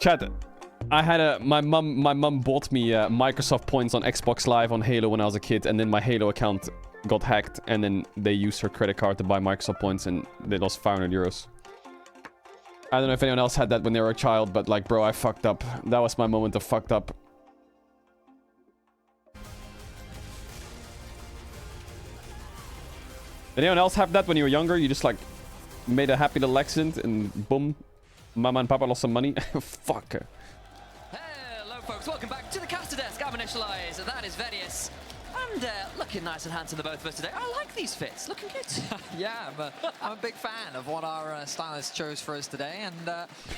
Chat. I had my mum bought me Microsoft points on Xbox Live on Halo when I was a kid, and then my Halo account got hacked, and then they used her credit card to buy Microsoft points, and they lost 500 euros. I don't know if anyone else had that when they were a child, but like, bro, I fucked up. That was my moment of fucked up. Did anyone else have that when you were younger? You just like made a happy little accident and boom, mama and papa lost some money. Fuck. Hello folks, welcome back to the caster desk. I'm Initialize, that is Vedius. And looking nice and handsome, the both of us today. I like these fits, looking good. Yeah, I'm a big fan of what our stylist chose for us today, and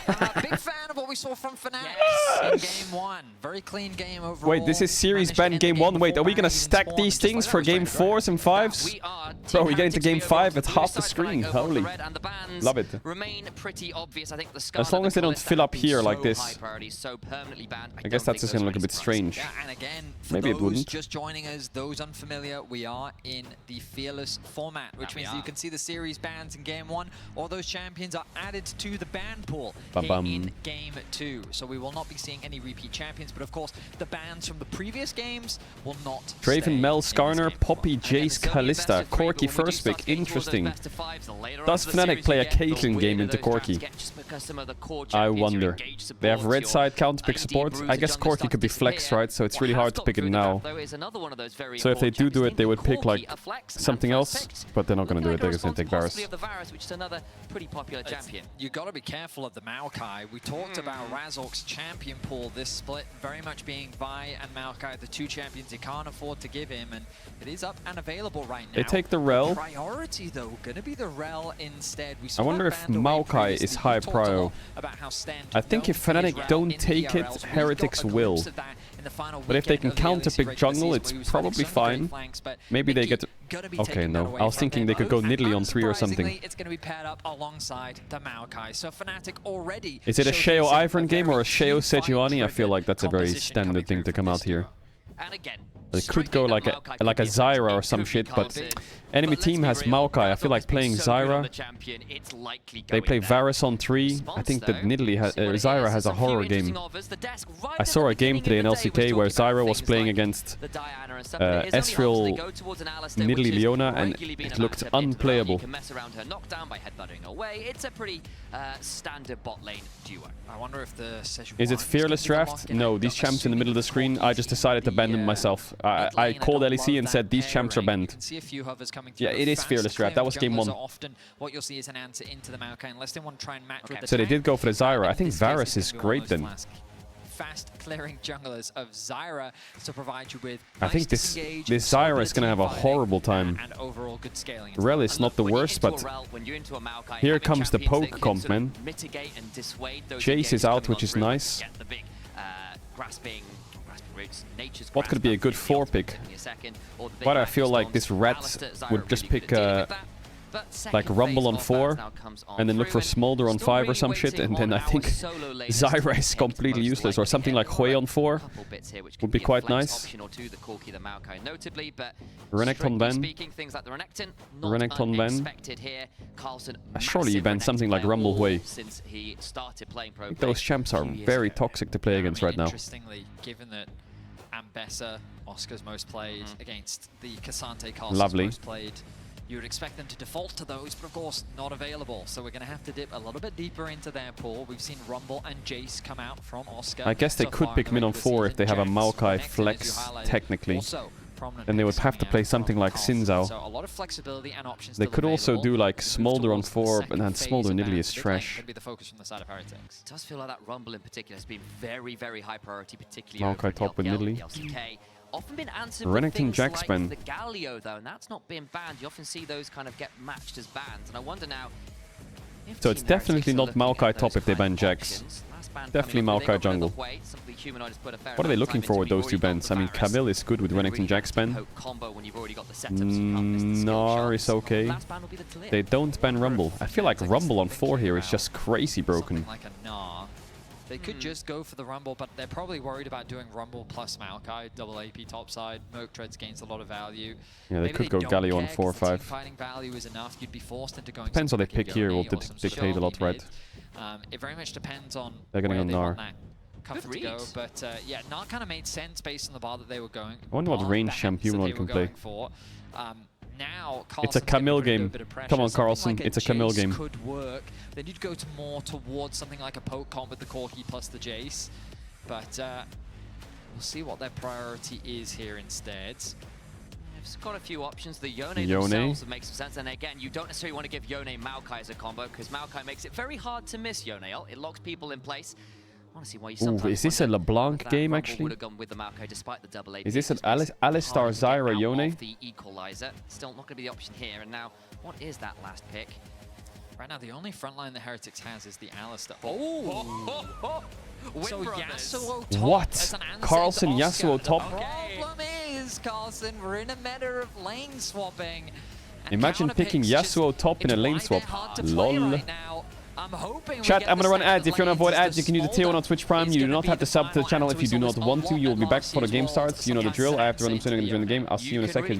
I'm a big fan of what we saw from Fnatic in Game 1. Very clean game overall. Wait, this is series ban Game 1. Wait, are we gonna stack these things for Game 4s and 5s? Bro, we get into Game 5 at half the screen. Holy. Love it. Remain pretty obvious. I think the as long as they don't fill up here like this. I guess that's just gonna look a bit strange. Yeah, and again, for maybe it those wouldn't. just joining us, those unfamiliar, we are in the Fearless format, which means that you can see the series bans in Game 1. All those champions are added to the ban pool in Game 2. So we will not be seeing any repeat champions, but of course, the bans from the previous games will not Draven, Mel, Skarner, Poppy, Jace, Kalista, Corki first pick. Interesting. Does Fnatic play a Caitlyn game into Corki? I wonder. They have red side counter pick support. I guess Corki could be flexed, right? So it's really hard to pick it now. So if they do it, they would pick like something else, but they're not going to do it. They're going to take Varus. Which is another pretty popular champion. You got to be careful of the Maokai. We talked about Razork's champion pool. This split very much being Vi and Maokai, the two champions you can't afford to give him, and it is up and available right now. They take the Rel. Priority though, going to be the Rel instead. We I wonder if Maokai is high prio. I think if Fnatic don't take it, Heretics will. But if they can counter-pick jungle, it's probably fine. Maybe they get... Okay, no. I was thinking they could go Nidalee on 3 or something. It's going to be paired up alongside the Maokai. So Fnatic already... Is it a Sheo Ivern game or a Sheo Sejuani? I feel like that's a very standard thing to come out here. And again, They could go like a Zyra or some shit, but enemy team has Maokai. I feel like playing Zyra. They play Varus on 3. I think that Nidalee Zyra has a horror game. I saw a game today in LCK where Zyra was playing against Ezreal, Nidalee, Leona, and it looked unplayable. It's a pretty standard bot lane duo. I wonder if the Is it Fearless draft? No, these champs in the middle of the screen, I just decided to ban them myself. I called LEC and said these champs are banned. Yeah, it is Fearless draft. That was Game 1. So they did go for the Zyra. I think Varus is great then. Fast clearing junglers of Zyra to provide you with I think this Zyra is gonna have a horrible time. And overall good scaling. Rel is not the worst, but here comes the poke comp, man. Jace is out, which is nice. What could be a good 4 pick? But I feel like this rat would just pick like Rumble on 4 and then look for Smolder on 5 or some shit, and then I think Zyra is completely useless, or something like Hui on 4 would be quite nice. Renekton ban. Renekton ban. Surely you ban something like Rumble Hui. I think those champs are very toxic to play against right now. Interestingly, given that Ambessa, Oscar's most played, against the Cassante Castle's most played, you would expect them to default to those, but of course not available. So we're going to have to dip a little bit deeper into their pool. We've seen Rumble and Jace come out from Oscar. I guess they could pick mid on 4 if they have a Maokai flex, technically. Then they would have to play something like Sinzao. So a lot of flexibility and options. They could also do like Smolder on 4, and then Smolder Nidalee is trash. Be the focus from the side of Heretics. It does feel like that Rumble in particular has been very, very high priority, particularly Maokai top with Nidalee. Often been answered Renekton with Jax like ban. the Galio though, and that's not been banned. You often see those kind of get matched as bans, and I wonder now. So it's definitely not Maokai top if they ban Jax. Definitely Maokai jungle. What are they looking for with those two bans? I mean, Caedrel is good with Renekton Jax ban. Gnar is okay. They don't ban Rumble. I feel like Rumble on 4 here is just crazy broken. They could just go for the Rumble, but they're probably worried about doing Rumble plus Maokai, double AP topside. Merc Treads gains a lot of value. Yeah, they could go Galio on 4 or 5. Fighting value is enough. You'd be forced into going. Depends what they pick here will dictate a lot, right? It very much depends on they're going to go Gnar. Comfort to go, but yeah, Nart kind of made sense based on the bar that they were going. I wonder what range champion one can play. Now, it's a Camille game. Come on, Carlsen. It's a Camille game. Could work. Then you'd go to more towards something like a poke comp with the Corki plus the Jace. But we'll see what their priority is here instead. They've got a few options. The Yone themselves would make some sense. And again, you don't necessarily want to give Yone Maokai as a combo because Maokai makes it very hard to miss Yone. It locks people in place. Honestly, why you is this a LeBlanc game actually? With the Maokai despite the double is this an Alistar Zyra Yone? The equalizer. Still not going to be the option here. And now, what is that last pick? Right now, the only frontline the Heretics has is the Alistar. So Yasuo top. What? Carlsen, Yasuo top? The problem is, Carlsen, we're in a matter of lane swapping. Imagine picking Yasuo top in a lane swap. LOL. Right now. I'm hoping Chat, I'm gonna run ads. If you want to avoid ads, you can use the tier 1 on Twitch Prime. You do not have to sub to the channel if you do not want to. You will be back before the game starts. You know the drill. I have to run them soon during the game. I'll see you in a second.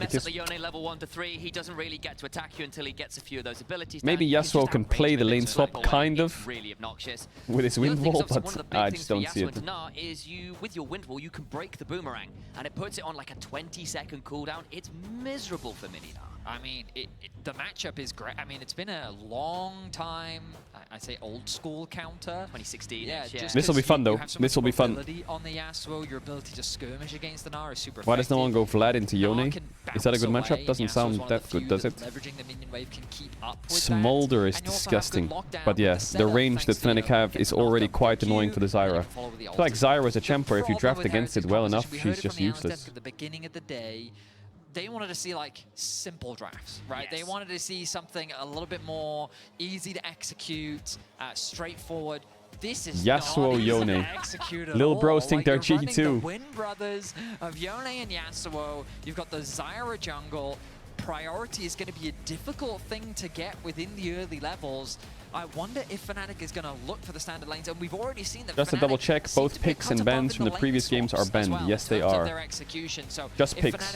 Level 1 to 3. He doesn't really get to attack you until he gets a few of those abilities. Maybe Yasuo can play the lane swap, kind of, really obnoxious with his wind wall, but I just don't see it. Is you with your wind wall, you can break the boomerang, and it puts it on like a 20-second cooldown. It's miserable for Mininar. I mean, the matchup is great. I mean, it's been a long time. I say old school counter. 2016. Yeah, this will be fun though. This will be fun. On the Yasuo, your ability to skirmish against the Gnar is super Why does no one go Vlad into Yone? Is that a good matchup? Doesn't sound that good, does it? Smolder is disgusting. But yeah, the range that Fnatic have is already quite annoying for the Zyra. I feel like Zyra is a champ where if you draft against it well enough, she's just useless. At the beginning of the day, they wanted to see like simple drafts, right? Yes. They wanted to see something a little bit more easy to execute, straightforward. This is Yasuo Yone. Little bros think they're cheeky too. The Win brothers of Yone and Yasuo. You've got the Zyra jungle. Priority is going to be a difficult thing to get within the early levels. I wonder if Fnatic is going to look for the standard lanes, and we've already seen that. Just to double check, both picks and bans from the previous games are banned. Yes, they are. Just picks.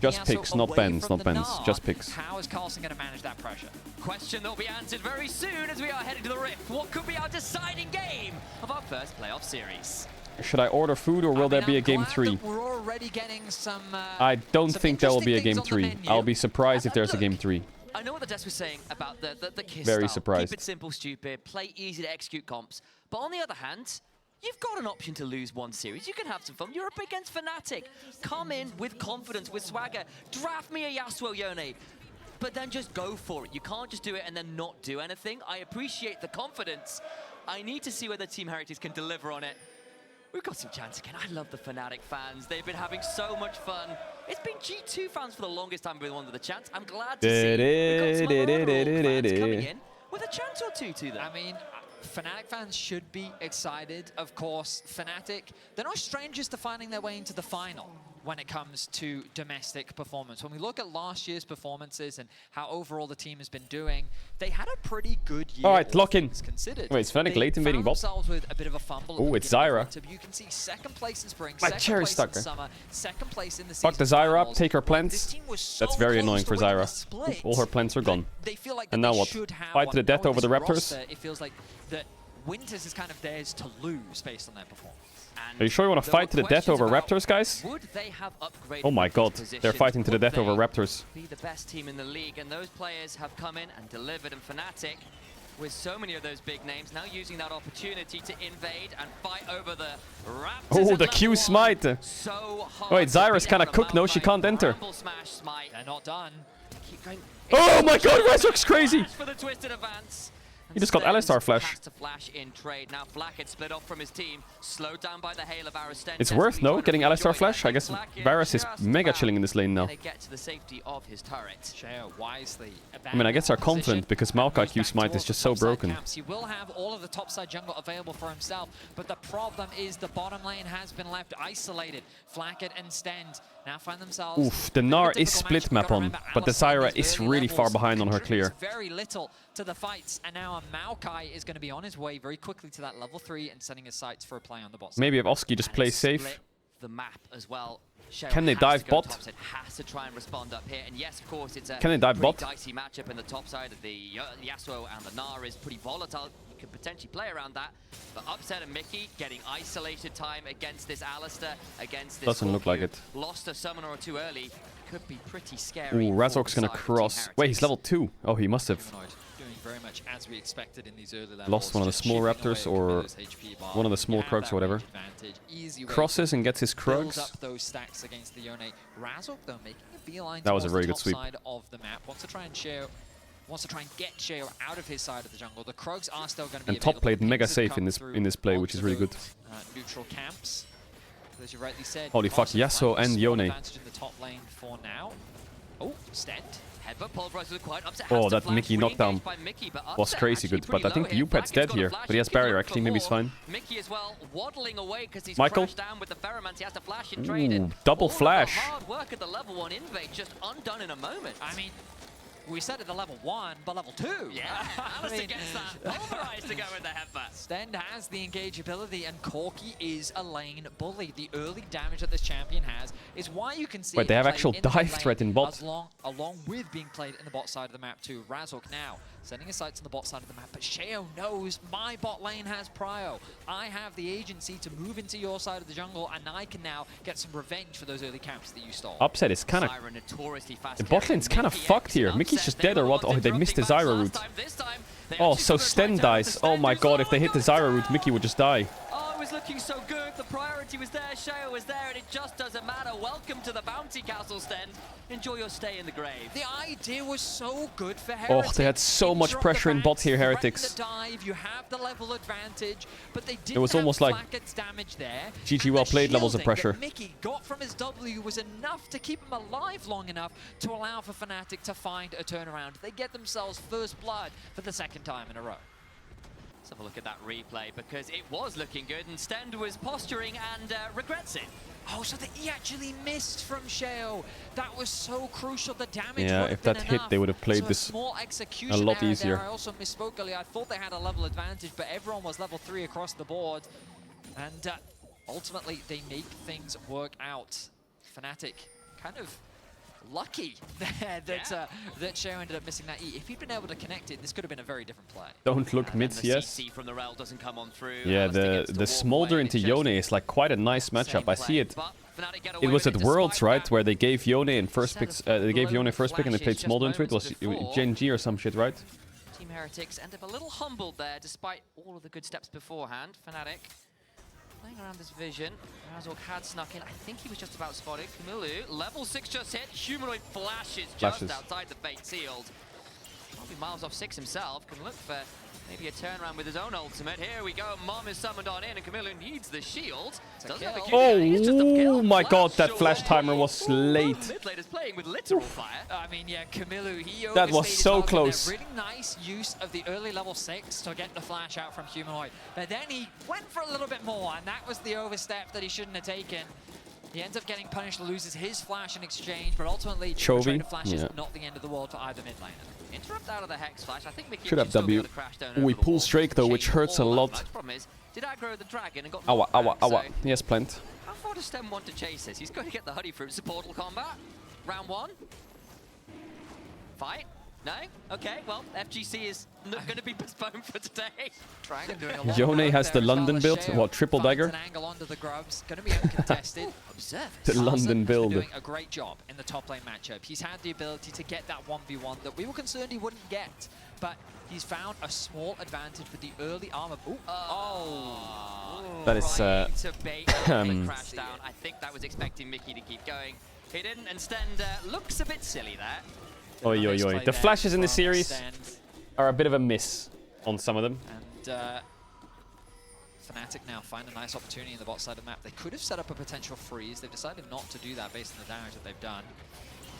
Just picks, not bans, not bans. Just picks. How is Carlsen going to manage that pressure? Question that will be answered very soon as we are heading to the Rift. What could be our deciding game of our first playoff series? Should I order food or will there be a game 3? We're already getting some, I don't think there will be a game 3. I'll be surprised if there's a game 3. I know what the desk was saying about the Kiss Very style. surprised. Keep it simple, stupid, play easy to execute comps. But on the other hand, you've got an option to lose one series. You can have some fun. You're up against Fnatic. Come in with confidence, with swagger. Draft me a Yasuo Yone. But then just go for it. You can't just do it and then not do anything. I appreciate the confidence. I need to see whether Team Heretics can deliver on it. We've got some chance again. I love the Fnatic fans. They've been having so much fun. It's been G2 fans for the longest time with one with a chance. I'm glad to see we've got some other fans coming in with a chance or two to them. I mean, Fnatic fans should be excited. Of course, Fnatic, they're no strangers to finding their way into the final when it comes to domestic performance. When we look at last year's performances and how overall the team has been doing, they had a pretty good year. All right, lock in. Considered. Wait, is Fnatic late invading bot? With a bit of a fumble. Oh, it's Zyra. You can see second place in spring, My second cherry place stucker. in summer, second place in the season. Fuck the Zyra up, take her plants. This team was so That's very annoying for Zyra. split, all her plants are gone. They feel like and now they what? should have Fight to the death over the Raptors? roster, it feels like that Winters is kind of theirs to lose based on their performance. And are you sure you want to fight to the death over Raptors, guys? Would they have upgraded Oh my god, position? they're fighting to the death over Raptors. Be the best team in the league, and those players have come in and delivered. And Fnatic, with so many of those big names, now using that opportunity to invade and fight over the Raptors. Oh, the Q smite! So wait, Zyra's kind of cooked. No, she can't enter. They're not done. Keep going. Oh my god, Resurrect's crazy! For the twisted advance. He just got Alistar flash. To flash in trade. Now Flack had split off from his team, slowed down by the hail of Varus. It's worth, no? Getting Alistar flash? I guess Varus is mega chilling in this lane now. Get to the safety of his turret. Wisely. I mean, I guess they're confident because Maokai Q smite is just so broken. He will have all of the topside jungle available for himself, but the problem is the bottom lane has been left isolated. Flackett and Stend now find themselves. Oof, the Gnar is split map on, but the Zyra is really far behind on her clear. Very little to the fights, and now a Maokai is going to be on his way very quickly to that level 3 and setting his sights for a play on the bot. Maybe if Oski just plays safe. The map as well. Can they dive bot? Has to try and respond up here, and yes, of course, it's a Can they dive bot? dicey matchup in the top side of the Yasuo, and the Gnar is pretty volatile. You could potentially play around that. But Upset and Mickey getting isolated time against this Alistair, against this Doesn't look like it. Lost a summoner or two early. Could be pretty scary. Ooh, Razork's gonna cross. Wait, he's level 2. Oh, he must have Doing very much as we expected in these early levels. lost one of the small raptors or one of the small Krugs or whatever. Crosses and gets his Krugs. Up those stacks against the Yone. Razork though making a beeline That was a towards very the good top sweep. side of the map. Wants to try and get Sheo out of his side of the jungle. The Krugs are still going to be And top played available. mega Pings have safe come in this play, through which is really good. onto those, neutral camps. As you rightly said. Holy fuck, Yasuo and Yone. Advantage in the top lane for now. Oh, Stent. Headbutt pulverized with quite Upset. Oh, has to that flash, Mickey knockdown re-engaged by Mickey, but was Upset crazy actually good. But I pretty think low here. Upet's Flag dead is gonna here. flash. But he has He can barrier look actually, for maybe he's more. fine. Mickey as well, waddling away because he's Michael? crashed down with the Pheromance. He has to flash in trade. Ooh, And double all of the flash. hard work at the level 1 invade just undone in a moment. I mean, we said at the level 1, but level 2. Yeah, Alistair gets that pulverized to go with the headbutt. Stend has the engage ability, and Corki is a lane bully. The early damage that this champion has is why you can see. Wait, they have him play actual in the dive lane threat in bot. along with being played in the bot side of the map too. Razork now sending his sights on the bot side of the map, but Sheo knows my bot lane has prio. I have the agency to move into your side of the jungle, and I can now get some revenge for those early camps that you stole. Upset is kind of... Zyra notoriously fast The bot lane's kind of Mickey fucked X here. and Mickey's Upset, just they dead were or what? the ones Oh, they missed the interrupting Zyra back route. last time. This time, they Oh, actually so took a Sten right down dies. to Oh Sten, my who's god, if they hit the going Zyra down. route, Mickey would just die. Oh, it was looking so good. The priority was there. Sheo was there, and it just doesn't matter. Welcome to the Bounty Castle, Sten. Enjoy your stay in the grave. The idea was so good for Oh, Heretics. they had so much Interrupt pressure the in bot backs, here, threaten Heretics. the dive, you have the level advantage, but they didn't It was have almost like Flackett's damage there. GG and well the played levels of shielding pressure. that Mickey got from his W was enough to keep him alive long enough to allow for Fnatic to find a turnaround. They get themselves first blood for the second time in a row. Let's have a look at that replay, because it was looking good, and Stend was posturing and regrets it. Oh, so he actually missed from Sheo. That was so crucial. The damage Yeah, would if have that been hit, enough. they would have played So this small execution a lot error easier. There. I also misspoke earlier. I thought they had a level advantage, but everyone was level 3 across the board. And ultimately, they make things work out. Fnatic kind of lucky there that Sheo ended up missing that E. If he'd been able to connect it, this could have been a very different play. Don't look And mids, the yes. CC from the rel doesn't come on through. Yeah, Alistair gets to the walk smolder away, into and it Yone just is like quite a nice matchup. same I see play. it. But Fnatic get It away was with at it Worlds, despite right, that. where they gave Yone in first picks. They gave Yone first pick and they played Flashes Smolder just into it. Was moments before. Gen G or some shit, right? Team Heretics end up a little humbled there, despite all of the good steps beforehand. Fnatic playing around this vision. Razork had snuck in. I think he was just about spotted. Camille, level 6 just hit. Humanoid flashes just outside the Fate Sealed. Probably miles off 6 himself. Can look for maybe a turnaround with his own ultimate. Here we go. Mom is summoned on in, and Camille needs the shield. Doesn't have a kill. It's just a Oh kill. my god, that Flash flash away. timer was late. Mid laner's playing with literal fire. I mean, yeah, Camille, he That was overstayed his so welcome there. close. Really nice use of the early level 6 to get the flash out from Humanoid. But then he went for a little bit more, and that was the overstep that he shouldn't have taken. He ends up getting punished, loses his flash in exchange, but ultimately, Chovy, the flash is yeah. not the end of the world for either mid laner. Interrupt out of the Hex Flash. I think Mickey Should have still be W. able to crash down Ooh, over he the pulls wall. Drake though, which Shade hurts a all lot. that much. Problem is, did aggro the dragon and got Awa, knocked awa, back, awa. so Yes, plant. how far does Stem want to chase this? He's going to get the honey fruit. Supportal combat. Round 1. Fight. No? Okay, well, FGC is not going to be postponed for today. Dragon doing a lot Yone of work has the there as London well as build. Sheo What, triple finds dagger? an angle onto the grubs. Going to be uncontested. Observe. The Carlson London has been build. doing a great job in the top lane matchup. He's had the ability to get that 1v1 that we were concerned he wouldn't get, but he's found a small advantage with the early armor. Ooh. Oh. That is, Trying to bait and crash down. I think that was expecting Mickey to keep going. He didn't, and Stend looks a bit silly there. Oi, oi, oi. The flashes in this series Stend. are a bit of a miss on some of them. And Fnatic now find a nice opportunity in the bot side of the map. They could have set up a potential freeze. They've decided not to do that based on the damage that they've done.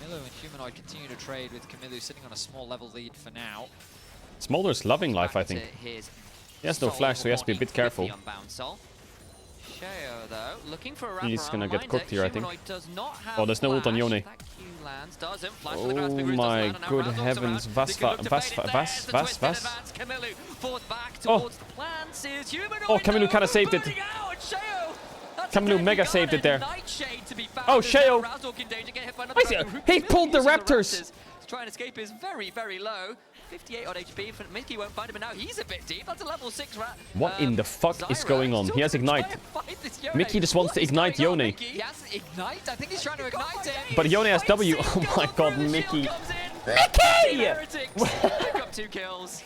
Camilo and Humanoid continue to trade, with Camilo sitting on a small level lead for now. Smolder's loving life, I think. He has no flash, so he has to be a bit careful. Sheo, though, looking for a He's gonna get wraparound. cooked here, I think. Humanoid does not have Oh, there's no ult on flash. Yone. That Q lands, doesn't. Flash to the grass, Oh Big Root doesn't my land, and now good Razork's heavens. around. Vas, They can look to vas, bait it. vas, There's the vas, twisted vas. advance. Camilo forced back Oh. towards the plants. Is Humanoid. Oh, Camilo kinda saved it. Camilo mega saved it there. Oh, Sheo. He pulled the Raptors. Try and escape is very, very low. 58 odd HP. Mickey won't find him, and now he's a bit deep. That's a level 6 rat. What in the fuck is going on? He has Ignite. Mickey just wants to ignite Yone. He has Ignite? I think he's trying to ignite him. But Yone has W. Oh my god, Mickey. Mickey! Pick up 2 kills.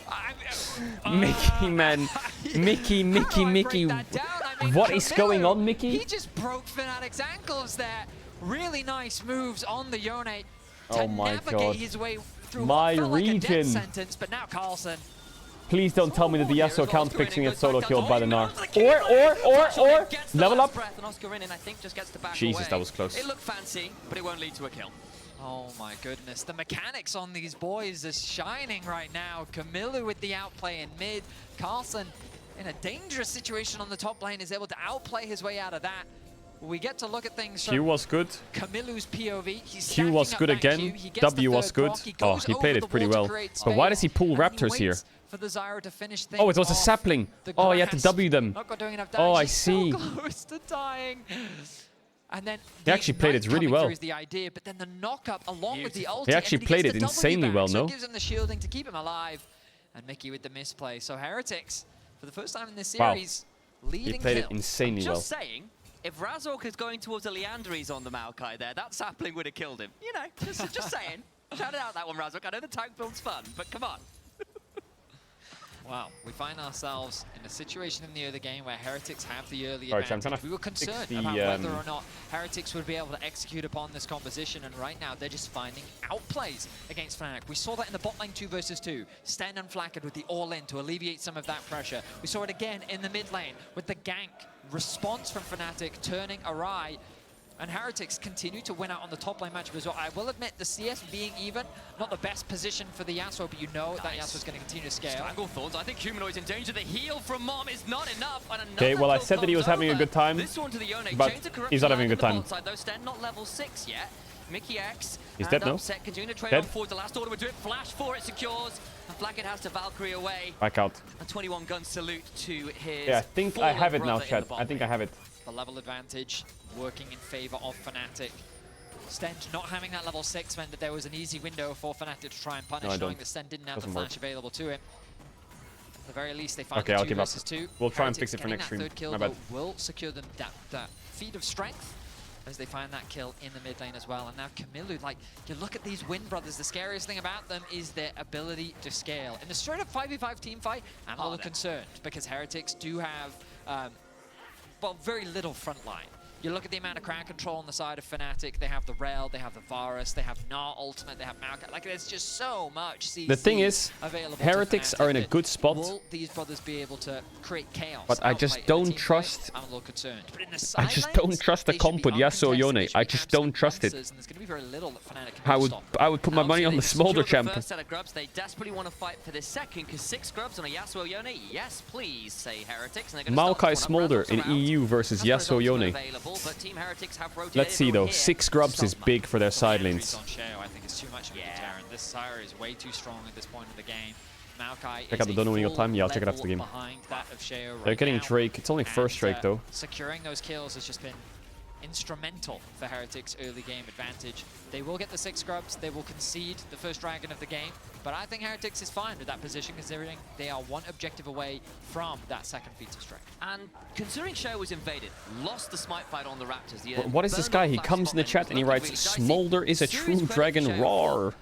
Mickey, man. Mickey. What is going on, Mickey? He just broke Fnatic's ankles there. Really nice moves on the Yone to navigate his way through my what felt like a death region. sentence, but now Carlson. Please don't tell me that the Yasuo account picks and gets solo killed by the Gnar. Or level up. Jesus, that was close. It looked fancy, but it won't lead to a kill. Oh my goodness, the mechanics on these boys is shining right now. Camilo with the outplay in mid. Carlson in a dangerous situation on the top lane is able to outplay his way out of that. We get to look at things from Q was good. Camilo's POV. He's Q was good again. W was good. Oh, he played it pretty well. But why does he pull Raptors here? For the Zyro to finish things Oh, it was a sapling. Oh, he had to W them. Not doing enough Oh, I damage. He's see. so close to dying. And then He actually played it really well. Is the idea, but then the knock up along with the ulti. He actually played it insanely well, so no? it gives him the shielding to keep him alive. And Mickey with the misplay. So Heretics, for the first time in this series, leading He played it kills. insanely well. Just saying, if Razork is going towards the Leandries on the Maokai there, that sapling would have killed him. You know, just saying. Shout it out that one, Razork. I know the tank build's fun, but come on. Wow, we find ourselves in a situation in the early game where Heretics have the early Alright, so I'm advantage. trying to We were concerned fix the, about whether or not Heretics would be able to execute upon this composition, and right now they're just finding outplays against Fnatic. We saw that in the bot lane 2 versus 2. Sten and Flaccid with the all-in to alleviate some of that pressure. We saw it again in the mid lane with the gank response from Fnatic turning awry. And Heretics continue to win out on the top lane matchup as well. I will admit, the CS being even, not the best position for the Yasuo, but you know that Yasuo's going to continue to scale. Stranglethorns, I think Humanoid's in danger. The heal from Mom is not enough. Okay, well, I said that he was having a good time, This one to the Yone. but he's not having a good time. Though Sten not level 6 yet. Mickey X. He's dead now. Upset, continuing to trade Dead. on forward. The last order would do it. Flash for it secures. And Flaccid has to Valkyrie away. Back out. A 21 gun salute to his. Yeah, I think I have it now, brother in chat. the bot I think I have it. The level advantage working in favor of Fnatic. Stench not having that level 6 meant that there was an easy window for Fnatic to try and punish, knowing that Sten didn't have the flash available to him. At the very least, they find Okay, the I'll 2 give up. versus 2. We'll try and Heretics fix it for getting next that stream. third kill, My bad. though, will secure them that feat of strength as they find that kill in the mid lane as well. And now Camilo, like, you look at these Wind Brothers, the scariest thing about them is their ability to scale. In the straight up 5v5 team fight, I'm a little concerned because Heretics do have, well, very little front line. You look at the amount of crowd control on the side of Fnatic. They have the Rel, they have the Varus, they have Gnar ultimate, they have Maokai. Like, there's just so much CC The thing is, available Heretics to are in a Fnatic. good spot. Will these brothers be able to create chaos? But I just outright in the don't team fight? trust. I'm a little concerned. But in the I side just lanes, don't trust the they comp should be with Yasuo uncontested. Yone. They should I be just don't absolute trust it. monsters, and there's going to be very little that Fnatic can stop. I would put my money on the Smolder champ. First set of grubs, they desperately want to fight for this second because 6 grubs on a Yasuo Yone. Yes, please, say Heretics. And they're gonna Maokai start one up. Smolder Razork's in around. EU versus That's Yasuo where Yone. available, but Team Heretics have rotated Let's see over though, here. 6 grubs is big for their side lanes. On Sheo, I think it's too much of a deterrent. This Zyra is way too strong at this point in the game. Maokai Check out the Dono when you got time. Yeah, I'll check it after the game. behind that of Sheo right They're getting now. Drake. It's only first Drake though. Securing those kills has just been instrumental for Heretics' early game advantage. They will get the 6 scrubs, they will concede the first dragon of the game, but I think Heretics is fine with that position considering they are 1 objective away from that second feat of strength. And considering Sheo was invaded, lost the smite fight on the Raptors. What is this guy? He comes in the chat and he writes, Smolder is a true dragon roar.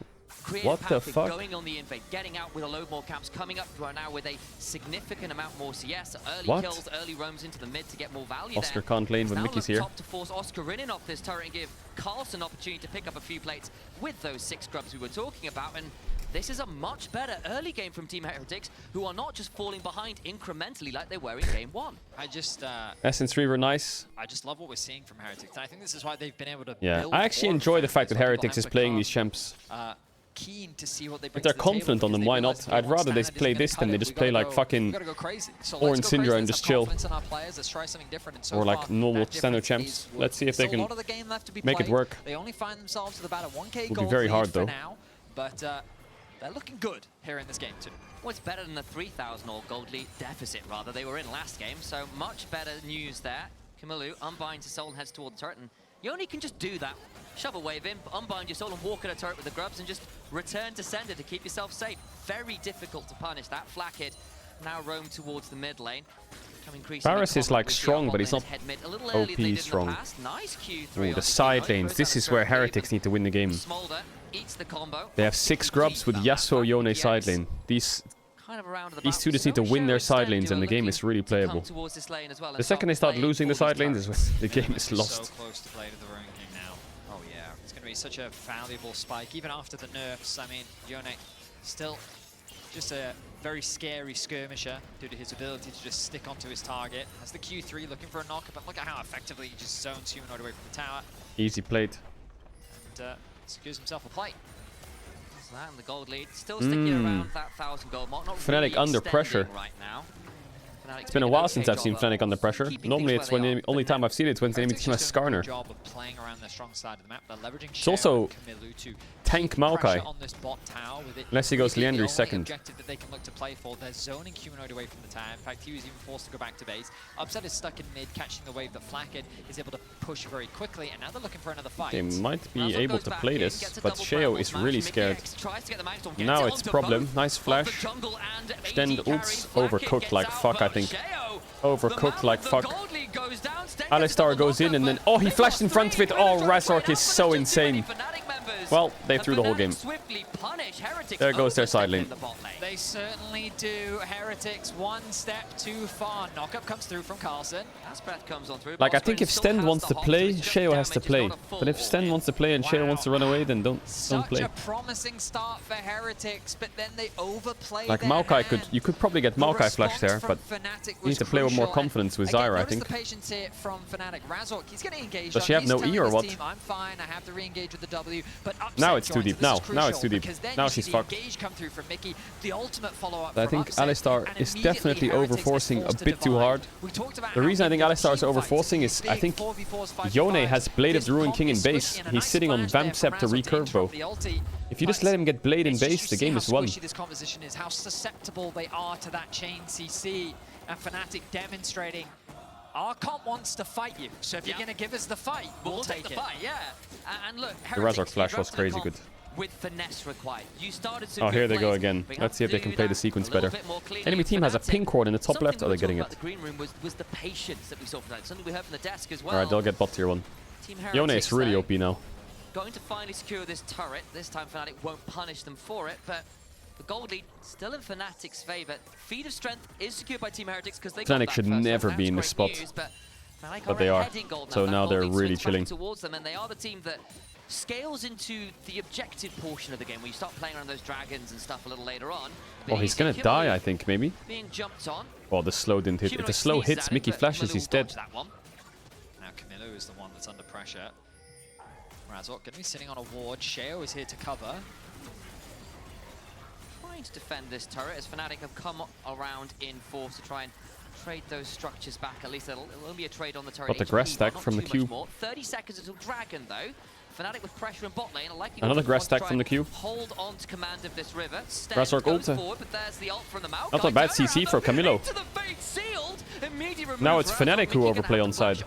What the fuck? Going on the invade, getting out with a load more camps, coming up right now with a significant amount more CS. Early What? kills, early roams into the mid to get more value Oscar there. can't lane when Now Mickey's look here. top to force Oscar in off this turret and give Carlson an opportunity to pick up a few plates with those 6 scrubs we were talking about. And this is a much better early game from Team Heretics, who are not just falling behind incrementally like they were in game 1. I just Essence 3 were nice. I just love what we're seeing from Heretics. And I think this is why they've been able to Yeah, build I actually more enjoy the fans. fact that Some people Heretics have is playing become, these champs. Keen to see what they bring If they're to the table confident on because them, they why realize not? that I'd one rather they standard play isn't gonna this than cut they it. just We play gotta like go- fucking we gotta go crazy. So Or let's in go Syndra crazy. and Let's just have chill. confidence in our players. Let's try something different. And so Or like far, normal that standard difference champs. is Let's see if they still a can lot of the game left to be make it played. work. They only find themselves with about a 1K Would be gold very lead hard, for though. now, but they're looking good here in this game too. What's better than the 3,000 or gold lead deficit, rather, they were in last game, so much better news there. Camilo unbinds his soul and heads toward the turret, and You only can just do that. Shove a wave in, unbind your soul and walk at a turret with the grubs and just return to sender to keep yourself safe. Very difficult to punish. That Flakkid now roam towards the mid lane. Varus is like strong, but he's not OP strong. Nice Ooh, the side lanes. This is where Heretics need to win the game. They have 6 grubs with Yasuo Yone side lane. These two just need to win their side lanes and the game is really playable. The second they start losing the side lanes is when the game is lost. So close to play to the Ruin King now. Oh yeah, it's going to be such a valuable spike. Even after the nerfs, I mean, Yone still just a very scary skirmisher due to his ability to just stick onto his target. Has the Q3 looking for a knock, but look at how effectively he just zones Humanoid away from the tower. Easy played. And secures himself a plate. That and the gold lead still sticking around that 1,000 gold mark. Not Fnatic really under pressure. Right now. It's been a while since I've seen Fnatic under pressure. Normally it's when the only time I've seen it is when the enemy team has Skarner. It's also tank Maokai. Unless he goes Liandry second. That they can look to play for. They're zoning Humanoid away from the tower. In fact, he was even forced to go back to base. Upset is stuck in mid, catching the wave that Flakkid is able to push very quickly, and now they're looking for another fight. They might be able to play this, but Sheo is really scared. Now it's problem. Nice flash. Extend ults. Overcooked like fuck, I think. Overcooked like fuck. Alistar goes in and then... Oh, he flashed in front of it. Oh, Razork is so insane. Well, they threw the whole game. There goes their side lane. They certainly do. Heretics one step too far. Knockup comes through from Carlson. Like, I think if Sten wants to play, Sheo has to play. But if Sten wants to play and Sheo wants to run away, then don't play. Such a promising start for Heretics, but then they overplay. Like Maokai you could probably get Maokai flash there, but you need to play with more confidence with Zyra, I think. The patience here from Fnatic. Razork, he's getting engaged. Does she have no E or what? I'm fine. I have to re-engage with the W, but now it's too deep. Now it's too deep. Now she's fucked. Come through from Mickey. The ultimate follow-up. I think Alistar is definitely overforcing a bit too hard. The reason I think Alistar is overforcing is I think Yone has Blade of the Ruin King in base. He's sitting on Vamp Scepter recurve bow. If you just let him get Blade in base, the game is won. This composition is how susceptible they are to that chain CC, and Fnatic demonstrating our comp wants to fight you. So if you're going to give us the fight, we'll take it. And look, the Razork flash was crazy good. With finesse required. You started oh, here they go again. Let's see if they can play the sequence better. Enemy team has a pink ward in the top left. Oh, they're getting it. The green room was the patience that we saw from that. Something we heard from the desk as well. Alright, they'll get bot tier 1. Yone is really OP now. Going to finally secure this turret. This time Fnatic won't punish them for it, but the gold lead still in Fnatic's favor. Feed of Strength is secured by Team Heretics because they Fnatic should never be in this spot. But they are. So now they're really chilling. Towards them, and they are the team that scales into the objective portion of the game where you start playing around those dragons and stuff a little later on. Oh, he's gonna die, I think, maybe. Being jumped on. Oh, the slow didn't hit. If the slow hits, Mickey flashes, he's dead. Now Camilo is the one that's under pressure. Razork gonna be sitting on a ward. Sheo is here to cover. Trying to defend this turret as Fnatic have come around in force to try and trade those structures back. At least it'll only be a trade on the turret. Got the grass stack from the Q. 30 seconds until Dragon, though. Fnatic with pressure in bot lane. Another grass stack from the Q. Hold on to command of this river. Razork ult. Not a bad CC for Camilo. Now it's Fnatic who overplay on side.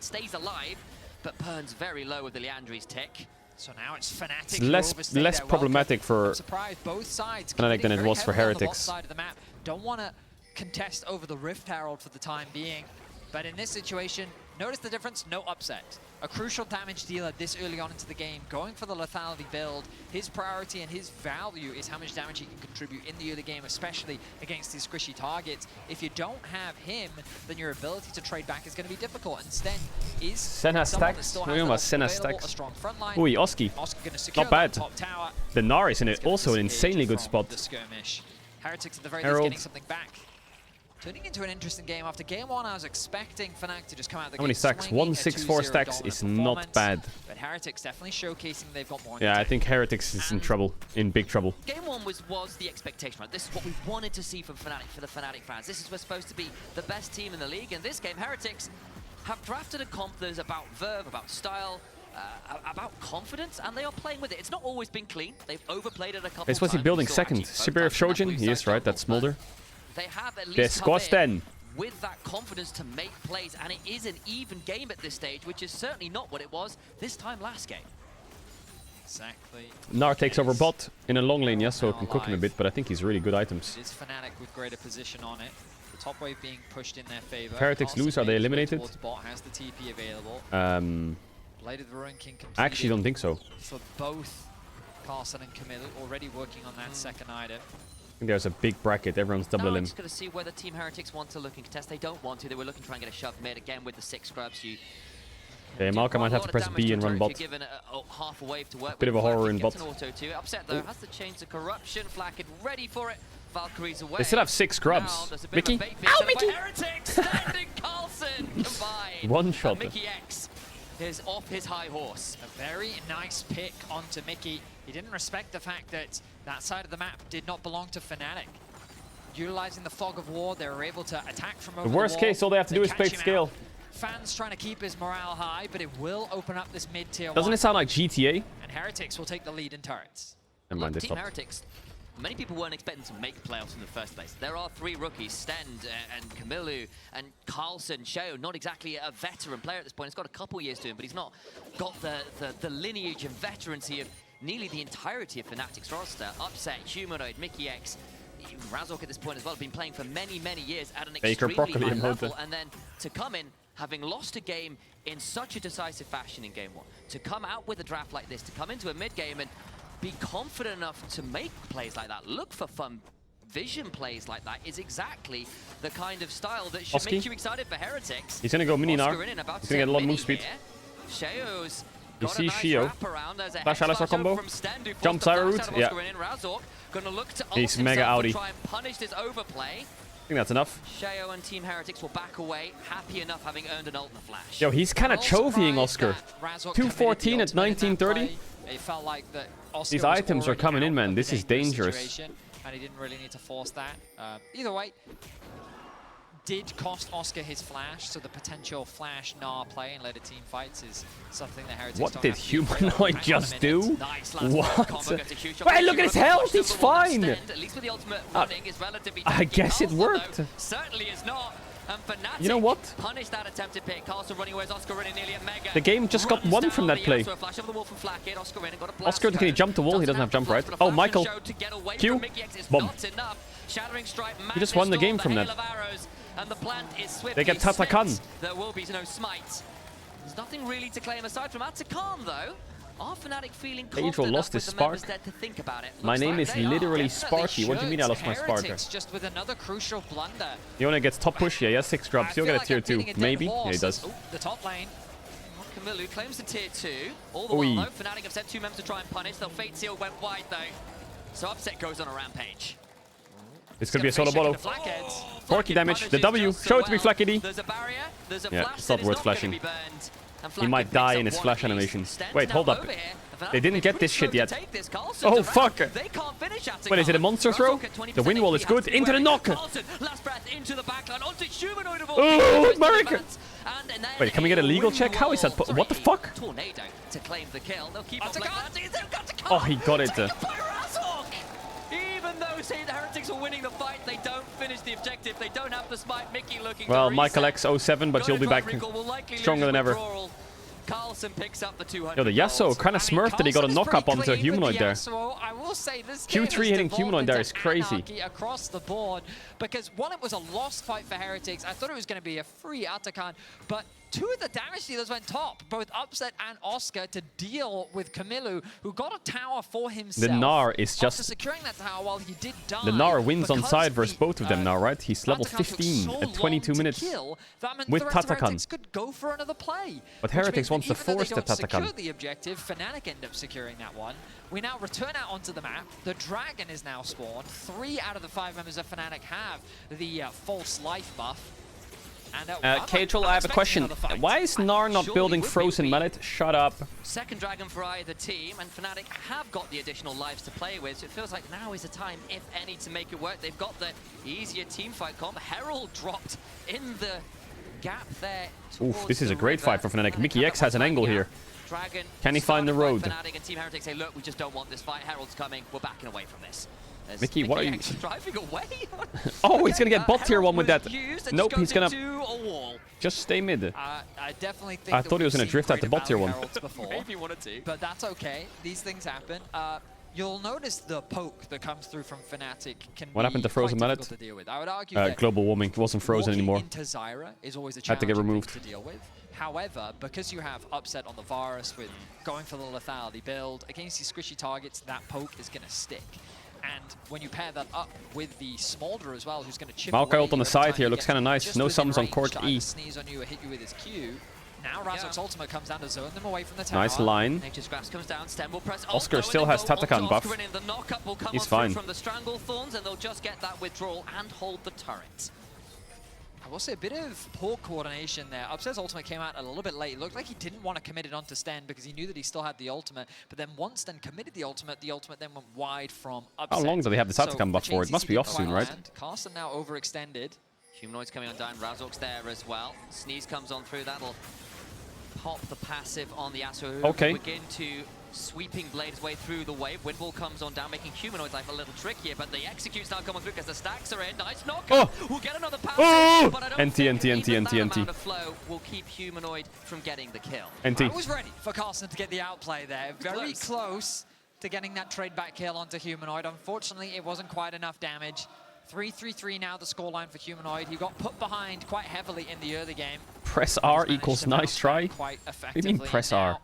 Stays alive, but burns very low with the Liandry's tick. So now it's Fnatic. It's less problematic for Fnatic than it was for Heretics. Don't want to contest over the Rift Herald for the time being, but in this situation, notice the difference, no upset. A crucial damage dealer this early on into the game, going for the lethality build. His priority and his value is how much damage he can contribute in the early game, especially against these squishy targets. If you don't have him, then your ability to trade back is going to be difficult. And Sten is Sen has stacks. Sen has stacks. Ui, Oski. Not bad. The Gnar is in also an insanely good spot. Heretics at the very least getting something back. Turning into an interesting game. After game 1, I was expecting Fnatic to just come out of the game. How many stacks? 164 stacks is not bad. But Heretics definitely showcasing they've got more. Yeah, I think Heretics is in trouble, in big trouble. Game 1 was the expectation, right? This is what we wanted to see from Fnatic for the Fnatic fans. This is what's supposed to be the best team in the league. And this game, Heretics have drafted a comp that is about verve, about style, about confidence, and they are playing with it. It's not always been clean. They've overplayed it a couple times. What's he building second? Superior Shojin? He is, right? That's Smolder. They have at least Yes, squash then. with that confidence to make plays, and it is an even game at this stage, which is certainly not what it was this time last game. Exactly. Gnar takes over bot in a long lane, Yasuo can cook him a bit, but I think he's really good items. It is Fnatic with greater position on it. The top wave being pushed in their favor. Heretics lose, are they eliminated? Bot has the TP available. I Blade of the Ruin King actually don't think so. For both Carlson and Camille, already working on that second item. I think there's a big bracket, everyone's double I'm limb. just going to see whether Team Heretics want to look and contest. They don't want to. They were looking to try and get a shove mid again with the 6 scrubs. Okay, Malka might have to press B and run bot. Half a wave to work Bit of a horror in bot. Auto too. Upset though, has to change the corruption. Flakked ready for it. Valkyrie's away. They still have 6 scrubs. Mickey? Ow, Mickey! Heretics standing Carlson combined. One shot. Mickey X is off his high horse. A very nice pick onto Mickey. He didn't respect the fact that that side of the map did not belong to Fnatic. Utilizing the fog of war, they were able to attack from over The worst case, all they have to do is play scale. Fans trying to keep his morale high, but it will open up this mid-tier. Doesn't it sound like GTA? And Heretics will take the lead in turrets. Never mind, they Team stopped. Heretics, many people weren't expecting to make playoffs in the first place. There are 3 rookies, Stend and Camille and Carlson, Sheo, not exactly a veteran player at this point. He's got a couple years to him, but he's not got the lineage and veterancy of nearly the entirety of Fnatic's roster. Upset, Humanoid, Mickey X, Razork at this point as well, been playing for many, many years at an extremely high level. And then to come in, having lost a game in such a decisive fashion in game 1, to come out with a draft like this, to come into a mid-game and be confident enough to make plays like that, look for fun vision plays like that, is exactly the kind of style that should make you excited for Heretics. He's gonna go mini Gnar. He's gonna get a lot of move speed. Sheo's you see nice Sheo. Flash Alistar combo. Jump Zyra route. Yeah. He's mega outie. I think that's enough. Sheo and Team Heretics will back away, happy enough having earned an ult in the flash. Yo, he's kind of chovying Oscar. 214 at 1930. It felt like that Oscar These items are coming in, man. This is dangerous. And he didn't really need to force that. Either way, did cost Oscar his flash, so the potential flash Gnar play in later team fights is something that Heretics What did Humanoid just do? Nice What? Wait, look at his health, he's fine! At least with the ultimate running is relatively I guess it worked. Certainly is not. And Fnatic you know what? Punish that attempted pick. Carlson running away as Oscar running nearly a mega. The game just got won from that play. Oscar, can he jump the wall? He doesn't have jump, right? Oh, Michael. Q. Bomb. He just won the game from that. And the plant is swiftly they get Tatakan. There will be no smite. There's nothing really to claim aside from Tatakan, though. Are Fnatic feeling confident lost his spark. To think about it? My name is literally Sparky. What do you mean I lost my Sparker? Just with another crucial blunder. He only gets top push. Yeah, he has 6 scrubs. He'll get a tier 2. Maybe. Yeah, he does. Ooh, the top lane. Camille claims the tier 2. All the while, though, Fnatic have sent 2 members to try and punish. The Fate Seal went wide, though. So Upset goes on a rampage. This could be a solo bolo. 40 damage. The W. Show it to me, Flackity. There's a barrier. There's a yeah, flash it's not worth flashing. He might die in his flash animation. Wait, hold up. They didn't get this shit yet. Oh, fuck. Wait, is it a monster throw? The wind wall is good. Into the knock. Oh, Marek. Wait, can we get a legal check? How is that? What the fuck? Oh, he got it. Even though the Heretics are winning the fight, they don't finish the objective. They don't have the smite. Mickey looking. Well, Michael X 07, but he'll be back stronger than ever. Carlson picks up the 200. Yo, the Yasuo kind of smurfed that he got a knock up onto Humanoid there. I will say this Q3 hitting Humanoid there is crazy. Across the board, because while it was a lost fight for Heretics, I thought it was going to be a free Atakan, but 2 of the damage dealers went top, both Upset and Oscar, to deal with Camille, who got a tower for himself. The Gnar is just... After securing that tower while he did die, the Gnar wins on side versus both of them now, right? He's level 15 at 22 minutes with Tatakan. Could go for another play. But Heretics wants to force the Tatakan. Secure the objective. Fnatic end up securing that one. We now return out onto the map. The dragon is now spawned. 3 out of the 5 members of Fnatic have the false life buff. Caedrel, I have a question. Why is Gnar not building Frozen Mallet? Shut up. Second dragon for either team, and Fnatic have got the additional lives to play with, so it feels like now is the time, if any, to make it work. They've got the easier teamfight comp. Herald dropped in the gap there. Oof, this is a great fight for Fnatic. Mickey X has an angle here. Dragon can he find the road? Fnatic and Team Heretics say, look, we just don't want this fight. Herald's coming. We're backing away from this. Mickey, what are you... driving away? Oh, he's gonna get bot tier 1 with that. Nope, he's gonna... Just stay mid. I definitely think I thought he was gonna drift out the bot tier 1. Maybe wanted to. But that's okay. These things happen. You'll notice the poke that comes through from Fnatic can What happened to Frozen quite Mallet? difficult to deal with. I would argue that Global warming. It wasn't frozen walking anymore. into Zyra is always a Had to get challenging removed. thing to deal with. However, because you have upset on the Varus with going for the lethality build, against these squishy targets, that poke is going to stick. And when you pair that up with the Smolder as well, who's going to chip Maokai away ult on the every side time here you looks get kind of nice. just No within summons on range Cork to either E. sneeze on you or hit you with his Q. Now Razork's ultimate comes down to zone them away from the tower. Nice line. Nature's Grasp comes down, Stem will press Oscar ult, still and then has go Tatakan onto buff. Oscar, and the knockup will come He's on through fine. from the Strangle Thorns, and they'll just get that withdrawal and hold the turret. I will say a bit of poor coordination there. Upset's ultimate came out a little bit late. It looked like he didn't want to commit it onto Sten because he knew that he still had the ultimate. But then once Sten committed the ultimate then went wide from Upset. How long do they have the Tatakan buff for? It must be off soon, right? Carson now overextended. Humanoid's coming on down, Razork's there as well. Sneeze comes on through, that'll pop the passive on the Yasuo. Okay. Begin to sweeping blade his way through the wave. Windwall comes on down, making Humanoid's life a little trickier, but the executes now coming through because the stacks are in. Nice knockup. We'll get another passive, but I don't think even that amount of flow will keep Humanoid from getting the kill. I was ready for Carson to get the outplay there. Very close to getting that trade back kill onto Humanoid. Unfortunately, it wasn't quite enough damage. 3-3-3 now the scoreline for Humanoid. He got put behind quite heavily in the early game. Press R equals nice try? Quite What do you mean press R?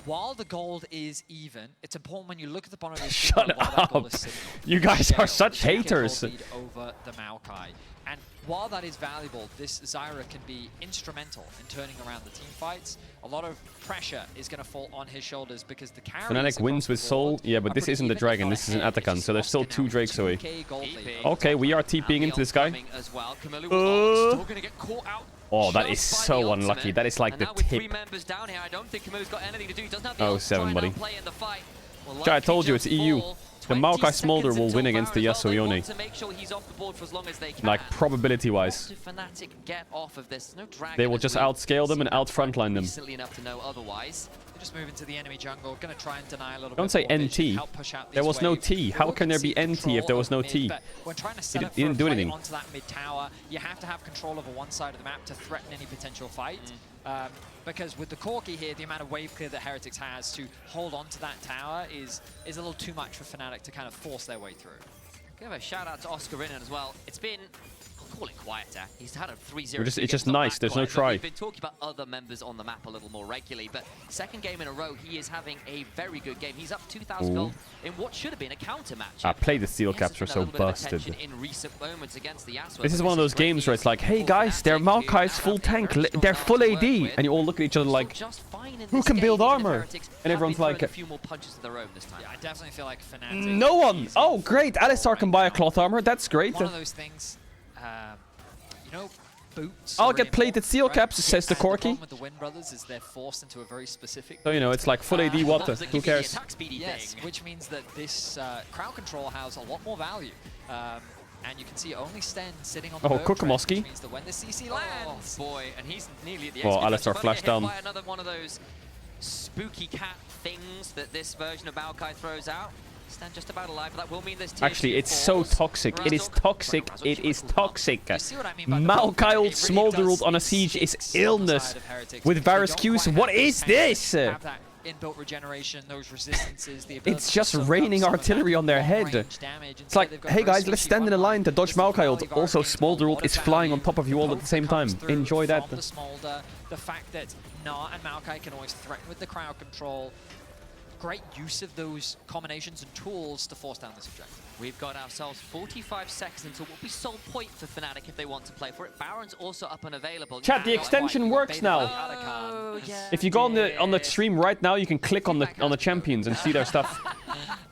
While the gold is even, it's important when you look at the bottom of the Shut up! You guys are such haters! Over the Maokai. And while that is valuable, this Zyra can be instrumental in turning around the team fights. A lot of pressure is going to fall on his shoulders because the carries Fnatic wins with Soul. Yeah, but this isn't the Dragon, this is an Atakan, so there's still 2 Drakes away. Okay, we are TPing into this guy. Oh, that is so unlucky. That is like the tip. Oh, 7, buddy. I told you, it's EU. The Maokai Smolder will win against the Yasuo Yone. Like, probability-wise. They will just outscale them and out-frontline them. Just move into the enemy jungle, gonna try and deny a little Don't say NT. There was no T. How can there be NT if there was no T? When trying to set up he didn't do anything. onto that mid tower, you have to have control over one side of the map to threaten any potential fight. Because with the Corki here, the amount of wave clear that Heretics has to hold on to that tower is a little too much for Fnatic to kind of force their way through. Give a shout out to Oscar Rinnan as well. It's been, I'll call it quieter. He's had a 3-0. It's just nice. There's no try. We've been talking about other members on the map a little more regularly, but second game in a row, he is having a very good game. He's up 2,000 gold in what should have been a counter match. I play the steel caps are so busted. This is one of those games where it's like, hey guys, their Maokai's full tank, they're full AD, and you all look at each other like, who can build armor? And everyone's like, a few more punches to their own this time. Yeah, I definitely feel like Fnatic. No one. Oh, great. Alistar can buy a cloth armor. That's great. One of those things, you know, boots. I'll get plated steel caps, says the Corki. The problem with the Win Brothers is they're forced into a very specific. So, you know, it's like full AD what the, who cares? Yes, which means that this crowd control has a lot more value. And you can see only Sten sitting on the Kukumoski. means that when the CC lands, boy, and he's nearly at the well, Alistar flashed down. Another one of those spooky cat things that this version of Maokai throws out. Sten just about alive, but that will mean there's actually, it's so toxic. It is toxic. It is toxic. Maokai ult, Smolder ult on a siege is illness. With Varus Qs, what is this? Inbuilt regeneration, those resistances, the it's just raining artillery on their head. It's like, hey guys, let's stand in a line to dodge Maokai ult. Also, Smolder ult is flying on top of you all at the same time. Enjoy that. The Smolder, the fact that Na and Maokai can always threaten with the crowd control. Great use of those combinations and tools to force down this objective. We've got ourselves 45 seconds until what we sole point for Fnatic if they want to play for it. Baron's also up and available. Chat, the extension works now. Oh, yeah, if you go on the stream right now, you can click on the champions and see their stuff.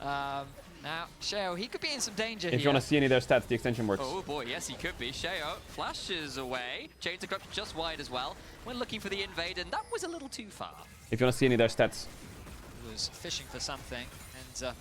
Now, Sheo, he could be in some danger if you want to see any of their stats, the extension works. Oh boy, yes he could be. Sheo flashes away. Chain to Corruption just wide as well. We're looking for the invade, and that was a little too far. If you want to see any of their stats. Was fishing for something, ends up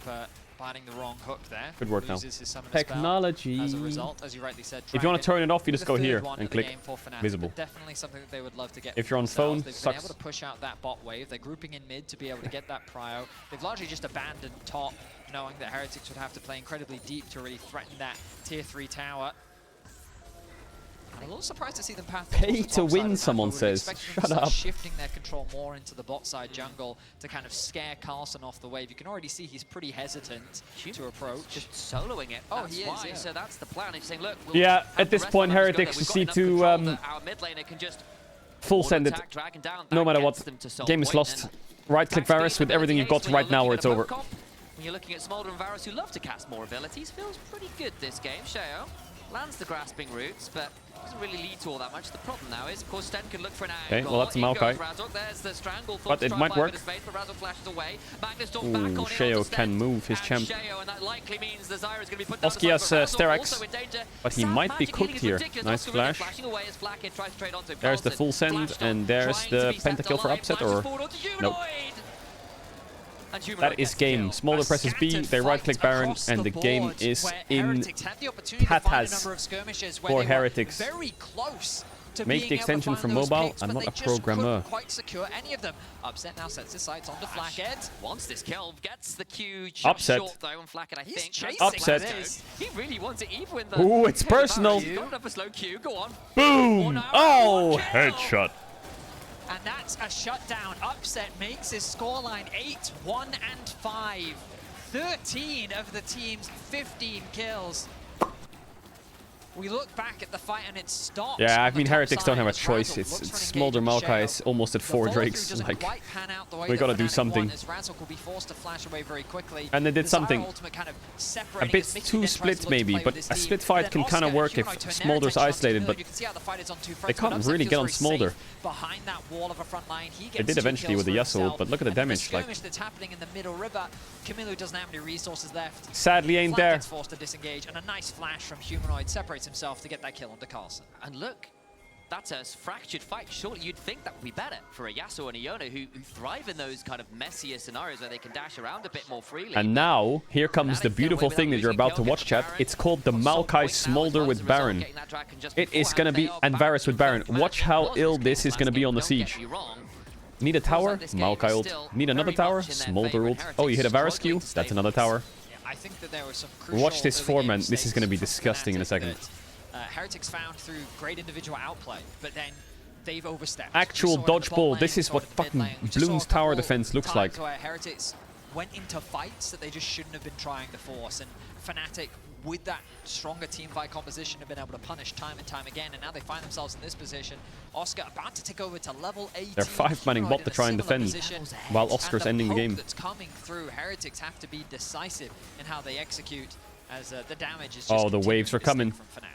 Finding the wrong hook there. Good work now. Loses his summoner spell Technology. as a result, as you rightly said. If you want to turn it off, you just go here and click visible. Definitely something that they would love to get. If you're on phone, they've sucks. been able to push out that bot wave. They're grouping in mid to be able to get that prio. They've largely just abandoned top, knowing that Heretics would have to play incredibly deep to really threaten that tier 3 tower. I'm a little surprised to see them path Pay to win, someone says. Shut up. Shifting their control more into the bot side jungle to kind of scare Carlsen off the wave. You can already see he's pretty hesitant to approach. Just soloing it. Oh, that's he why. is, yeah. So that's the plan. He's saying, look, Yeah, at this point, Heretics just need to our mid laner can just full send it. No matter what, game is lost. Right-click Varus with everything you've got right now, or it's over. When you're looking at Smolder and Varus, who love to cast more abilities, feels pretty good this game. Sheo lands the grasping roots, but doesn't really lead to all that much. The problem now is, of course, Sten can look for an angle. Okay, well, that's Maokai. There's the strangle. But it might work. Ooh, Sheo can move his champ. Oski has Sterax, but he might be cooked here. Nice flash. There's the full send, and there's the pentakill for upset, or nope. That is game. Smolder presses B, they right-click Baron, and the game is in patas for Heretics. Make the extension from mobile. I'm not a programmer. Quite secure any of them. Upset now sets his sights onto Flackhead. Once this kill gets the Q Upset. short though, and Flackhead I think Upset. He really wants it even with the Ooh, it's personal. Got up a slow Q. Go on. Boom! Oh, headshot. And that's a shutdown. Upset makes his scoreline 8-1 and 5. 13 of the team's 15 kills. We look back at the fight and it stops. Yeah, I mean, Heretics don't have a choice. It's Smolder Maokai is almost at 4 Drakes. Like, we gotta do something. And they did something. A bit too split maybe, but a split fight can kind of work if Smolder's isolated, but they can't really get on Smolder. They did eventually with the Yasuo, but look at the damage. Like, sadly ain't there. Forced to disengage, and a nice flash from Humanoid separates himself to get that kill onto Carlsen. And look, that's a fractured fight. Surely you'd think that would be better for a Yasuo and a Yone who thrive in those kind of messier scenarios where they can dash around a bit more freely. And now, here comes the beautiful thing that you're about to watch, chat. It's called the Maokai Smolder with Baron. It is gonna be, and Varus with Baron. Watch how ill this is gonna be on the siege. Need a tower? Maokai ult. Need another tower? Smolder ult. Oh, you hit a Varus Q? That's another tower. I think that there was some Watch this four-man. This is going to be disgusting in a second. Heretics found through great individual outplay, but then they've overstepped. Actual dodgeball. This is what fucking Bloom's tower defense looks like. Where Heretics went into fights that they just shouldn't have been trying to force, and Fnatic, with that stronger team fight composition, have been able to punish time and time again, and now they find themselves in this position. Oscar about to take over to level 18. They're 5-manning bot to try and defend, while Oscar's ending the game. That's coming through. Heretics have to be decisive in how they execute, as the damage is just oh, the waves are coming. From Fnatic.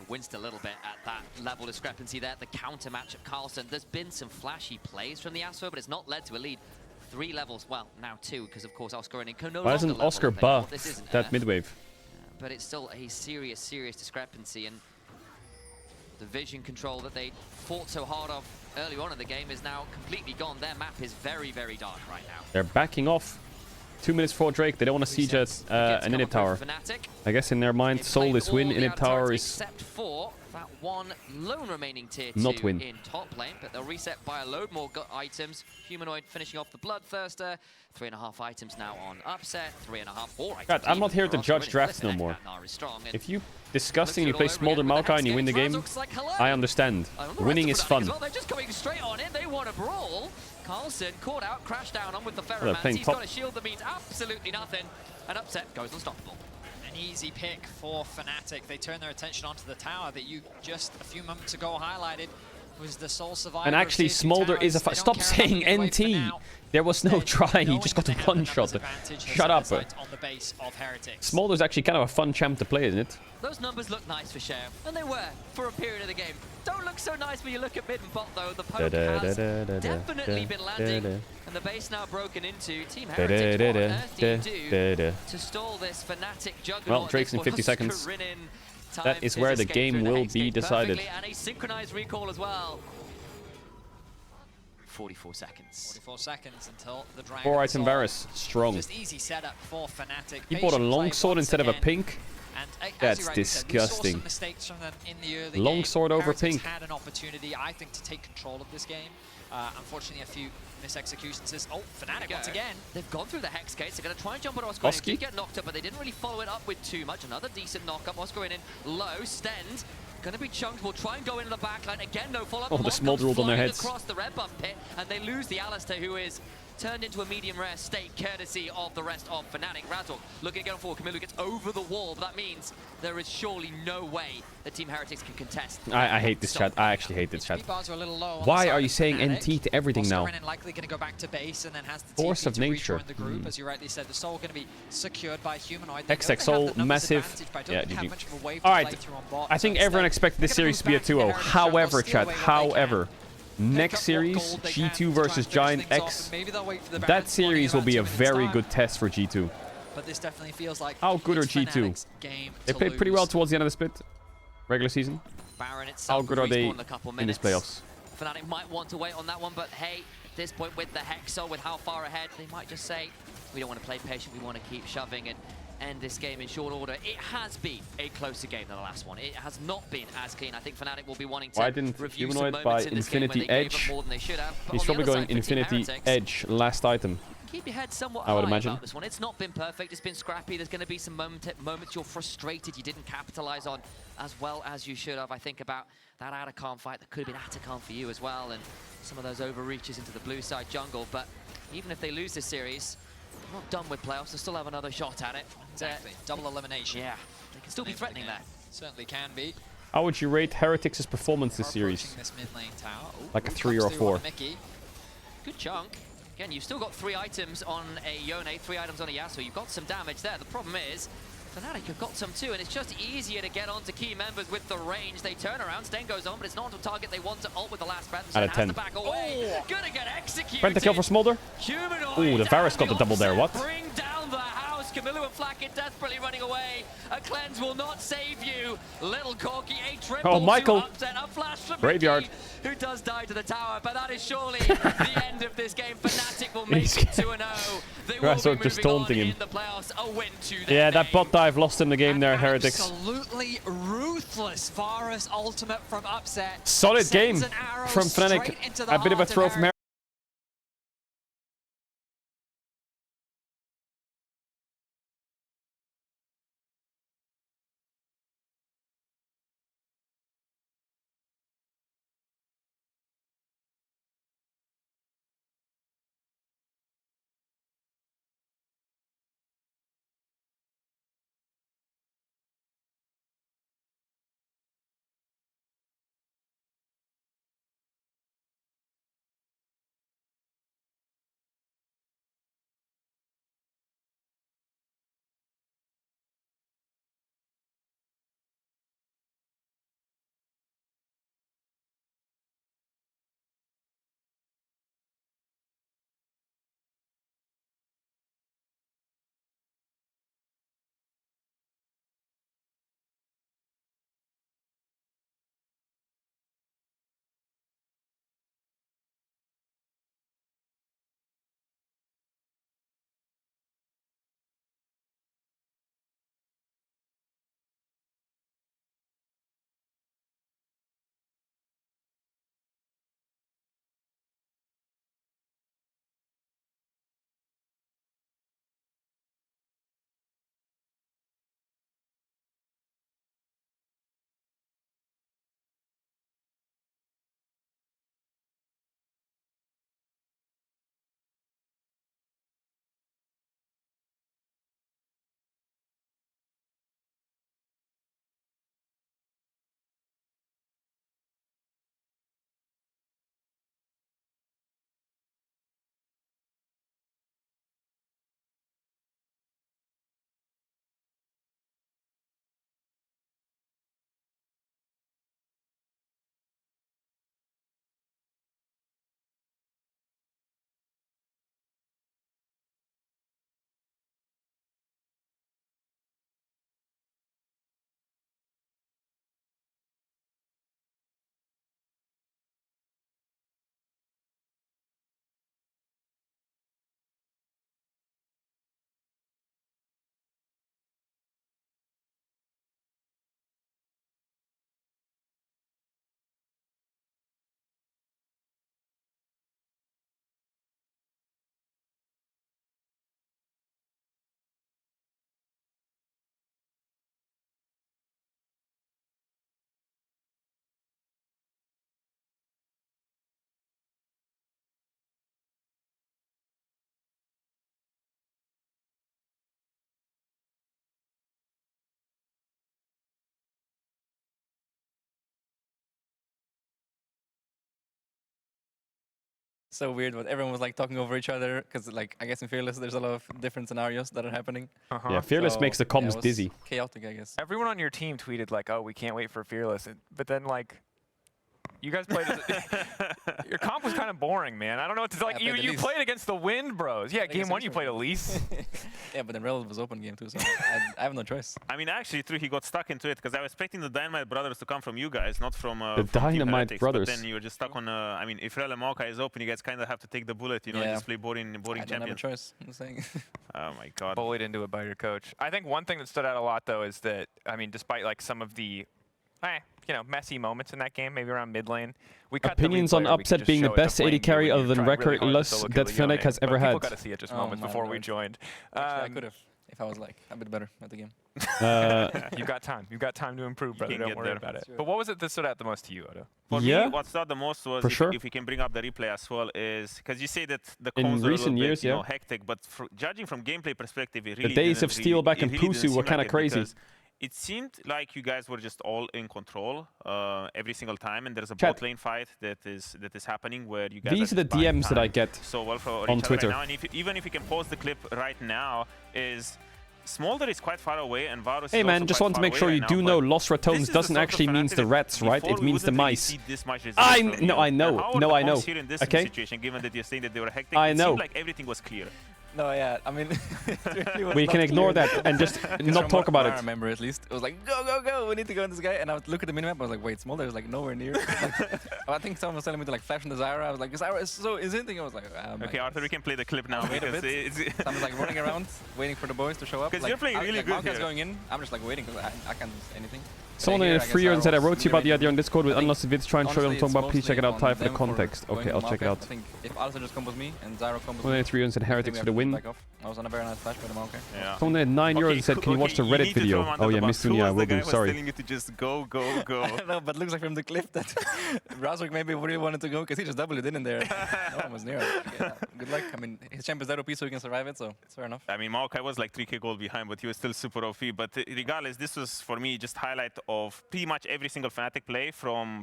Winced a little bit at that level discrepancy there. The counter match of Carlsen. There's been some flashy plays from the Yasuo, but it's not led to a lead. 3 levels, well, now 2, because of course Oscar and Inco no Why doesn't Oscar buff that mid-wave? But it's still a serious discrepancy, and the vision control that they fought so hard of early on in the game is now completely gone. Their map is very, very dark right now. They're backing off. 2 minutes before Drake. They don't want to siege an inhib tower. I guess in their mind, Soul is win. Inhib tower is except for that one lone remaining tier 2 not win. in top lane, but they'll reset by a load more items. Humanoid finishing off the Bloodthirster. 3.5 items now on Upset. 3.5, 4 items. God, I'm not here to judge drafts no more. If you disgustingly play Smolder Maokai and you win the game, I understand. Winning is fun. Well, they're just going straight on in. They want a brawl. Carlsen caught out, crashed down on with the Ferromans. He's got a shield that means absolutely nothing. And Upset goes unstoppable. An easy pick for Fnatic. They turn their attention onto the tower that you just a few moments ago highlighted was the sole survivor. And actually, Smolder is a stop saying NT. There was no try. He just got a one-shot. Shut up. Smolder's actually kind of a fun champ to play, isn't it? Those numbers look nice for Sheo, and they were for a period of the game. Don't look so nice when you look at mid and bot, though. The poke has definitely been landing, and the base now broken into. Team Heretics, what on earth do you do to stall this Fnatic juggernaut? Well, Drake's in 50 seconds. That is where the game will be decided. And a synchronized recall as well. 44 seconds. 44 seconds until the dragon. 4-item Varus, strong. Just easy setup for Fnatic. He bought a longsword instead of a pink. And That's disgusting. We saw some mistakes from them in the early Longsword over Heretics pink. had an opportunity, I think, to take control of this game. Unfortunately, a few mis-executions. Oh, Fnatic once again. They've gone through the Hex gates. They're going to try and jump on Oscar. Oski? He did get knocked up, but they didn't really follow it up with too much. Another decent knock-up. Oscar in low. Stend. Going to be chunked. Will try and go into the backline. Again, no follow-up. Oh, the Smolder rolled on their heads. Across the red buff pit, and they lose the Alistair, who is turned into a medium rare state, courtesy of the rest of Fnatic. Razork looking to get on forward. Camilo gets over the wall, but that means there is surely no way that Team Heretics can contest. I hate this chat. I actually hate this chat. Bars are a little low Why are you saying NT to everything now? Likely going to go back to base and then has the Force TP of to nature. rejoin the group. As you rightly said, the soul going to be secured by Humanoid. Hextech Soul, massive. Yeah, GG. Alright, I think everyone expected this series to be a 2-0. However, chat, next series, G2 versus Giant X, that series will be a very good test for G2. But this definitely feels like how good are G2? They played pretty well towards the end of the split, regular season. How good are they in these playoffs? Fnatic might want to wait on that one, but hey, at this point with the Hexo, with how far ahead, they might just say, we don't want to play patient, we want to keep shoving and end this game in short order. It has been a closer game than the last one. It has not been as clean. I think Fnatic will be wanting to Why didn't Humanoid buy Infinity Edge? He's probably going Infinity Edge last item. Keep your head somewhat I would high imagine. about this one. It's not been perfect. It's been scrappy. There's going to be some moments you're frustrated you didn't capitalize on as well as you should have. I think about that Atacon fight that could have been Atacon for you as well, and some of those overreaches into the blue side jungle. But even if they lose this series, they're not done with playoffs. They still have another shot at it. Exactly. Double elimination. Yeah. They can still be threatening that. Certainly can be. How would you rate Heretics' performance this series? This mid lane tower. Like a 3 or a 4. Good chunk. Again, you've still got 3 items on a Yone, 3 items on a Yasuo. You've got some damage there. The problem is, Fnatic have got some too, and it's just easier to get onto key members with the range. They turn around, Sten goes on, but it's not onto target they want to ult with the last breath. Out of 10. Back away. Gonna get executed. Brent the kill for Smolder. Ooh, the Varus got the double there. What? Bring down the house. Camilo and Flacket desperately running away. A cleanse will not save you. Little Corky, a triple. Oh, Michael. Upset, a flash from Graveyard. Mickey, who does die to the tower, but that is surely the end of this game. Fnatic will make it 2-0. They will be moving just taunting on him. in the playoffs. A win to Yeah, that name. bot dive lost him the game there, Heretics. Absolutely ruthless Varus ultimate from Upset. Solid game from Fnatic. A bit of a throw from Heretics. so weird, but everyone was like talking over each other because, like, I guess in Fearless there's a lot of different scenarios that are happening. Yeah, Fearless So, makes the comms it was dizzy. chaotic, I guess. Everyone on your team tweeted like, "Oh, we can't wait for Fearless," but then like, you guys played. Your comp was kind of boring, man. I don't know what to like. Yeah, You played against the Wind Bros. Yeah, game one you played Elise. Yeah, but then Rebel was open game too, so I have no choice. I mean, actually, true, he got stuck into it because I was expecting the Dynamite Brothers to come from you guys, not from The from Team Dynamite Heretics, Brothers. But then you were just stuck on. I mean, if Rel and Maokai is open, you guys kind of have to take the bullet, you know, and Yeah. just play boring I don't have a champion. choice. I'm saying. Oh my god. Bullied into it by your coach. I think one thing that stood out a lot though is that I mean, despite like some of the you know, messy moments in that game, maybe around mid lane. We cut Opinions the on replay where we could Upset just being the show it to best Flame 80 you carry when other you than tried really hard to recordless solo that kill Fnatic Yone, has but ever had. People got to see it just Oh moments my before we lord. joined. Actually, I could have if I was like a bit better at the game. You've got time. You've got time to improve, brother. can Don't get worry there. about it. Sure. But what was it that stood out the most to you, Odo? For Yeah. me, what stood out the most was For if, sure. if we can bring up the replay as well is because you say that the In comms are a recent little years, bit, you know, yeah. hectic, but judging from gameplay perspective, it really days of didn't Steel really, back it and really didn't Pusu were seem kinda like it crazy. because It seemed like you guys were just all in control every single time, and there's a Chat. bot lane fight that is happening where you guys. These are the just buying DMs that I time get so well for on each other Twitter. Right now. And even if you can pause the clip right now, is Smolder is quite far away, and Varus Hey is man, also just quite want to far make away sure you right do now, know but Lost this Ratones is the doesn't sort of actually means the Fnatic rats, right? before It we means the wouldn't really mice. see this much resilience I from know, you. I know, And how are no, the I know. comms here in this Okay. situation, given that you're saying that they were hectic, I it know. seemed like everything was clear. No, yeah, I mean, it really was We not can ignore clear. that and just Because not from talk about what I it. remember at least. It was like, go, go, go, we need to go on this guy. And I would look at the minimap, I was like, wait, Smolder is like nowhere near. Like, I think someone was telling me to like flash on the Zyra. I was like, Zyra is so insane. I was like, my Okay, Arthur, we can play the clip now. Wait a because bit. it's So I'm just like running around, waiting for the boys to show up. 'Cause like, you're playing really like, good Malka's here. going in. I'm just like waiting because I can't do anything. Someone in a free and said I wrote to you about the idea on Discord with unlisted vids. Try and show you what I'm talking about. Please check it out. Type for the context. Okay, I'll check it out. I think if Alistair just combos me and Zyra combos Someone in me, a 3 and said Heretics for the win. I was on a very nice flash by the Maokai. Yeah. Someone at 9 euros and said, can you watch the Reddit video? Oh yeah, Miss Dunya, I will do. Sorry. telling you to just go, go, go. I don't know, but looks like from the clip that Razork maybe really wanted to go because he just doubled it in there. No one was near it. Yeah, good luck. I mean, his champ is that OP so he can survive it, so it's fair enough. I mean, Maokai was like 3k gold behind, but he was still super OP. But regardless, this was for me just highlight of pretty much every single Fnatic play from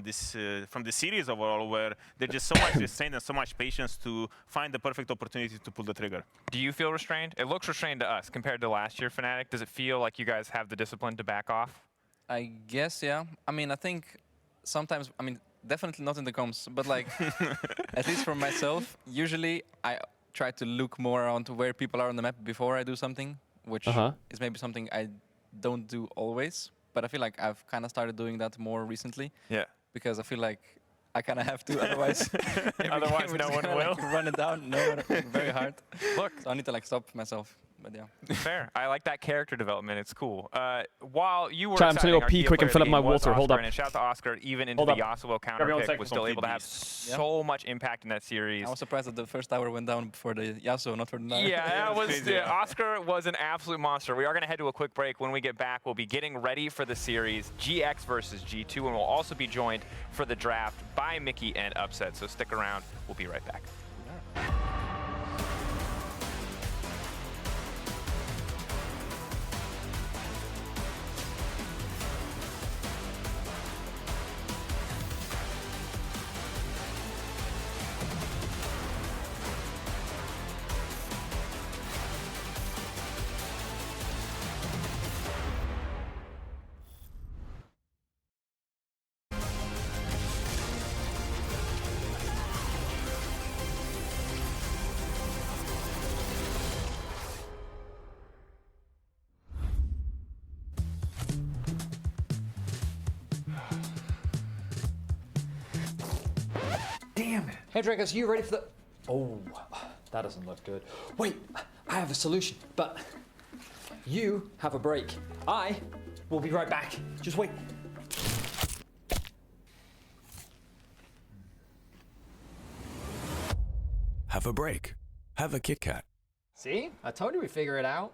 this series overall, where there's just so much restraint and so much patience to find the perfect opportunity to pull the trigger. Do you feel restrained? It looks restrained to us compared to last year, Fnatic. Does it feel like you guys have the discipline to back off? I guess, yeah. I mean, I think sometimes, I mean, definitely not in the comms, but like, at least for myself, usually I try to look more around to where people are on the map before I do something, which is maybe something I don't do always. But I feel like I've kind of started doing that more recently. Yeah. Because I feel like I kind of have to, otherwise, Otherwise we're no just one gonna, will. like, run it down. No, very hard. Look. So I need to like stop myself. But yeah. Fair. I like that character development. It's cool. While you were Chat, I'm exciting, telling you, our pee key quick and player fill of up the my game was water. Hold Oscar, up. And shout out to Oscar, even into Hold the up. Yasuo counter Everyone pick, take was the still able to have Yeah. so much impact in that series. I was surprised that the first tower went down for the Yasuo, not for the Nara. Yeah, that was crazy. Oscar was an absolute monster. We are going to head to a quick break. When we get back, we'll be getting ready for the series GX versus G2, and we'll also be joined for the draft by Mickey and Upset. So stick around. We'll be right back. Damn it. Hey, Dragos, you ready for the... Oh, that doesn't look good. Wait, I have a solution, but you have a break. I will be right back. Just wait. Have a break. Have a Kit Kat. See? I told you we'd figure it out.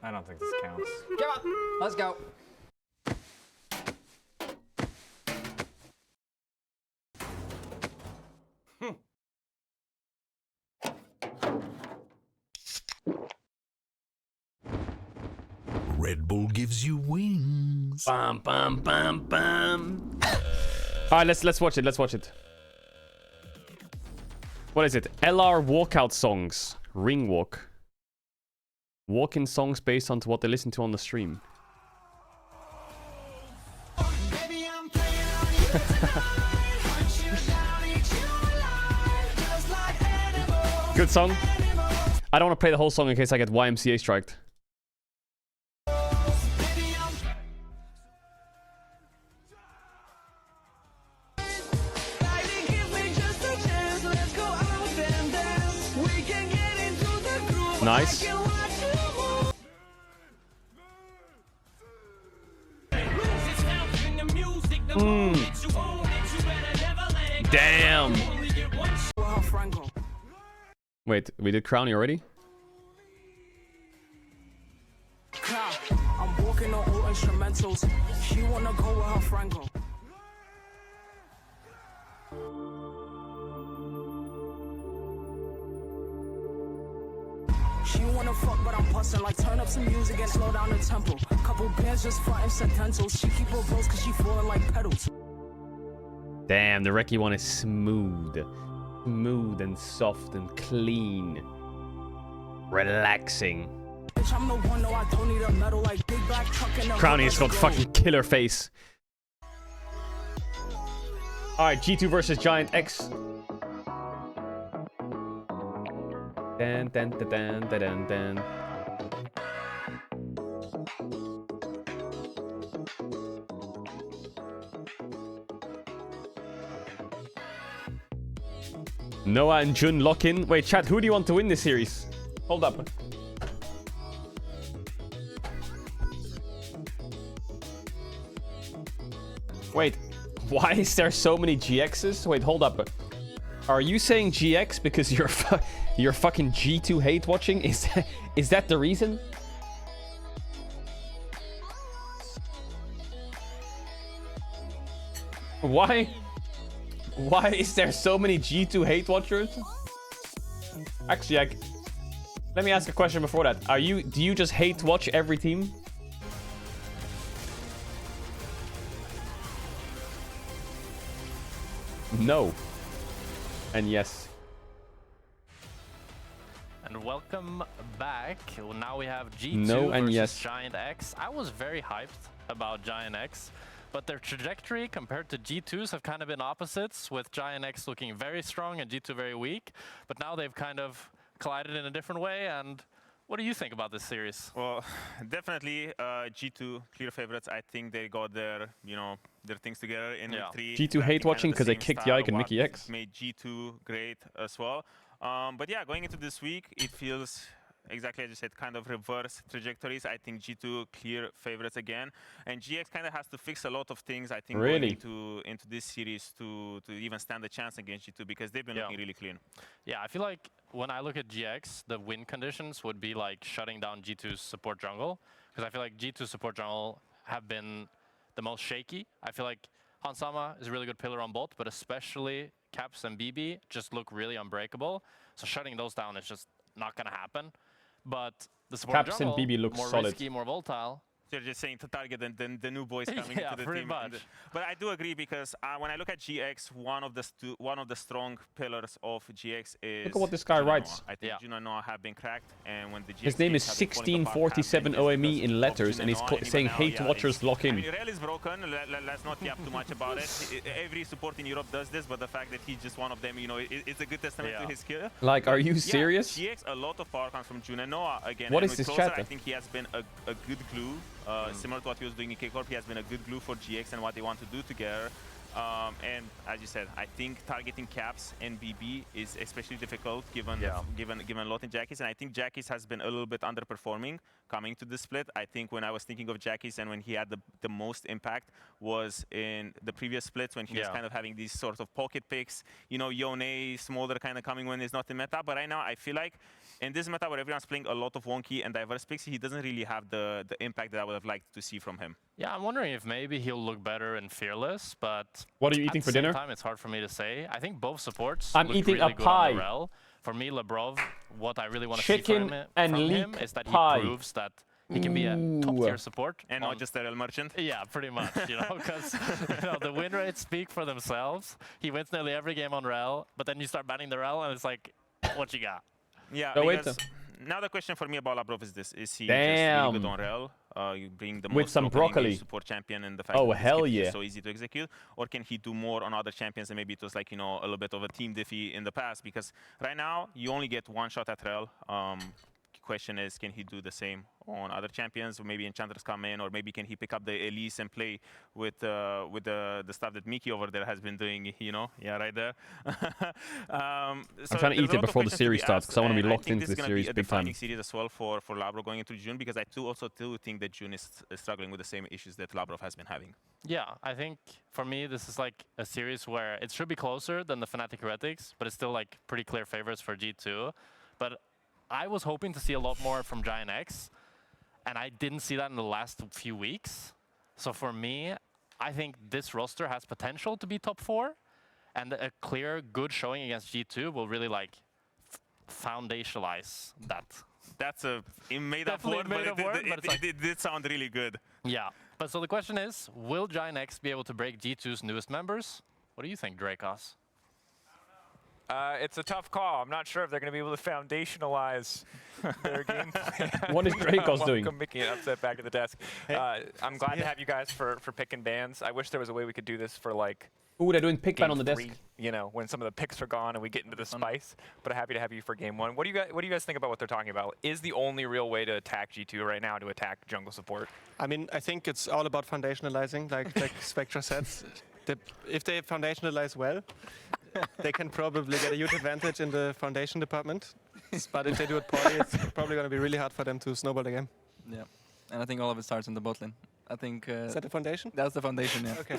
I don't think this counts. Come on, let's go. Red Bull gives you wings. Bam, bam, bam, bam. Alright, let's watch it. Let's watch it. What is it? LR walkout songs. Ring walk. Walk-in songs based on what they listen to on the stream. Good song. I don't want to play the whole song in case I get YMCA striked. Nice. Damn. Wait, we did Crowny already? I'm walking on all instrumentals. She wanna go with her Franco. She wanna fuck, but I'm bustin'. Like turn up some music and slow down the tempo. Couple bands just frontin' sententials. She keep her bros cause she fallin' like pedals. Damn, the Reki one is smooth. Smooth and soft and clean. Relaxing. I'm the one, no, I don't need a medal like big black truck in the Crowny's got fucking killer face. Alright, G2 versus Giant X. Dan, dan, dan, dan, dan, dan. Noah and Jun lock in. Wait, chat, who do you want to win this series? Hold up. Wait, why is there so many GXs? Wait, hold up. Are you saying GX because you're fucking G2 hate watching? Is that the reason? Why is there so many G2 hate watchers? Actually, let me ask a question before that. Do you just hate watch every team? No. And yes. And welcome back. Well, now we have G2 no and versus yes. Giant X. I was very hyped about Giant X, but their trajectory compared to G2's have kind of been opposites, with Giant X looking very strong and G2 very weak. But now they've kind of collided in a different way. And what do you think about this series? Well, definitely G2 clear favorites. I think they got their things together in week 3. G2 hate watching because they kicked Yike and Mickey X. Made G2 great as well. But yeah, going into this week, it feels exactly as you said, kind of reverse trajectories. I think G2 clear favorites again, and GX kind of has to fix a lot of things. I think really going into this series to even stand a chance against G2, because they've been looking really clean. Yeah, I feel like when I look at GX, the win conditions would be like shutting down G2's support jungle, because I feel like G2 support jungle have been the most shaky. I feel like Hansama is a really good pillar on both, but especially Caps and BB just look really unbreakable. So shutting those down is just not going to happen. But the support Caps jungle, and BB look more solid. Risky, more volatile. They're just saying to target the new boys coming yeah, into the pretty team. Much. But I do agree, because when I look at GX, one of the strong pillars of GX is. Look at what this guy writes. I think Juno Noah have been cracked, and when the GX his name is 1647 OME in letters, and he's saying hate watchers lock in. I mean, Rel is broken. Let's not yap too much about it. Every support in Europe does this, but the fact that he's just one of them, you know, it's a good testament to his skill. Like, are you serious? GX, a lot of power comes from Juno Noah again. What is this chat? I think he has been a good glue. Similar to what he was doing in K-Corp, he has been a good glue for GX and what they want to do together. And as you said, I think targeting Caps and BB is especially difficult given Lot and Jackie's, and I think Jackie's has been a little bit underperforming coming to this split. I think when I was thinking of Jackie's and when he had the most impact was in the previous splits, when he was kind of having these sort of pocket picks, you know, Yone, Smolder kind of coming when he's not in meta. But right now I feel like in this meta where everyone's playing a lot of wonky and diverse picks, he doesn't really have the impact that I would have liked to see from him. Yeah, I'm wondering if maybe he'll look better in Fearless, but what are you eating for dinner? At the same time, it's hard for me to say. I think both supports I'm look eating really a good pie. on the Rel. For me, Lebrov, what I really want to see from him and is that pie. he proves that He can be a top-tier support. And not just a real merchant. Yeah, pretty much, you know, because the win rates speak for themselves. He wins nearly every game on Rel, but then you start banning the Rel, and it's like, what you got? Yeah, No, because now the question for me about Labrov is this: is he just Damn. really good on Rel? You bring the With most some broccoli support champion, and the fact Oh, that this hell kit is yeah. so easy to execute, or can he do more on other champions? And maybe it was like, you know, a little bit of a team diffy in the past, because right now you only get one shot at Rel. Question is, can he do the same on other champions? Or maybe Enchanters come in, or maybe can he pick up the Elise and play with the stuff that Mickey over there has been doing, you know? Yeah, right there. So I'm trying to eat it before the series starts, because I want to be locked into the series big time. I think this is going to be a defining series as well for Labrov going into June, because I also think that June is struggling with the same issues that Labrov has been having. Yeah, I think for me this is like a series where it should be closer than the Fnatic Heretics, but it's still like pretty clear favorites for G2. But I was hoping to see a lot more from Giant X, and I didn't see that in the last few weeks. So for me, I think this roster has potential to be top 4, and a clear, good showing against G2 will really like foundationalize that. That's a made-up word, but it did sound really good. Yeah, but so the question is, will Giant X be able to break G2's newest members? What do you think, Drakos? It's a tough call. I'm not sure if they're going to be able to foundationalize their game plan. What is Drakos doing? Welcome Mickey and Upset back at the desk. I'm glad to have you guys for picking bans. I wish there was a way we could do this for like... Ooh, they're doing pick ban on the desk. You know, when some of the picks are gone and we get into the spice. But I'm happy to have you for game 1. What do you guys think about what they're talking about? Is the only real way to attack G2 right now to attack jungle support? I mean, I think it's all about foundationalizing, like Spectra said. If they foundationalize well, they can probably get a huge advantage in the foundation department. But if they do it poorly, it's probably going to be really hard for them to snowball the game. Yeah, and I think all of it starts in the bot lane. I think... is that the foundation? That's the foundation, yeah. Okay.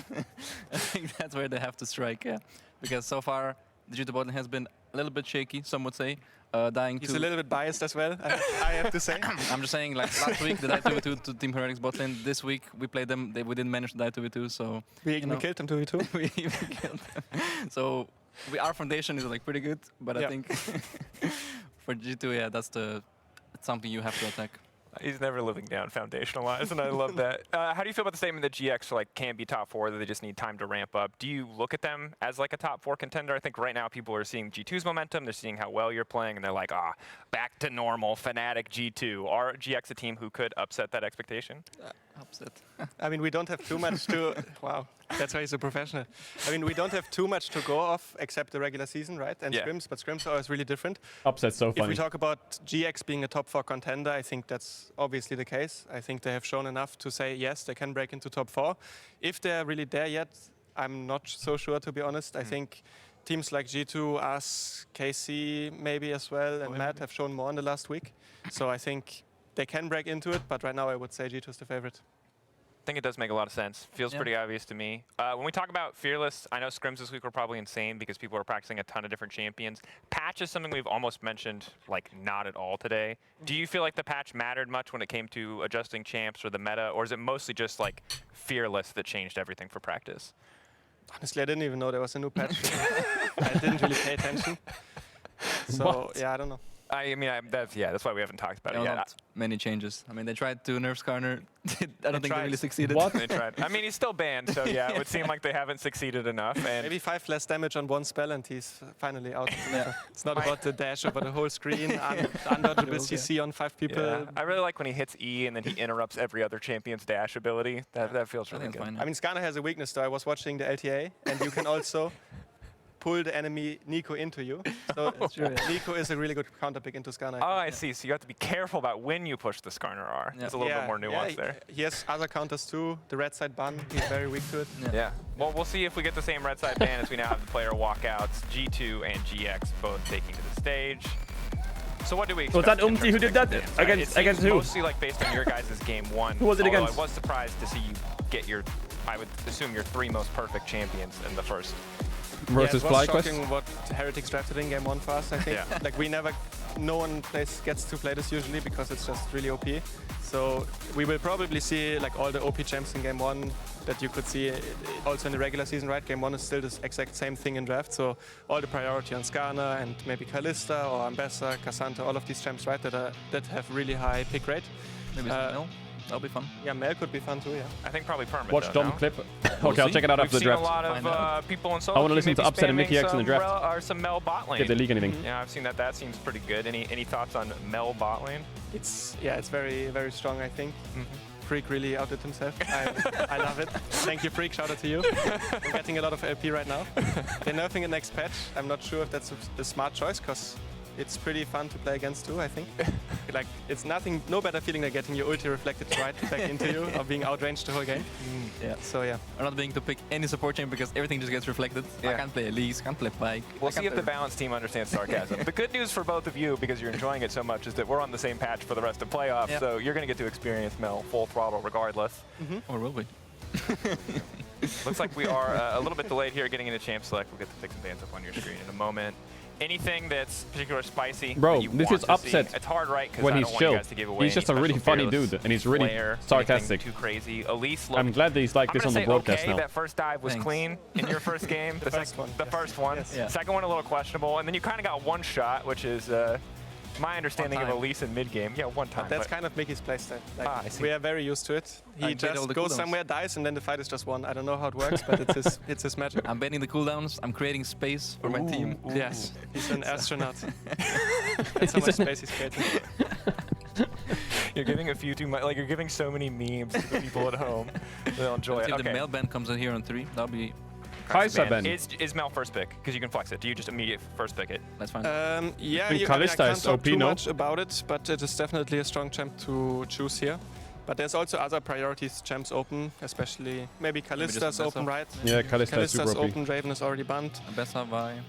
I think that's where they have to strike, yeah. Because so far, the G2 bot lane has been a little bit shaky, some would say. He's a little bit biased as well, I have to say. I'm just saying, like last week, they died 2v2 to Team Heretics bot lane. This week, we played them, we didn't manage to die 2v2, so... We even killed them 2v2? We even killed them. So, our foundation is like pretty good, but I think for G2, yeah, that's something you have to attack. He's never living down foundationalized, and I love that. How do you feel about the statement that GX like can be top 4, that they just need time to ramp up? Do you look at them as like a top 4 contender? I think right now people are seeing G2's momentum, they're seeing how well you're playing, and they're like, back to normal, Fnatic G2. Are GX a team who could upset that expectation? Upset. I mean, we don't have too much to... Wow, that's why he's a professional. I mean, we don't have too much to go off except the regular season, right? And scrims, but scrims are always really different. Upset's so funny. If we talk about GX being a top 4 contender, I think that's obviously the case. I think they have shown enough to say, yes, they can break into top 4. If they're really there yet, I'm not so sure, to be honest. I think teams like G2, us, KC maybe as well, and Matt have shown more in the last week. So I think they can break into it, but right now I would say G2 is the favorite. I think it does make a lot of sense. Feels pretty obvious to me. When we talk about Fearless, I know scrims this week were probably insane because people are practicing a ton of different champions. Patch is something we've almost mentioned, like, not at all today. Do you feel like the patch mattered much when it came to adjusting champs or the meta, or is it mostly just, like, Fearless that changed everything for practice? Honestly, I didn't even know there was a new patch. I didn't really pay attention. So, yeah, I don't know. I mean, that's why we haven't talked about it yet. Not many changes. I mean, they tried to nerf Skarner. I don't think they really succeeded. What? They tried. I mean, he's still banned, so yeah, it would seem like they haven't succeeded enough. And maybe 5 less damage on one spell, and he's finally out. It's not about the dash over the whole screen, undodgeable CC on 5 people. Yeah. I really like when he hits E and then he interrupts every other champion's dash ability. That feels really good. I mean, Skarner has a weakness, though. I was watching the LTA, and you can also pull the enemy Nico into you. So Nico is a really good counter pick into Skarner. Oh, I see. So you have to be careful about when you push the Skarner R. There's a little bit more nuance there. He has other counters too. The red side ban, he's very weak to it. Yeah. Well, we'll see if we get the same red side ban as we now have the player walkouts. G2 and GX both taking to the stage. So what do we expect? Was that Umti who did that? Against who? Mostly like based on your guys' game 1. Who was it against? I was surprised to see you get your, I would assume, your 3 most perfect champions in the first. Versus it was FlyQuest. shocking what Heretics drafted in game 1 for us, I think. Like no one gets to play this usually because it's just really OP. So we will probably see like all the OP champs in game 1 that you could see also in the regular season, right? Game 1 is still the exact same thing in draft. So all the priority on Skarner and maybe Kalista or Ambessa, Cassandra, all of these champs, right, that have really high pick rate. Maybe some Mel. That'll be fun. Yeah, Mel could be fun too, yeah. I think probably Permit. Watch Dom clip. Okay, I'll check it out after the We've draft. seen a lot of people in solo. I want to listen to Upset and Mickey X in the draft. Or some Mel bot lane. If they leak anything. Yeah, I've seen that. That seems pretty good. Any thoughts on Mel bot lane? It's very, very strong, I think. Freak really outdid himself. I love it. Thank you, Freak. Shout out to you. We're getting a lot of LP right now. They're nerfing it next patch. I'm not sure if that's a smart choice, because it's pretty fun to play against too, I think. Like, it's no better feeling than getting your ulti reflected right back into you or being outranged the whole game. Yeah. So yeah. I'm not being to pick any support champ because everything just gets reflected. Yeah. I can't play Elise, can't play Pyke. We'll see if the balanced team understands sarcasm. The good news for both of you, because you're enjoying it so much, is that we're on the same patch for the rest of playoffs, so you're going to get to experience Mel full throttle regardless. Or will we? Looks like we are a little bit delayed here getting into champ select. We'll get the picks and bans up on your screen in a moment. Anything that's particularly spicy? Bro, that you this want is to Upset see? It's hard, right? Because when I he's don't want you chill. guys to give away He's just a any really special funny fearless dude, and he's really flair, sarcastic. anything too crazy. Elise, look, I'm glad that he's like this on the broadcast okay, now. that first dive was clean in your first game. The first one. The first one. Yes. Yeah. Second one a little questionable, and then you kind of got one shot, which is my understanding of Elise in mid game. Yeah, one time. That's kind of Mickey's playstyle. Like, I see. we are very used to it. He I get all just the goes cooldowns. somewhere, dies, and then the fight is just won. I don't know how it works, but it's his magic. I'm banning the cooldowns. I'm creating space for my team. Yes, he's an astronaut. That's how much space he's creating. You're giving a few too much. Like, you're giving so many memes to the people at home. They'll enjoy it. If the Okay. mail ban comes in here on 3, that'll be... Kaisa Ben. Is Mel first pick? Because you can flex it. Do you just immediate first pick it? That's fine. Yeah, think I Kalista can't is talk OP, too no? much about it, but it is definitely a strong champ to choose here. But there's also other priorities champs open, especially maybe Kalista's Bessa. open, right? Yeah, Kalista is super Kalista's OP. open, Raven is already banned. Bessa Vi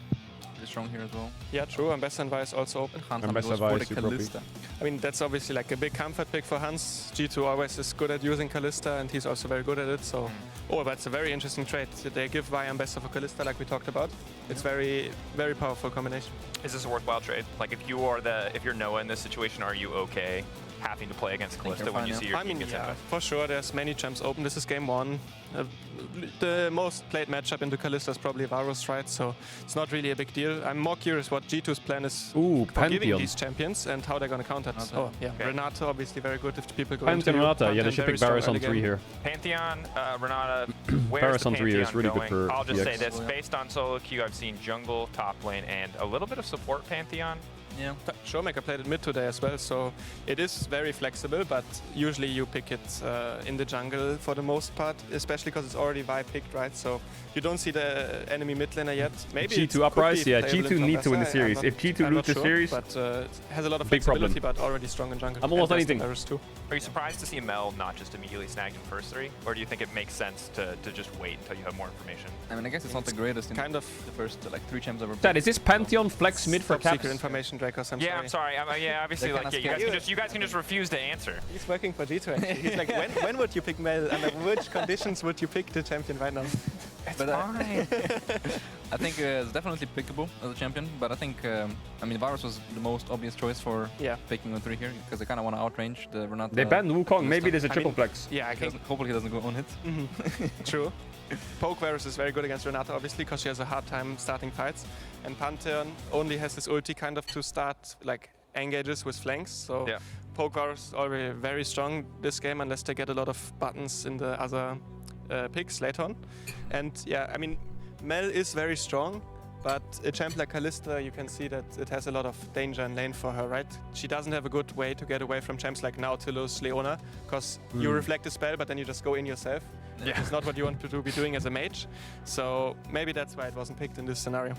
is strong here as well. Yeah, true. Ambessa and Vi is also open. Hans Bessa goes Vi for is the super OP. Kalista. I mean, that's obviously like a big comfort pick for Hans. G2 always is good at using Kalista, and he's also very good at it. So, but it's a very interesting trade. They give Vi Ambessa for Kalista, like we talked about. It's very, very powerful combination. Is this a worthwhile trade? Like, if you're Noah in this situation, are you okay having to play against think Kalista you're when fine, you yeah. see your I team mean, gets yeah, hit? for sure. There's many champs open. This is game 1. The most played matchup into Kalista is probably Varus, right? So it's not really a big deal. I'm more curious what G2's plan is Ooh, for giving Pantheon. these champions and how they're going to counter it. Renata. Oh, yeah. Okay. Renata, obviously very good if people go Pantheon into Renata. Yeah, they Pantheon, should very pick strong Varus on early 3 game. here. Pantheon, Renata, where's Varus the on 3 Pantheon is really good going? for I'll just say EX. this, based on solo queue, I've seen jungle, top lane, and a little bit of support Pantheon. Yeah. Showmaker played it mid today as well, so it is very flexible, but usually you pick it in the jungle for the most part, especially because it's already Vi picked, right? So you don't see the enemy mid laner yet. Maybe G2 it could uprise, be yeah, playable G2 in need to win the Trambessa. series. If G2 I'm lose not the sure, series, but it has a lot of big problem. flexibility, but already strong in jungle. I'm almost And anything. Varus too. Are you surprised to see Mel not just immediately snagged in first 3? Or do you think it makes sense to just wait until you have more information? I mean, I guess it's not the greatest in Kind of the first 3 champs ever. Dad, is this Pantheon flex mid for top caps? secret information, Dracos. I'm Yeah, sorry. I'm sorry. Yeah, obviously, They're like, kinda you guys can just refuse to answer. He's working for G2 actually. He's like, when would you pick Mel? Under which conditions would you pick the champion right now? But I think it's definitely pickable as a champion, but I think, I mean, Varus was the most obvious choice for picking on 3 here, because they kind of want to outrange the Renata. They banned Wukong. Maybe there's a I triple mean, flex. Yeah, I think Hopefully he doesn't go on hit. true. Poke Varus is very good against Renata, obviously, because she has a hard time starting fights. And Pantheon only has this ulti kind of to start like engages with flanks. So Poke Varus is already very strong this game, unless they get a lot of buttons in the other picks later on. And yeah, I mean, Mel is very strong, but a champ like Kalista, you can see that it has a lot of danger in lane for her, right? She doesn't have a good way to get away from champs like Nautilus, Leona, because you reflect the spell, but then you just go in yourself. Yeah. It's not what you want to be doing as a mage. So maybe that's why it wasn't picked in this scenario.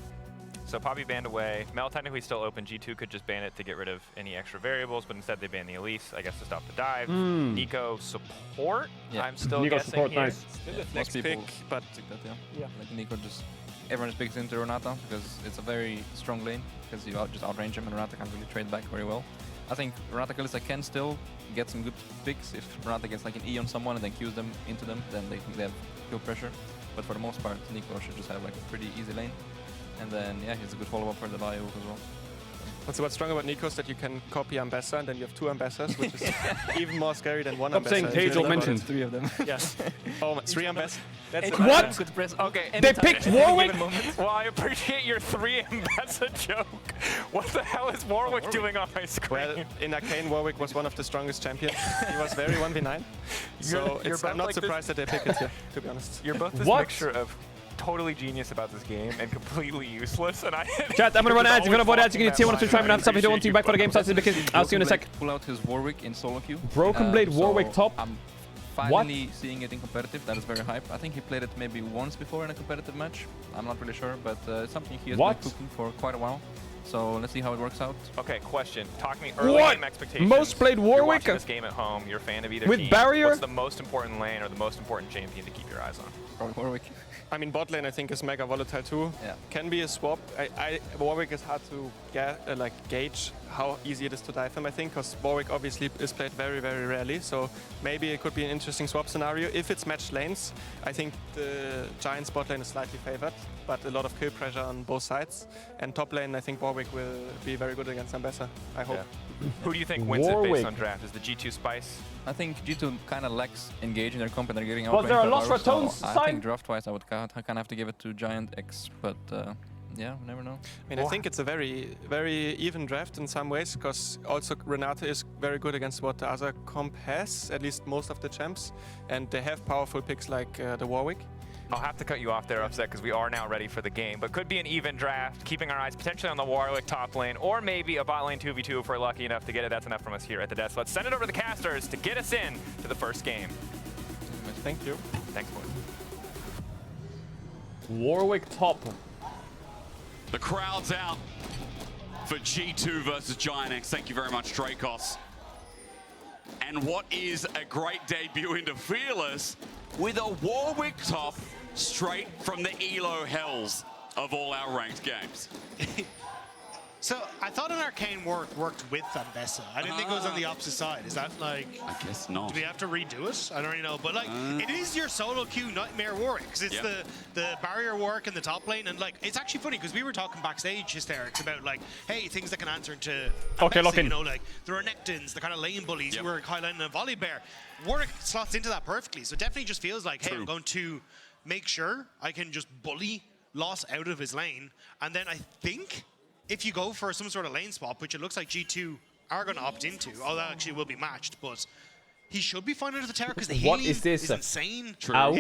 So Poppy banned away. Mel technically still open. G2 could just ban it to get rid of any extra variables, but instead they banned the Elise, I guess, to stop the dive. Nico support. Yeah. I'm still Nico guessing support, here. nice. Still a flex Most people pick, but pick that, yeah. Like Nico just, everyone just picks into Renata because it's a very strong lane, because you just outrange him and Renata can't really trade back very well. I think Renata Kalista can still get some good picks if Renata gets like an E on someone and then queues them into them, then they have kill pressure. But for the most part, Nico should just have like a pretty easy lane. And then, yeah, he's a good follow-up for the Bio as well. What's strong about Nico is that you can copy Ambessa and then you have 2 Ambessas, which is even more scary than 1 Stop saying Ambessa. Caedrel mentioned. 3 of them. Yes. Oh, 3 Ambessa. That's What? Could press. Okay. They picked Warwick? Well, I appreciate your 3 Ambessa joke. What the hell is Warwick doing on my screen? Well, in Arcane, Warwick was one of the strongest champions. He was very 1v9. So I'm not surprised that they picked it here, to be honest. You're both this mixture of totally genius about this game and completely useless. And Chat, I'm gonna run ads. If you wanna avoid ads, you can tier 1 to try and have stuff if you don't want to back for the game starts because I'll see you in a sec. Pull out his Warwick in solo queue. Broken Blade Warwick top. I'm finally seeing it in competitive. That is very hype. I think he played it maybe once before in a competitive match. I'm not really sure, but it's something he has been cooking for quite a while. So let's see how it works out. Okay, question. Talk me early game expectations. Most played Warwick? You're watching this game at home. You're a fan of either with team. Barrier? What's the most important lane or the most important champion to keep your eyes on? Probably Warwick. I mean, bot lane I think is mega volatile too. Yeah. Can be a swap. Warwick is hard to gauge how easy it is to dive him, I think, because Warwick obviously is played very, very rarely. So maybe it could be an interesting swap scenario. If it's matched lanes, I think the Giants bot lane is slightly favored, but a lot of kill pressure on both sides. And top lane, I think Warwick will be very good against Ambessa, I hope. Yeah. Who do you think wins it based on draft? Is the G2 Spice? I think G2 kind of lacks engage in their comp and they're getting out. But there are lots for tones. So I think draft-wise I would kind of have to give it to Giant X, but yeah, we never know. I mean, I think it's a very, very even draft in some ways, because also Renata is very good against what the other comp has, at least most of the champs, and they have powerful picks like the Warwick. I'll have to cut you off there, Upset, because we are now ready for the game. But could be an even draft, keeping our eyes potentially on the Warwick top lane, or maybe a bot lane 2v2 if we're lucky enough to get it. That's enough from us here at the desk. Let's send it over to the casters to get us in to the first game. Thank you. Thanks, boys. Warwick top. The crowd's out for G2 versus Giant X. Thank you very much, Dracos. And what is a great debut into Fearless with a Warwick top straight from the ELO hells of all our ranked games. So I thought an Arcane worked with Ambessa. I didn't think it was on the opposite side. Is that like... I guess not. Do we have to redo it? I don't really know. But like, it is your solo queue Nightmare Warwick, because it's the barrier work in the top lane. And like, it's actually funny, because we were talking backstage, Hysterics, about like, hey, things that can answer into Ambessa, you know, like the Renekton's, the kind of lane bullies who were highlighting a Volley Bear. Warwick slots into that perfectly. So it definitely just feels like, hey, I'm going to make sure I can just bully Loss out of his lane. And then I think if you go for some sort of lane swap, which it looks like G2 are going to opt into, although that actually will be matched, but he should be fine under the tower because the healing is insane. Ow,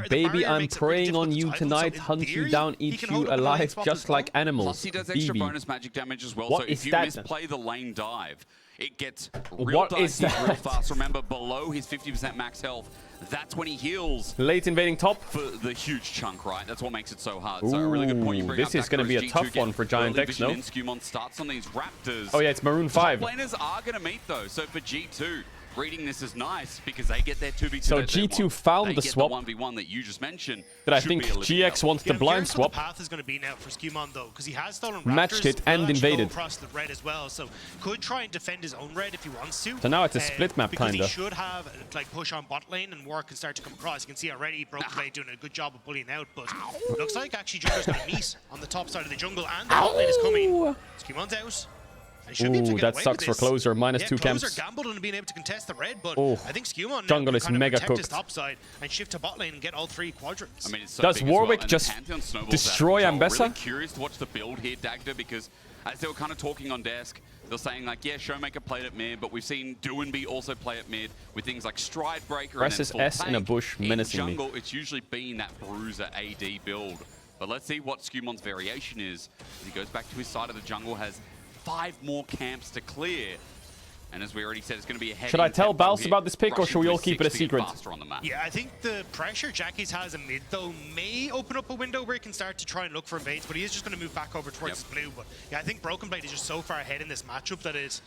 baby, I'm preying on you tonight, hunt you down, eat you alive, just like animals. Plus he does extra bonus magic damage as well, what so if you misplay the lane dive, it gets real dicey real fast. Remember, below his 50% max health, that's when he heals. Late invading top. For the huge chunk, right? That's what makes it so hard. So a really good point you bring this up. Is going to be a tough one for Giant X, no? Skewmon starts on these Raptors. Oh yeah, it's Maroon 5. Top laners are going to meet though, so for G2, reading this is nice because they get their 2v2. So G2 found the swap. The 1v1 that you just mentioned. But I think GX wants the blind swap. The path is going to be now for Skewmon though, because he has stolen Raptors, matched it and invaded across the red as well, so could try and defend his own red if he wants to. So now it's a split map because kinda. He should have like push on bot lane and work and start to come across. You can see already Broken Blade doing a good job of bullying out, but looks like actually Jungler's going to meet on the top side of the jungle and the bot lane is coming. Skewmon's out. Ooh, that sucks for Closer. -2 camps. Closer gambled on being able to contest the red, but I think Skewmon jungle is mega cooked. His top side and shift to bot lane and get all 3 quadrants. I mean, it's so does Warwick just destroy Ambessa? I'm really curious to watch the build here, Dagda, because as they were kind of talking on desk, they're saying like, yeah, Showmaker played at mid, but we've seen Doinby also play at mid with things like Stride Breaker. Presses S in a bush, menacing me. In jungle, it's usually been that Bruiser AD build. But let's see what Skewmon's variation is. As he goes back to his side of the jungle, has 5 more camps to clear. And as we already said, it's going to be a heavy. Should I tell Baus about this pick, or should we all keep it a secret? Yeah, I think the pressure Jackie's has in mid, though, may open up a window where he can start to try and look for invades, but he is just going to move back over towards his blue. But yeah, I think Broken Blade is just so far ahead in this matchup that it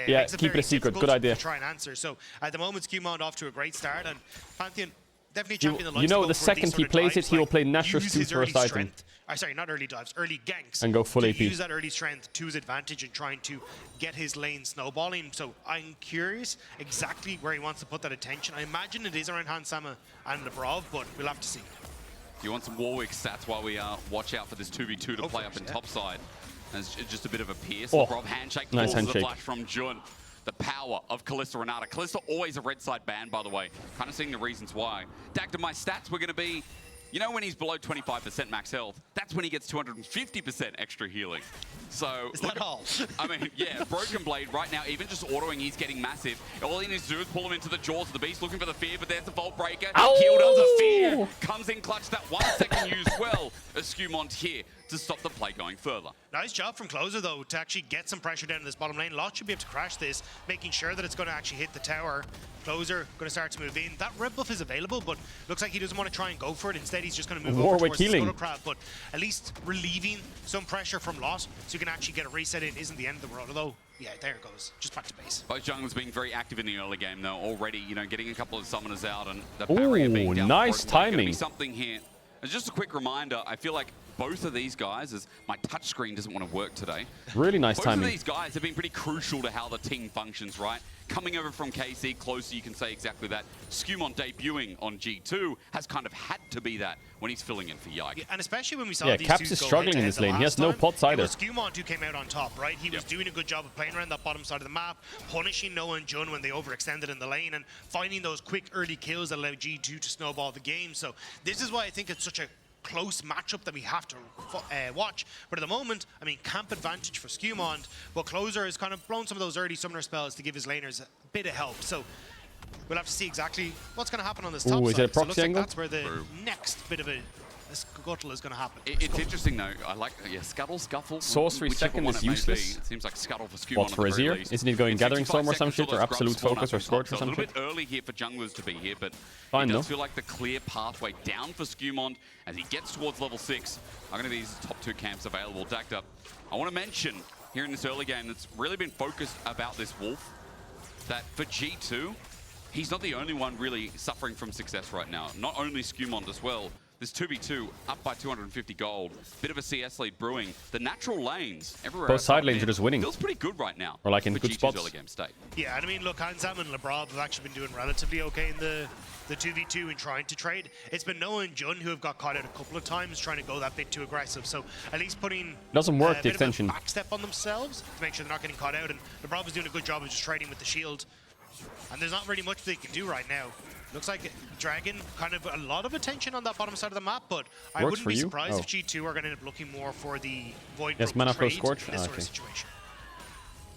yeah, keep it a secret. Good idea. To try and answer. So at the moment, Skewmon off to a great start, and Pantheon definitely champion the you know, the second he plays it, he will play Nashor's 2 first item. Sorry, not early dives, early ganks. And go full AP. Use that early strength to his advantage in trying to get his lane snowballing. So I'm curious exactly where he wants to put that attention. I imagine it is around Hansama and Labrov, but we'll have to see. You want some Warwick stats while we watch out for this 2v2 to play up in top side. As just a bit of a pierce. Oh, Lebrov handshake. nice The handshake. flash from Jun. The power of Kalista Renata. Kalista always a red side ban, by the way. Kind of seeing the reasons why. Dagda, my stats were going to be, you know, when he's below 25% max health, that's when he gets 250% extra healing. So, is that all? I mean, yeah, Broken Blade right now, even just autoing, he's getting massive. All he needs to do is pull him into the jaws of the beast, looking for the fear, but there's the Vault Breaker. Killed on the fear. Comes in clutch, that 1 second use well. Escumont here to stop the play going further. Nice job from Closer, though, to actually get some pressure down in this bottom lane. Lot should be able to crash this, making sure that it's going to actually hit the tower. Closer going to start to move in. That red buff is available, but looks like he doesn't want to try and go for it. Instead, he's just going to move over towards the Scuttle Crab, but at least relieving some pressure from Lot, so you can actually get a reset in. Isn't the end of the world, although, yeah, there it goes. Just back to base. Both junglers being very active in the early game, though, already, you know, getting a couple of summoners out and the barrier being down. Nice timing. Be something here. As just a quick reminder, I feel like both of these guys, as my touchscreen doesn't want to work today. Really nice timing. Both of these guys have been pretty crucial to how the team functions, right? Coming over from KC, Closer, you can say exactly that. Scumont debuting on G2 has kind of had to be that when he's filling in for Yike. Yeah, and especially when we saw these Caps is struggling in this lane. He has no pots either. It was Scumont who came out on top, right? He was doing a good job of playing around that bottom side of the map, punishing Noah and Jun when they overextended in the lane, and finding those quick early kills that allowed G2 to snowball the game. So this is why I think it's such a close matchup that we have to watch. But at the moment, I mean, camp advantage for Scumont, but Closer has kind of blown some of those early summoner spells to give his laners a bit of help. So we'll have to see exactly what's going to happen on this top side. Is it a proxy so angle? Like that's where the next bit of a scuttle is going to happen. It's interesting though. I like Scuttle, Scuffle. Sorcery second is useless. It seems like Scuttle for Scumont. What, for Azir? Isn't he going Gathering Storm or some shit, or Absolute Focus or Scorch or something? A little bit early here for junglers to be here, but fine, it does feel like the clear pathway down for Scumont as he gets towards level 6. Are going to be these top 2 camps available. Dacked up. I want to mention here in this early game that's really been focused about this Wolf, that for G2, he's not the only one really suffering from success right now. Not only Scumont as well. This 2v2 up by 250 gold. Bit of a CS lead brewing. The natural lanes everywhere. Both side lanes are just winning. Feels pretty good right now. Or like in good G2's spots. Early game state. Yeah, and I mean, look, Hansam and Lebrov have actually been doing relatively okay in the 2v2 and trying to trade. It's been Noah and Jun who have got caught out a couple of times trying to go that bit too aggressive. So at least putting doesn't work the bit extension. Of a back step on themselves to make sure they're not getting caught out. And Lebrov is doing a good job of just trading with the shield. And there's not really much they can do right now. Looks like Dragon, kind of a lot of attention on that bottom side of the map, but I wouldn't be surprised if G2 are going to end up looking more for the Void mana flow trade Scorch. in this sort of situation.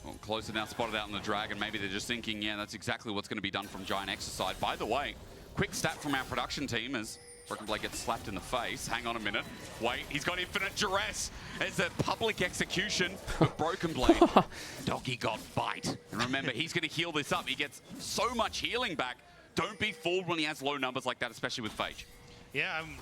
Well, Closer now spotted out on the Dragon. Maybe they're just thinking, yeah, that's exactly what's going to be done from Giant X's side. By the way, quick stat from our production team as Broken Blade gets slapped in the face. Hang on a minute. Wait, he's got infinite duress. It's a public execution of Broken Blade. Doggy got bite. And remember, he's going to heal this up. He gets so much healing back. Don't be fooled when he has low numbers like that, especially with Phage. Yeah, I'm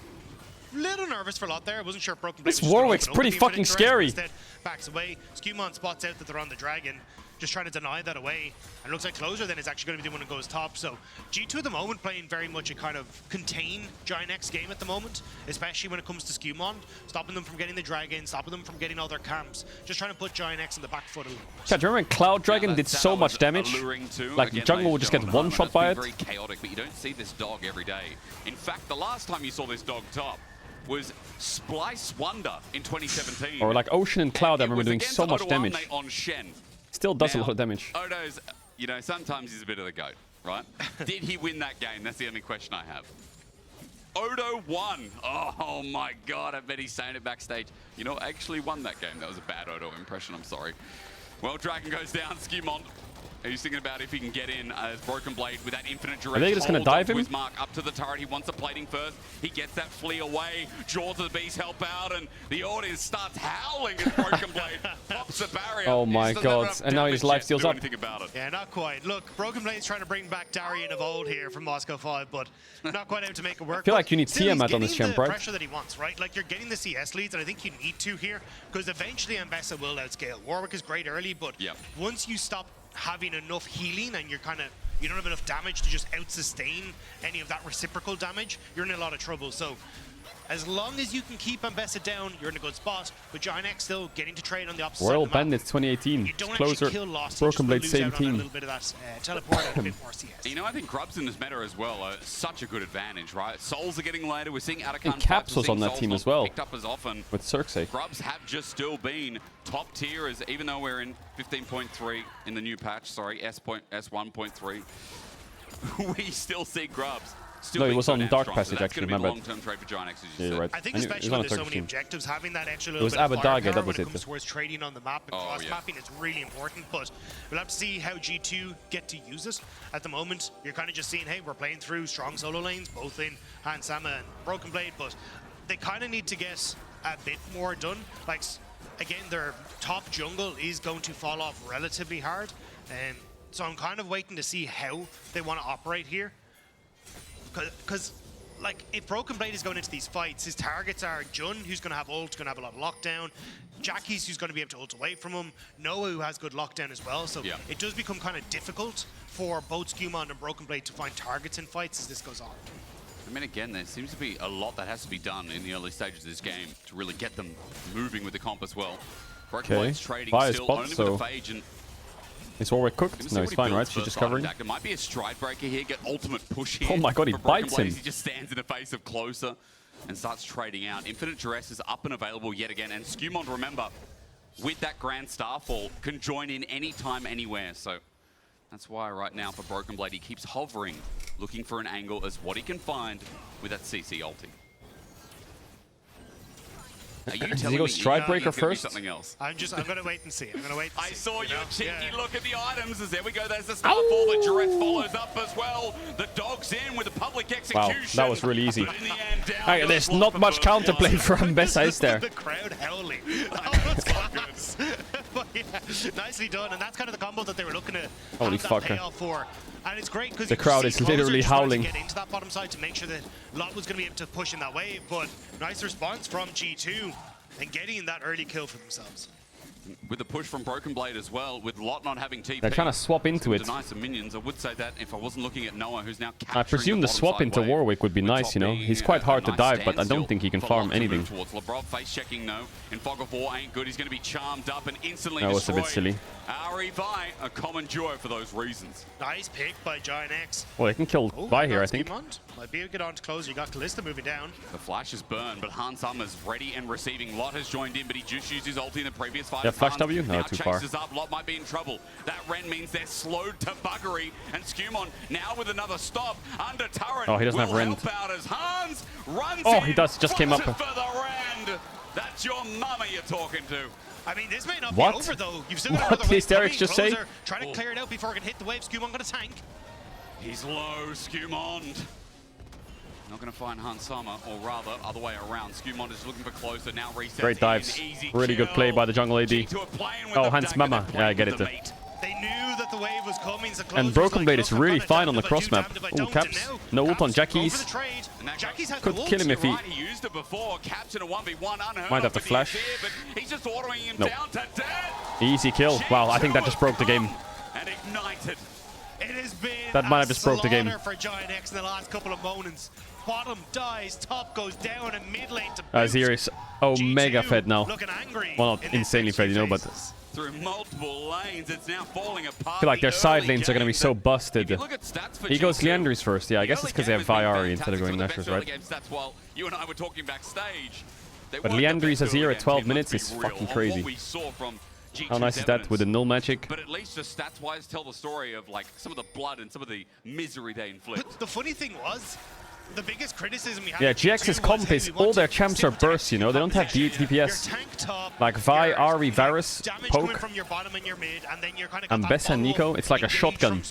a little nervous for Lot there. I wasn't sure Broken Blade This Warwick's pretty fucking scary. Instead, backs away. Scumont spots out that they're on the Dragon, just trying to deny that away. And it looks like Closer then is actually going to be the one who goes top. So G2 at the moment playing very much a kind of contain Giant X game at the moment, especially when it comes to Scumont, stopping them from getting the Dragon, stopping them from getting all their camps, just trying to put Giant X in the back foot a little bit. Yeah, do you remember when Cloud Dragon did so much damage? Like Again, jungle would just get one shot by it. Very chaotic, but you don't see this dog every day. In fact, the last time you saw this dog top was Splice Wonder in 2017. Or like Ocean and Cloud, I remember doing so much damage. On Shen. Still does a lot of damage. Odo's, you know, sometimes he's a bit of the GOAT, right? Did he win that game? That's the only question I have. Odo won. Oh my God, I bet he's saying it backstage. You know, actually won that game. That was a bad Odo impression, I'm sorry. Well, Dragon goes down, Scumont. He's thinking about if he can get in as Broken Blade with that infinite duress. Are they just going to dive him? His mark up to the turret. He wants the plating first. He gets that flee away. Jaws of the Beast help out, and the audience starts howling as Broken Blade pops the barrier. Oh my God! And now his life steals up. About it. Yeah, not quite. Look, Broken Blade's trying to bring back Darian of old here from Moscow 5, but not quite able to make it work. I feel like you need Still, Tiamat on this champ, right? Pressure that he wants, right? Like you're getting the CS leads, and I think you need to here because eventually Ambessa will outscale. Warwick is great early, but once you stop having enough healing and you don't have enough damage to just out sustain any of that reciprocal damage, you're in a lot of trouble. So As long as you can keep Ambessa down, you're in a good spot. But Giant X still getting to trade on the opposite Royal side of the map. Bandits 2018. You don't Closer. actually kill Lost, Broken Blade, lose same out on a team. little bit of that teleport and a bit more CS. You know, I think Grubs in this meta as well are such a good advantage, right? Souls are getting later. We're seeing Atakan. And Caps was on that team as well. Picked up as often. With Circe. Grubs have just still been top tier, as even though we're in 15.3 in the new patch, sorry, S1.3, we still see Grubs. No, he was on Dark Passage, actually, remember. Long-term trade for Giant X, as you Yeah, said. right. I think I knew- especially it was on when a there's so Turkish many team. objectives, having that extra It little was bit of Abadage, firepower that when was it it. comes towards trading on the map and cross-mapping is really important. But we'll have to see how G2 get to use it. At the moment, you're kind of just seeing, hey, we're playing through strong solo lanes, both in Hans Sama and Broken Blade, but they kind of need to get a bit more done. Like, again, their top jungle is going to fall off relatively hard. So I'm kind of waiting to see how they want to operate here. Because like, if Broken Blade is going into these fights, his targets are Jun, who's going to have ult, going to have a lot of lockdown, Jackie's, who's going to be able to ult away from him, Noah, who has good lockdown as well, so it does become kind of difficult for both Skewmon and Broken Blade to find targets in fights as this goes on. I mean, again, there seems to be a lot that has to be done in the early stages of this game to really get them moving with the comp as well. Broken Blade's trading still only with the Phage, and is Warwick cooked? No, he's fine, right? She's just covering. There might be a stride breaker here, get ultimate push here. Oh my god, he bites him. He just stands in the face of Closer and starts trading out. Infinite Duress is up and available yet again, and Skewmon, remember, with that Grand Starfall, can join in anytime, anywhere. So that's why right now for Broken Blade, he keeps hovering, looking for an angle as what he can find with that CC ulti. Are you Does he go Stride Breaker first? Something else? I'm going to wait and see. I'm going to wait and see. I saw you cheeky look at the items as there we go. There's the Starfall. The Duress follows up as well. The Dog's in with a public execution. Wow, that was really easy. But in the end, down There's not much counterplay for Ambessa, is there? The crowd howling. But yeah, nicely done. And that's kind of the combo that they were looking at. Holy that fucker. payoff for. And it's great because The crowd is literally howling. To get into that bottom side to make sure that Lot was going to be able to push in that wave, but nice response from G2 and getting that early kill for themselves. With the push from Broken Blade as well, with Lot not having TP. They're trying to swap into it. Deny some minions. I would say that if I wasn't looking at Noah, who's now capturing I presume the swap into Warwick would be nice, you know. He's quite hard to dive, but I don't think he can farm anything. Towards Labrov, face checking no. In Fog of War ain't good. He's going to be charmed up and instantly That was a destroyed. bit silly. Ari Vi, a common duo for those reasons. Nice pick by Giant X. Well, they can kill Vi here, I think. Might be able to get on to close. You got Kalista moving down. The flash is burned, but Hans Summer's ready and receiving. Lot has joined in, but he just used his ulti in the previous fight. Yeah, flash W? No, now too far. chases up. Lot might be in trouble. That Ren means they're slowed to buggery. And Skewmon now with another stop under turret. Oh, he doesn't have Ren. Help out as Hans runs Oh, in, he does. Just came up. For the Rend. That's your mama you're talking to. I mean, this may not What? be over, though. You've still got What another did wave Derek coming. just say? Closer, trying to clear it out before it can hit the wave. Skewmon got a tank. He's low, Skewmon. Not going to find Hans Sama, or rather, other way around. Skewmon is looking for Closer, now resets. Great dives. Really good play by the jungle AD. Oh, Hans Mama. Yeah, I get it. They knew that the wave was coming. So And Broken Blade is really fine on the cross map. Ooh, Caps. No ult on Jackie's. Could kill him if he... He used it before. Caps in a 1v1, unheard Might have to of flash. here, but he's just ordering him Nope. down to death. Easy kill. Wow, I think that just broke the game. And ignited. It has been That might have just broke the game. for Giant X in the last couple of moments. Bottom dies, top goes down, and mid lane to Azir Omega fed now. looking angry. Well, not insanely fed, you know, but... Through multiple lanes, it's now falling apart. I feel like their side lanes are going to be so busted. Look at stats for He goes G2. Leandry's first. Yeah, I guess it's because they have Viari instead of going Nashor's, right? Stats while you and I were talking backstage. But Leandry's Azir at 12 minutes is fucking crazy. How nice is that with the null magic? But at least the stats-wise tell the story of like some of the blood and some of the misery they inflict. But the funny thing was, the biggest criticism we had. Yeah, GX's comp is all their champs are bursts, you know? They don't have DPS. Like Vi, Ari, Varus, Poke, from your bottom and your mid, and then you're kind of Ambessa and Nico. It's like a shotgun.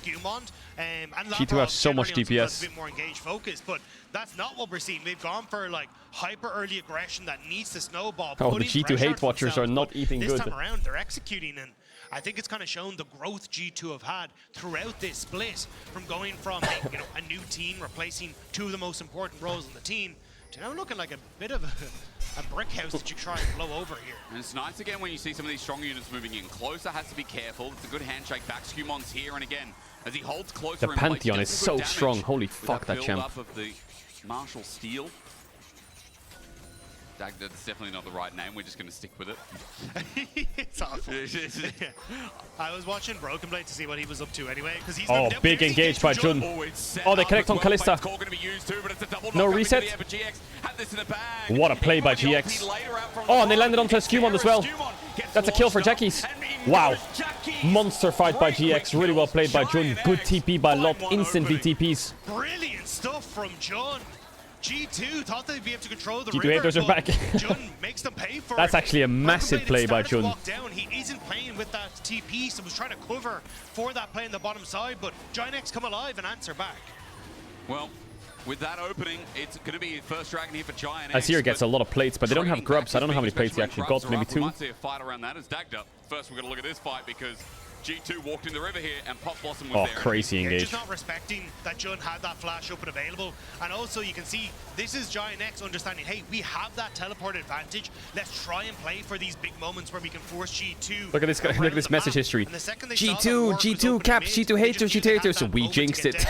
G2 have so much DPS. A bit more engaged focus, but that's not what we're seeing. They've gone for like hyper early aggression that needs to snowball. Oh, the G2 hate watchers are not eating good. This time around, they're executing, and I think it's kind of shown the growth G2 have had throughout this split, from going from a new team replacing two of the most important roles in the team to now looking like a bit of a brick house that you try and blow over here. And it's nice again when you see some of these strong units moving in. Closer has to be careful. It's a good handshake back. Skewmon's here, and again, as he holds Closer The in place, Pantheon is gets so good damage strong. Holy with fuck, that champ. build-up of the Martial Steel. That's definitely not the right name. We're just going to stick with it. It's awful. I was watching Broken Blade to see what he was up to anyway, because he's Oh, big engage by Jun. Oh, they connect on Kalista. No reset. What a play by GX. Oh, and they landed onto a Skewmon as well. That's a kill for Jackies. Wow. Monster fight by GX. Really well played by Jun. Good TP by Lot. Instantly TPs. Brilliant stuff from Jun. G2 thought they'd be able to control the G2 river, haters are back. Jun makes them pay for That's it. actually a massive play by Jun. He isn't playing with that TP, so was trying to cover for that play on the bottom side, but Giant come alive and answer back. Well, with that opening, it's going to be first Dragon here for Giant. Azir gets a lot of plates, but they don't have grubs. I don't know how many plates he actually got. Maybe 2. We might see a fight around that as Dagged Up. First, we're going to look at this fight because G2 walked in the river here and Pop Blossom was there. Oh, crazy engage. Just not respecting that Jun had that flash up and available. And also you can see this is Giant X understanding, hey, we have that teleport advantage. Let's try and play for these big moments where we can force G2. Look at this guy, look at this message history. G2 caps, G2 haters, G2 haters. So we jinxed it.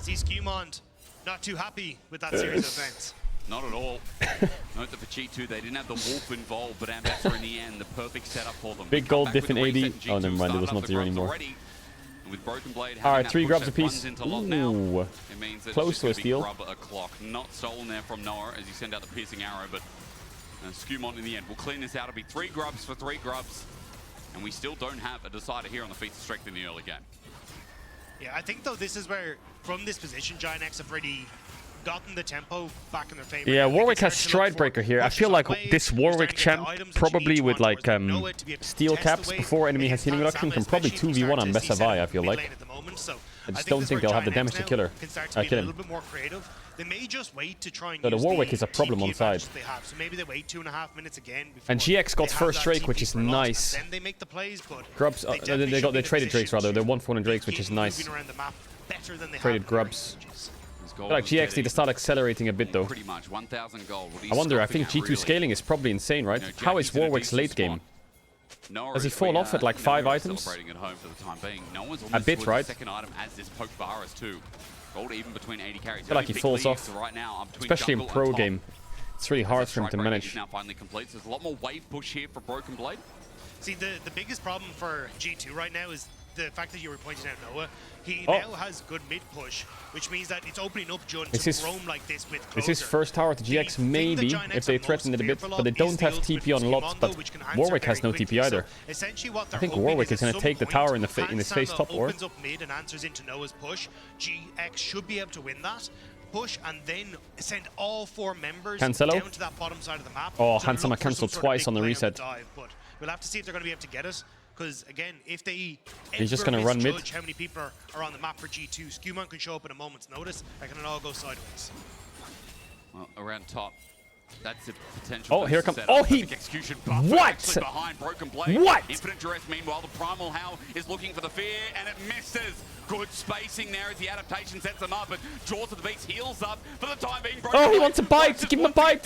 See Skewmon not too happy with that series of events. Not at all. Note that for G2, they didn't have the Wolf involved, but Ambassador in the end, the perfect setup for them. Big gold, diff in AD. Oh, never mind, it was not there anymore. With Broken Blade, alright, 3 grubs apiece. Ooh. It means that Close to a steal. Grub o'clock. Not stolen there from Noah as you send out the piercing arrow, but Skewmon in the end. We'll clean this out. It'll be 3 grubs for 3 grubs. And we still don't have a decider here on the feats of strength in the early game. Yeah, I think though this is where, from this position, Giant X have really gotten the tempo back in their favor. Yeah, Warwick has Stride Breaker here. I feel like this Warwick champ, probably with like steel caps before enemy has healing reduction, can probably 2v1 on Best of I feel like. I just don't think they'll have the damage to kill her. Kill him. They may just wait to try and so the Warwick is a problem on side. So maybe they wait 2.5 minutes again. And GX got first Drake, which is nice. Then they make the plays, but grubs, they traded Drakes rather. They're 1-for-1 Drakes, which is nice. Traded grubs. I feel like GX need to start accelerating a bit though. Pretty much 1,000 gold. I wonder, I think G2 scaling is probably insane, right? How is Warwick's late game? Does he fall off at like 5 items? A bit, right? Second item as this poked Varus too. Gold even between 80 carries. I feel like he falls off, especially in pro game. It's really hard for him to manage. Now finally completes. There's a lot more wave push here for Broken Blade. See, the biggest problem for G2 right now is the fact that you were pointing out Noah. He now has good mid push, which means that it's opening up Jun to roam like this with closer. It's his first tower to GX, maybe, if they threaten it a bit, but they don't have TP on lots, but Warwick has no TP either. I think Warwick is going to take the tower in his face top or. Opens up mid and answers into Noah's push. GX should be able to win that. Push and then send all 4 members down to that bottom side of the map. Oh, Hansama cancelled twice on the reset. But we'll have to see if they're going to be able to get it. Because again, if they he's just going to run mid. How many people are on the map for G2? Skewmon can show up at a moment's notice. That can all go sideways. Well, around top, that's the potential. Oh, here comes. Oh, he. What? Behind Broken Blade. What? Infinite Duress. Meanwhile, the Primal Howl is looking for the fear, and it misses. Good spacing there as the adaptation sets them up, but Jaws of the Beast heals up for the time being. Oh, he wants a bite. Give him a bite.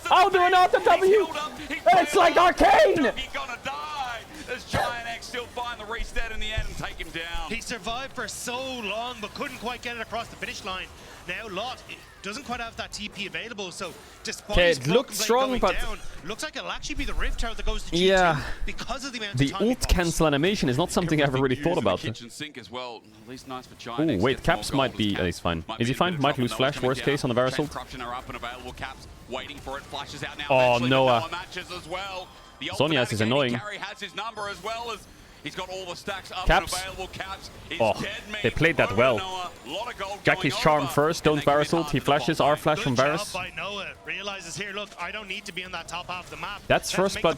Oh, they're an auto W. It's like arcane. He's gonna die. As Giant X still find the reset in the end and take him down. He survived for so long, but couldn't quite get it across the finish line. Now Lot doesn't quite have that TP available, so despite it looked strong, but down, looks like it'll actually be the Rift Tower that goes to G2 because of the amount of time ult cancel animation is not something I've ever really thought about. Kitchen sink as well. At least nice for Giant X. Wait, Caps might be. He's fine. Is he fine? Might lose flash. Worst case on the Varus ult. Waiting for it, flashes out now. Oh, Noah. Zonias is annoying. Has his number as well as he's got all the stacks up Caps. and available. Caps is Oh, dead, they played that well. Jackie's charm first. Don't Varus ult. He flashes. R flash from Varus. Realizes here, look, I don't need to be on that top half of the map. That's first, but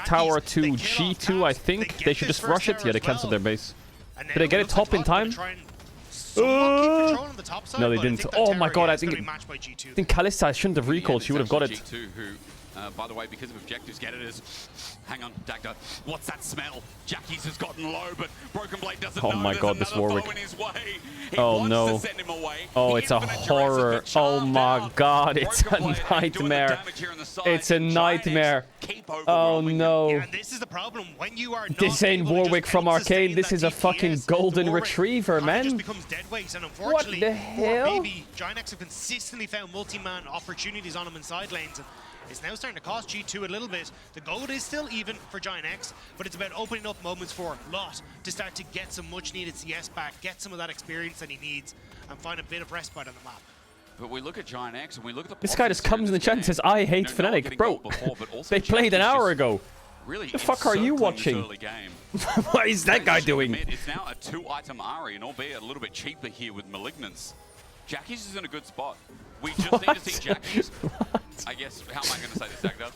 tower to G2, I think. They should just rush it. Yeah, they canceled their base. Did they get it top in time? No, they didn't. Oh my god, I think Kalista shouldn't have recalled. She would have got it. By the way, because of objectives, get it as... Hang on, Dagda. What's that smell? Jackie's has gotten low, but Broken Blade doesn't know. Oh my god, this Warwick. In his way. Oh no. Oh, it's a horror. Oh my god, it's a nightmare. It's a nightmare. Oh no. Yeah, this is the problem. When you are This ain't Warwick from Arcane. This is a fucking golden retriever, man. Just becomes dead weight, and unfortunately, what the hell? Maybe Giant have consistently found multi-man opportunities on him in side lanes. And it's now starting to cost G2 a little bit. The gold is still even for Giant X, but it's about opening up moments for Lot to start to get some much-needed CS back, get some of that experience that he needs, and find a bit of respite on the map. But we look at Giant X and we look at the... This guy just comes in the chat and says, I hate Fnatic. Bro, they played an hour ago. Really, the fuck are you watching? What is that guy doing? It's now a 2-item Ari, and albeit a little bit cheaper here with Malignance. Jackie's is in a good spot. We just need to see Jackie's. I guess, how am I going to say this, Dagda?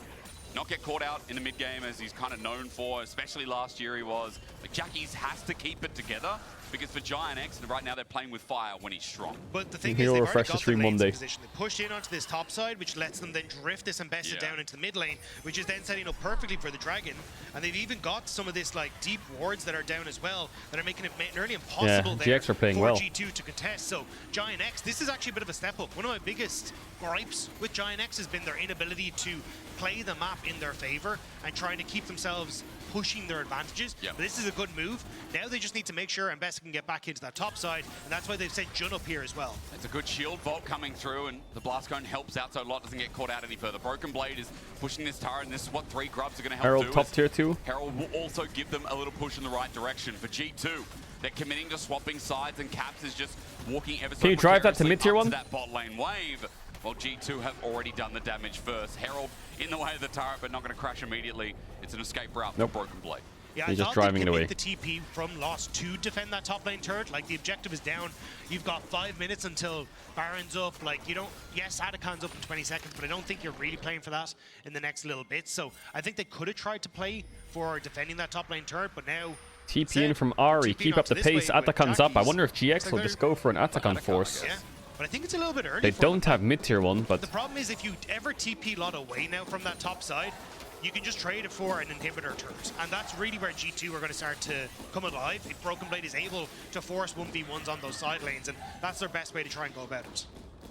Not get caught out in the mid game as he's kind of known for, especially last year he was. Like, Jackie's has to keep it together because for Giant X, right now they're playing with fire when he's strong. But the thing is, they've already got the lanes in position. They pushed in onto this top side, which lets them then drift this Ambessa down into the mid lane, which is then setting up perfectly for the Dragon. And they've even got some of this like deep wards that are down as well, that are making it nearly impossible there GX are playing for well. G2 to contest. So Giant X, this is actually a bit of a step up. One of my biggest gripes with Giant X has been their inability to play the map in their favor and trying to keep themselves pushing their advantages. But this is a good move. Now they just need to make sure Ambessa can get back into that top side, and that's why they've sent Jun up here as well. It's a good shield vault coming through, and the blast cone helps out so Lot doesn't get caught out any further. Broken Blade is pushing this turret, and this is what 3 grubs are going to help Herald do. top tier 2. Herald will also give them a little push in the right direction. For G2, they're committing to swapping sides, and Caps is just walking ever so Can you drive that to mid tier 1? that bot lane wave. Well, G2 have already done the damage first. Herald in the way of the turret, but not going to crash immediately. It's an escape route for Broken Blade. Yeah, he's I just driving it away. The TP from Lost to defend that top lane turret. Like, the objective is down. You've got 5 minutes until Baron's up. Like, you don't... Yes, Atakan's up in 20 seconds, but I don't think you're really playing for that in the next little bit. So I think they could have tried to play for defending that top lane turret, but now... TP in from Ari. Keep up the pace. Atakan's up. I wonder if GX will just go for an Atakan force. Yeah. But I think it's a little bit early. They don't have mid tier 1, but... The problem is if you ever TP Lot away now from that top side, you can just trade it for an inhibitor turret. And that's really where G2 are going to start to come alive if Broken Blade is able to force 1v1s on those side lanes. And that's their best way to try and go about it.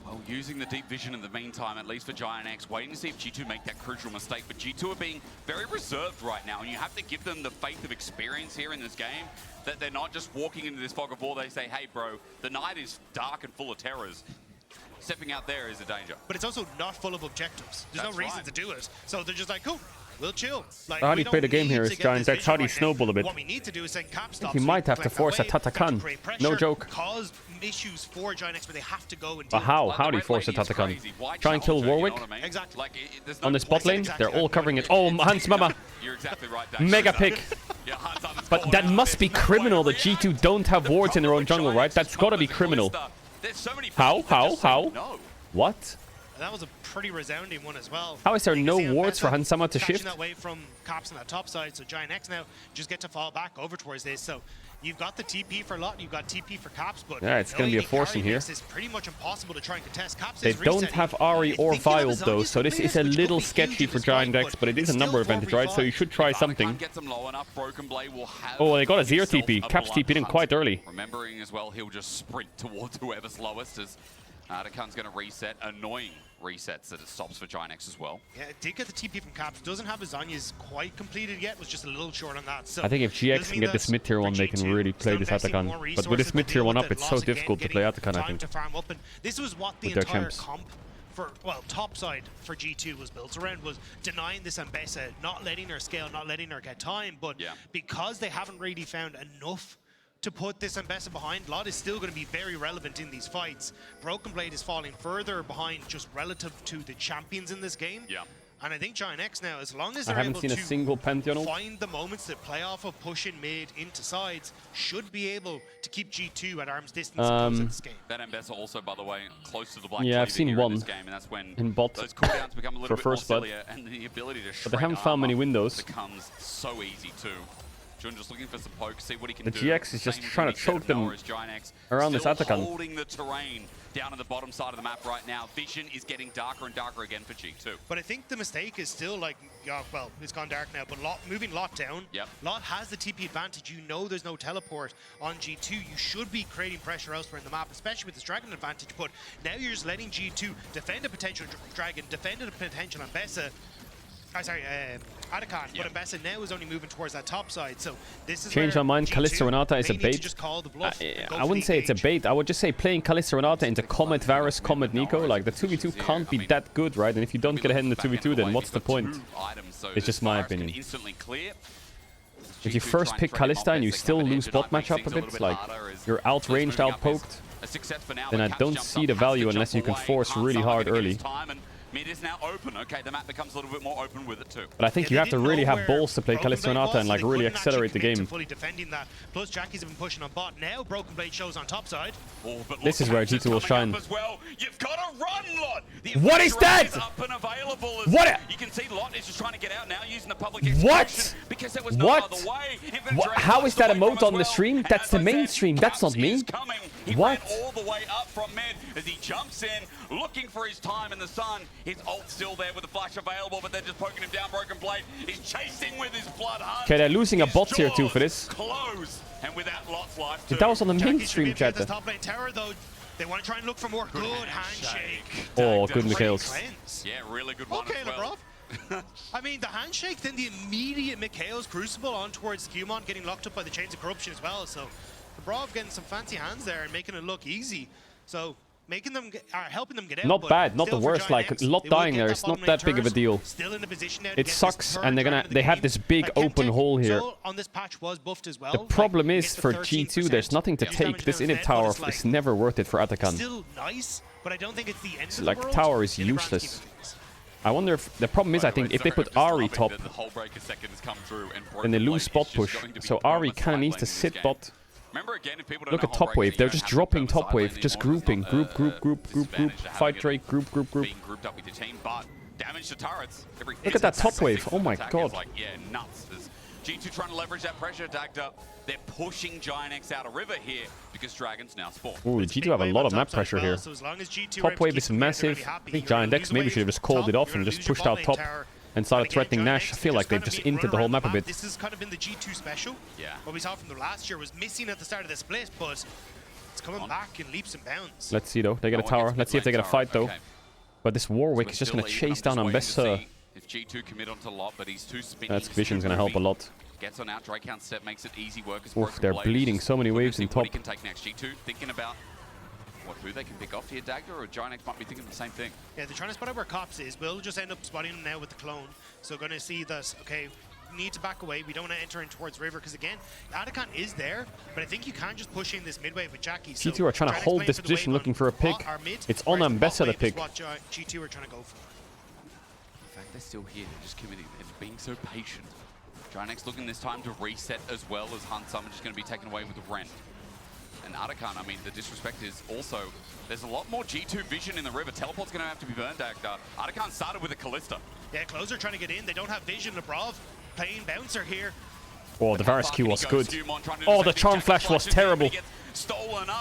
Well, using the deep vision in the meantime, at least for Giant X, waiting to see if G2 make that crucial mistake. But G2 are being very reserved right now, and you have to give them the faith of experience here in this game, that they're not just walking into this fog of war. They say, hey, bro, the night is dark and full of terrors. Stepping out there is a danger. But it's also not full of objectives. There's no reason to do it. So they're just like, cool, we'll chill. Like, how do you play the game here is Giant X. How do you snowball a bit? What we need to do is send Cap stops. He might have to force a Tatakan. No joke. Cause issues for Giant X where they have to go and But how do you force a Tatakan? Try and kill Warwick? Exactly. Like, on this bot lane? They're all covering it. Oh, Hans Mama. You're exactly right, Mega pick. But that must be criminal that G2 don't have wards in their own jungle, right? That's gotta be criminal. How? What? That was a pretty resounding one as well. How is there no wards for Hansama to shift? That way from Caps on that top side, so Giant X now just get to fall back over towards this. So you've got the TP for Lot, you've got TP for Caps, but yeah, it's going to be a forcing here. It's pretty much impossible to try and contest. Caps they don't have Ari or Violed though, so this is a little sketchy for Giant X, but it is a number advantage, right? So you should try something. Oh, they got a 0 TP. Caps TP'd in quite early. Remembering as well, he'll just sprint towards whoever's lowest as Atakan's going to reset. Annoying resets that it stops for Giant X as well. Yeah, it did get the TP from Caps. Doesn't have his Zanya's quite completed yet. Was just a little short on that. So I think if GX can get this mid tier 1, they can really play this Atakan. But with this mid tier 1 up, it's so difficult to play Atakan, I think. To farm up. And this was what the entire comp for, well, top side for G2 was built around, was denying this Ambessa, not letting her scale, not letting her get time. But because they haven't really found enough to put this Ambessa behind, Lot is still going to be very relevant in these fights. Broken Blade is falling further behind just relative to the champions in this game. Yeah. And I think Giant X now, as long as they're able to find the moments that play off of pushing mid into sides, should be able to keep G2 at arm's distance in this game. That Ambessa also, by the way, close to the black. Yeah, I've seen one in this game, and that's when in bot those cooldowns become a little for bit more first blood. sillier, and the ability to But they haven't found many windows. becomes so easy too. Jun just looking for some poke, see what he can The do. GX is just trying to choke them around this Atakan. Holding the terrain down at the bottom side of the map right now. Vision is getting darker and darker again for G2. But I think the mistake is still like, well, it's gone dark now, but moving Lot down. Yep. Lot has the TP advantage. You know there's no teleport on G2. You should be creating pressure elsewhere in the map, especially with this Dragon advantage. But now you're just letting G2 defend a potential Dragon, defend a potential Ambessa. Atakan, but Ambessa now is only moving towards that top side, so this is Change my mind, Kalista Renata is a bait. I wouldn't say it's a bait, I would just say playing Kalista Renata into Comet Varus, Comet Nico, like the 2v2 can't be that good, right? And if you don't get ahead in the 2v2, then what's the point? It's just my opinion. If you first pick Kalista and you still lose bot matchup a bit, like you're outranged, outpoked, then I don't see the value unless you can force really hard early. Mid is now open. Okay, the map becomes a little bit more open with it too. But I think you have to really have balls to play Kalista Renata and like really accelerate the game. Fully defending that. Plus Jackie's been pushing on bot. Now Broken Blade shows on top side. This is where G2 will shine. Well. You've got to run, Lot. What is that? Up and available what? You can see Lot is just trying to get out now using the public what? Because there was no other way. How is that emote on the stream? That's the main stream. That's not me. He what? Ran all the way up from mid as he jumps in, looking for his time in the sun. His ult's still there with the flash available, but they're just poking him down. Broken Blade. He's chasing with his blood hunt. Okay, they're losing a bot here too for this. Close. And without Lot's life that was on the mainstream chat. They want to try and look for more good handshake. Oh, good Mikhails. Yeah, really good one as well. I mean, the handshake, then the immediate Mikhails Crucible on towards Qmon, getting locked up by the Chains of Corruption as well. So, Brov getting some fancy hands there and making it look easy. So, making them helping them get out. Not bad, not the worst. Like Lot dying there, it's not that big of a deal. Still in the position now it sucks, and they have this big open hole here. On this patch was buffed as well. The problem is for G2, there's nothing to take. This init tower is never worth it for Atakan. Still nice, but I don't think it's the end of the world. Like tower is useless. I wonder if the problem is, I think if they put Ahri top, then they lose spot push. So Ahri kind of needs to sit bot. Look at top wave. They're just dropping top wave, just grouping, group, fight Drake, group. Look at that top wave. Oh my god. G2 trying to leverage that pressure, Dagda. They're pushing GIANX out of river here because Dragons now spawn. Ooh, G2 have a lot of map pressure here. Top wave is massive. I think GIANX maybe should have just called it off and just pushed out top and started threatening Nash. I feel like they've just inted the whole map a bit. This has kind of been the G2 special. Yeah. What we saw from the last year was missing at the start of the split, but it's coming back in leaps and bounds. Let's see though. They get a tower. Let's see if they get a fight though. But this Warwick is just going to chase down Ambessa. If G2 commit onto Lot, but he's too spinning. That's Vision's going to help a lot. Gets on out, Drake count step makes it easy work as oof, they're bleeding so many waves in top. What he can take next. G2 thinking about who they can pick off here. Dagda or GIANX might be thinking the same thing. Yeah, they're trying to spot out where Cops is. We'll just end up spotting him now with the clone. So going to see this, okay, need to back away. We don't want to enter in towards river because again, Atakan is there, but I think you can just push in this mid wave with Jackie. So G2 are trying to hold this position looking for a pick. It's on Ambessa to pick. What G2 are trying to go for. In fact, they're still here. They're just committing and being so patient. GIANX looking this time to reset as well as Hunt Summon just going to be taken away with the Rent. And Atakan, I mean, the disrespect is also, there's a lot more G2 vision in the river. Teleport's going to have to be burned, Dagda. Atakan started with a Kalista. Yeah, Closer trying to get in. They don't have vision. Labrov playing bouncer here. Oh, the Varus Q was good. Oh, the Charm Flash was terrible.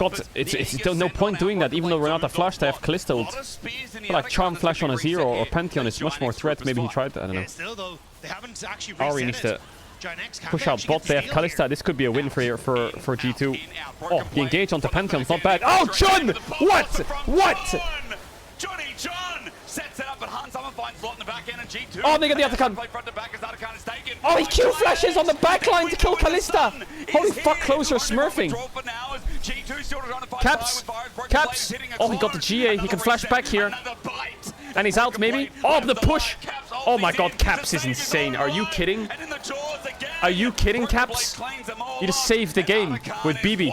God, it's no point doing that, even though Renata flashed, I have Kalista ult. But like Charm Flash on a Zero or Pantheon is much more threat. Maybe he tried that, I don't know. Still though, they haven't actually Ahri needs to push out bot. They have Kalista. This could be a win for G2. Oh, the engage onto Pantheon's not bad. Oh, Jun! What? Johnny John sets it up, but Hunt Summon finds Lot in the back end, and G2. Oh, they get the Atakan. Oh, he Q flashes on the back line to kill Kalista. Holy fuck, Closer smurfing. Caps. Oh, he got the GA. He can flash back here. And he's out, maybe. Oh, the push. Oh my god, Caps is insane. Are you kidding? Are you kidding, Caps? You just saved the game with BB.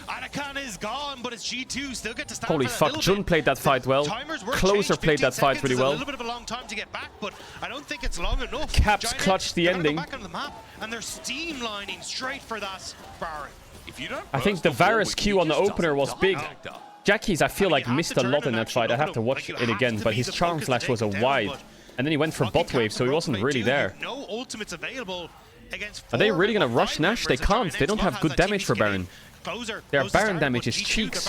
Atakan is gone, but it's G2 still get to stand. Holy fuck, Jun played that fight well. Closer played that fight really well. A little bit of a long time to get back, but I don't think it's long enough. Caps clutched the ending. Back on the map, and they're streamlining straight for that Baron. I think the Varus Q on the opener was big. Jackie's, I feel like, missed a lot in that fight. I have to watch it again, but his Charm Flash was a wide. And then he went for bot wave, so he wasn't really there. No ultimates available against. Are they really gonna rush Nash? They can't. They don't have good damage for Baron. Their Baron damage is cheeks.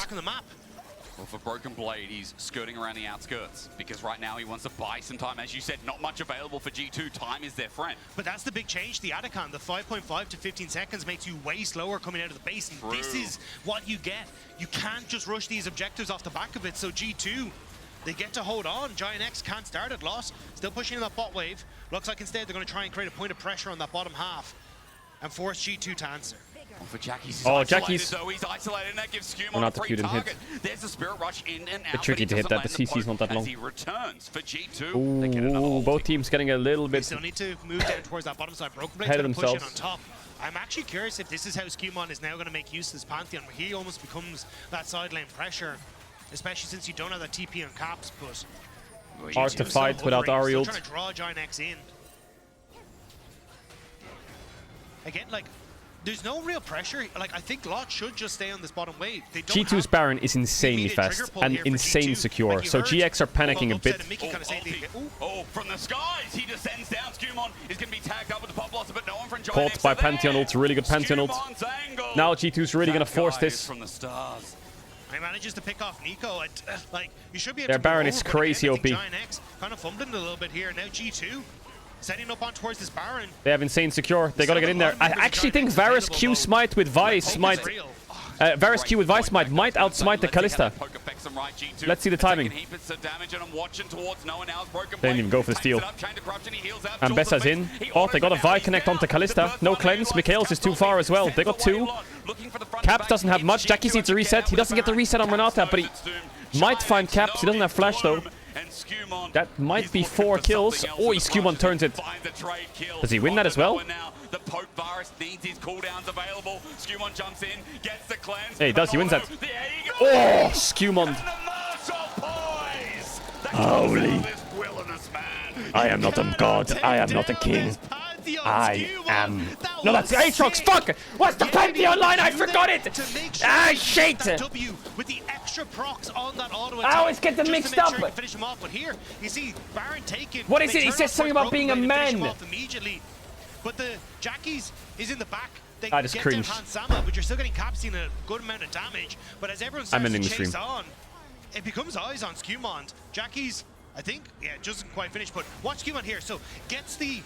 Well, for Broken Blade, he's skirting around the outskirts because right now he wants to buy some time. As you said, not much available for G2. Time is their friend. But that's the big change. The Atacon, the 5.5 to 15 seconds makes you way slower coming out of the base. And this is what you get. You can't just rush these objectives off the back of it. So G2, they get to hold on. Giant X can't start at loss. Still pushing in that bot wave. Looks like instead they're going to try and create a point of pressure on that bottom half and force G2 to answer. For Jackie's, Jackie's. Though he's isolated, and that gives We're not Skumon a free target. There's a Spirit Rush in and out. It's tricky to hit that. The CC's not that long. As he returns for G2, Ooh, both teams getting a little bit. They still need to move down towards that bottom side. Broken Blade's ahead of going to push in themselves. on top. I'm actually curious if this is how Skumon is now going to make use of this Pantheon, where he almost becomes that side lane pressure, especially since you don't have that TP on caps. But Hard to fight without Ahri ult. Trying to draw Giant X in. Again, like, there's no real pressure. Like, I think Lot should just stay on this bottom wave. They don't G2's Baron is insanely fast and insane secure, so GX are panicking a bit. Oh, from the skies, he descends down. Skumon is going to be tagged up with the pop blossom, but no one from Giant Caught X by Pantheon ult, really good Pantheon ult. Now G2's really going to force this. From the stars. He manages to pick off Nico. Like, you should be able Their to Baron is crazy OP. Giant X kind of fumbling a little bit here. Now G2 setting up on towards this Baron. They have insane secure. They gotta get in there. I actually think Varus Q smite with Vice might. Varus Q with Vice might outsmite the Kalista. Let's see the timing. They didn't even go for the steal. And Bessa's in. Oh, they got a Vi connect onto Kalista. No cleanse. Mikhail's is too far as well. They got two. Caps doesn't have much. Jackie needs a reset. He doesn't get the reset on Renata, but he might find Caps. He doesn't have flash though. That might be 4 kills. Oh, Skumon turns it. Does he win that as well? The Pope Varus needs his cooldowns available. Skumon jumps in, gets the cleanse. Yeah, he does. He wins that. Oh, Skumon. Holy. I am not a god. I am not a king. I am. No, that's Aatrox. Fuck! What's the Pantheon line? I forgot it! Ah, shit! With the extra procs on that auto I always get them mixed up. Finish him off, but here you see Baron taken. What is it? He says something about being a man. Immediately, but the Jackies is in the back. They I just get cringed. Hans Sama, but you're still getting Caps in a good amount of damage. But as everyone starts to chase on, it becomes eyes on Skumon. Jackies, I think, yeah, it doesn't quite finish, but watch Skumon here. So gets the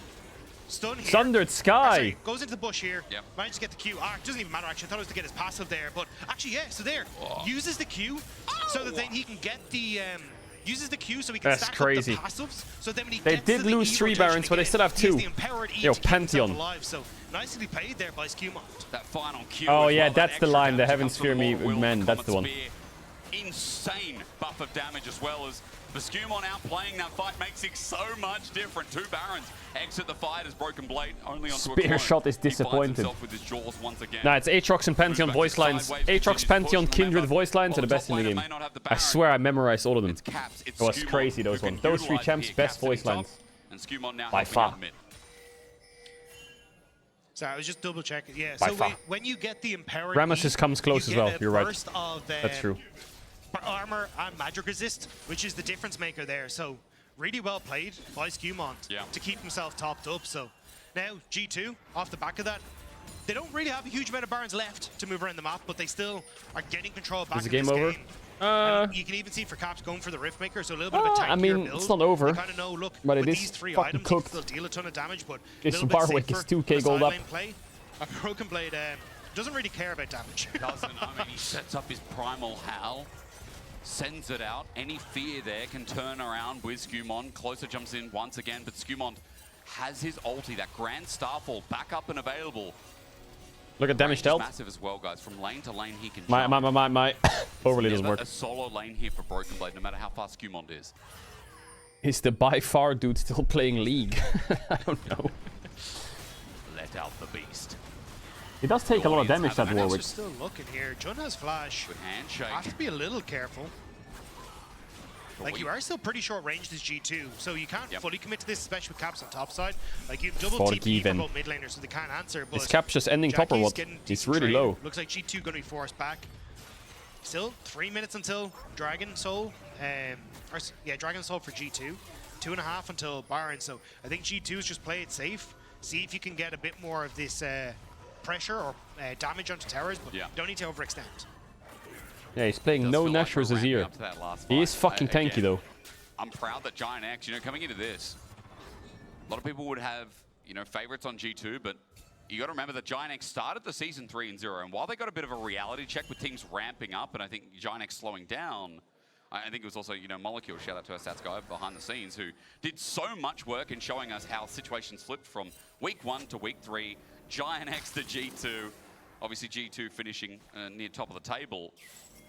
stun here. Sundered Sky. Sorry, goes into the bush here. Yep. Manages to get the Q. It doesn't even matter actually. I thought it was to get his passive there, but actually, yeah. So there, uses the Q so that then he can get the uses the Q so he can stack up the passives. So then when he they did lose 3 Barons, but they still have 2. Yo, Pantheon. So nicely played there by Skumon. That final Q. Oh yeah, that's the line. The Heaven Sphere me men. That's the one. Insane buff of damage as well as the Skumon outplaying that fight makes it so much different. 2 Barons exit the fight as Broken Blade only onto a Spear shot is disappointed. With his jaws once again. Nah, it's Aatrox and Pantheon voice lines. Aatrox, Pantheon, Kindred voice lines are the best in the game. I swear I memorized all of them. It was crazy, those ones. Those 3 champs, best voice lines. By far. So I was just double checking. Yeah, By so far. when you get the Empowered Ramesses comes close as well. You're right. That's true. Armor and magic resist, which is the difference maker there. So really well played by Skumon to keep himself topped up. So now G2 off the back of that, they don't really have a huge amount of Barons left to move around the map, but they still are getting control back. Is the game over? You can even see for Caps going for the Rift Maker, so a little bit of a tankier I mean, build. it's not over, You kind of know, look, but it with is these 3 fucking items, cooked. they'll deal a ton of damage, but This little bit Barwick is safer 2k gold up. sideline play. A Broken Blade doesn't really care about damage. Doesn't. I mean, he sets up his Primal Howl, sends it out. Any fear there can turn around with Skumon. Closer jumps in once again, but Skumon has his ulti, that Grand Starfall, back up and available. Look at damage dealt. Massive as well, guys. From lane to lane, he can My overlay doesn't Never work. a solo lane here for Broken Blade, no matter how fast Skumon is. Is the by far dude still playing League? I don't know. Let out the beast. It does take a lot of damage, that Warwick. Just still looking here. Jun has flash. Good handshake. Have to be a little careful. Like, you are still pretty short range this G2, so you can't fully commit to this, especially with Caps on top side. Like, you've double TP for both mid laners, so they can't answer. But Is Caps just ending top or what? It's really low. Looks like G2 going to be forced back. Still 3 minutes until Dragon Soul. Dragon Soul for G2. 2.5 until Byron. So I think G2's just play it safe. See if you can get a bit more of this pressure or damage onto towers, but don't need to overextend. Yeah, he's playing no Nashor's Azir. He is fucking tanky though. I'm proud that Giant X, you know, coming into this, a lot of people would have, you know, favorites on G2, but you got to remember that Giant X started the season 3-0, and while they got a bit of a reality check with teams ramping up, and I think Giant X slowing down, I think it was also, you know, Molecule, shout out to our stats guy behind the scenes, who did so much work in showing us how situations flipped from week 1 to week 3, Giant X to G2, obviously G2 finishing near top of the table.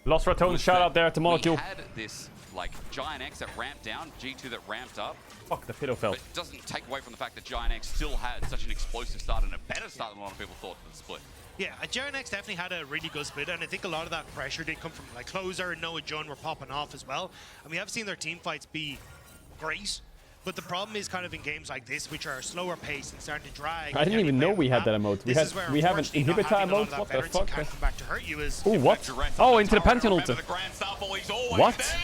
Lost Ratone, shout out there to Molecule. We had this, like, Giant X that ramped down, G2 that ramped up. Fuck, the Fiddle fell. But it doesn't take away from the fact that Giant X still had such an explosive start and a better start than a lot of people thought for the split. Yeah, Giant X definitely had a really good split, and I think a lot of that pressure did come from, like, Closer and Noah Jun were popping off as well. And we have seen their team fights be great, but the problem is kind of in games like this, which are slower paced and starting to drag. I didn't even know we had that emote. We have an inhibitor emote? What the fuck? Oh, what? Oh, into the Pantheon ulti. What?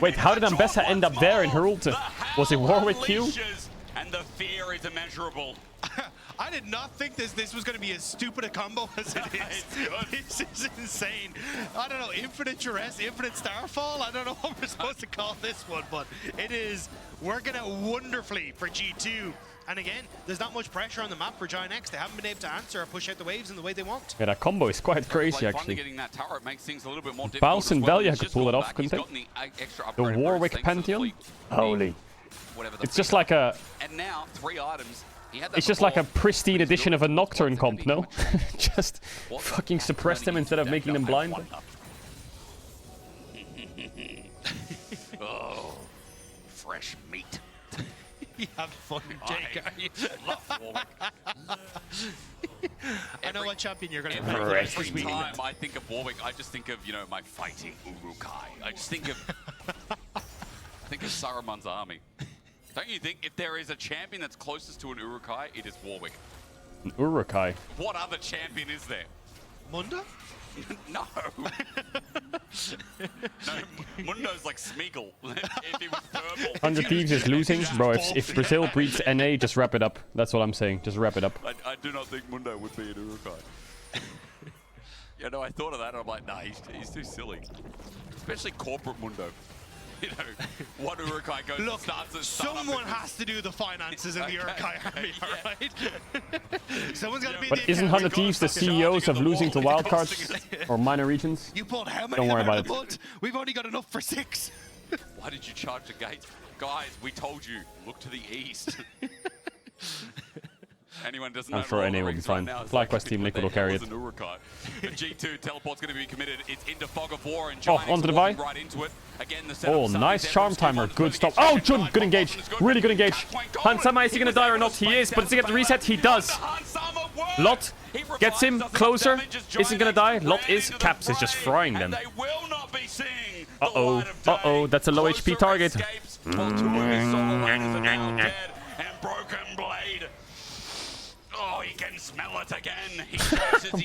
Wait, how did Ambessa end up there in her ulti? Was it Warwick Q? And the fear is immeasurable. I did not think this was going to be as stupid a combo as it is. This is insane. I don't know, infinite duress, infinite starfall. I don't know what we're supposed to call this one, but it is working out wonderfully for G2. And again, there's not much pressure on the map for Giant X. They haven't been able to answer or push out the waves in the way they want. Yeah, that combo is quite crazy, actually. Getting that tower makes things a little bit more Bounce and Valia could pull it off, couldn't they? The The Warwick Pantheon? Holy. It's just like a... And now, 3 items. It's just like a pristine edition of a Nocturne comp, no? Just fucking suppress them instead of making them blind. Oh, fresh meat. You have fun, Jake, are you? I know what champion you're going to play this Every week. time I think of Warwick, I just think of, you know, my fighting Urukai. I just think of... Saruman's army. Don't you think if there is a champion that's closest to an Urukai, it is Warwick? An Urukai? What other champion is there? Munda? No. No, Mundo's like Smeagol. If he was purple. 100 Thieves is losing. Bro, if Brazil breeds NA, just wrap it up. That's what I'm saying. Just wrap it up. I do not think Mundo would be an Urukai. Yeah, no, I thought of that and I'm like, nah, he's too silly. Especially corporate Mundo. You know, one Urukai goes Look, and starts at someone has to do the finances in the Urukai army, alright? Someone's got to be But the isn't 100 Thieves the CEOs of losing to wildcards or minor regions? You pulled how many Don't worry about out of the mud? We've only got enough for 6. Why did you charge the gates? Guys, we told you, look to the east. Anyone doesn't know. I'm sure NA will be fine. FlyQuest Team Liquid will carry it. The G2 teleport's going to be committed. It's into Fog of War and Oh, onto the buy. right into it. Again, the Oh, nice charm timer. Good stop. Oh, Jun, good engage. Really good engage. Hansama, is he going to die or not? He is, but does he get the reset? He does. Lot gets him closer. Isn't going to die. Lot is. Caps is just frying them. Uh-oh. Uh-oh, that's a low HP target. Oh, he can smell it again.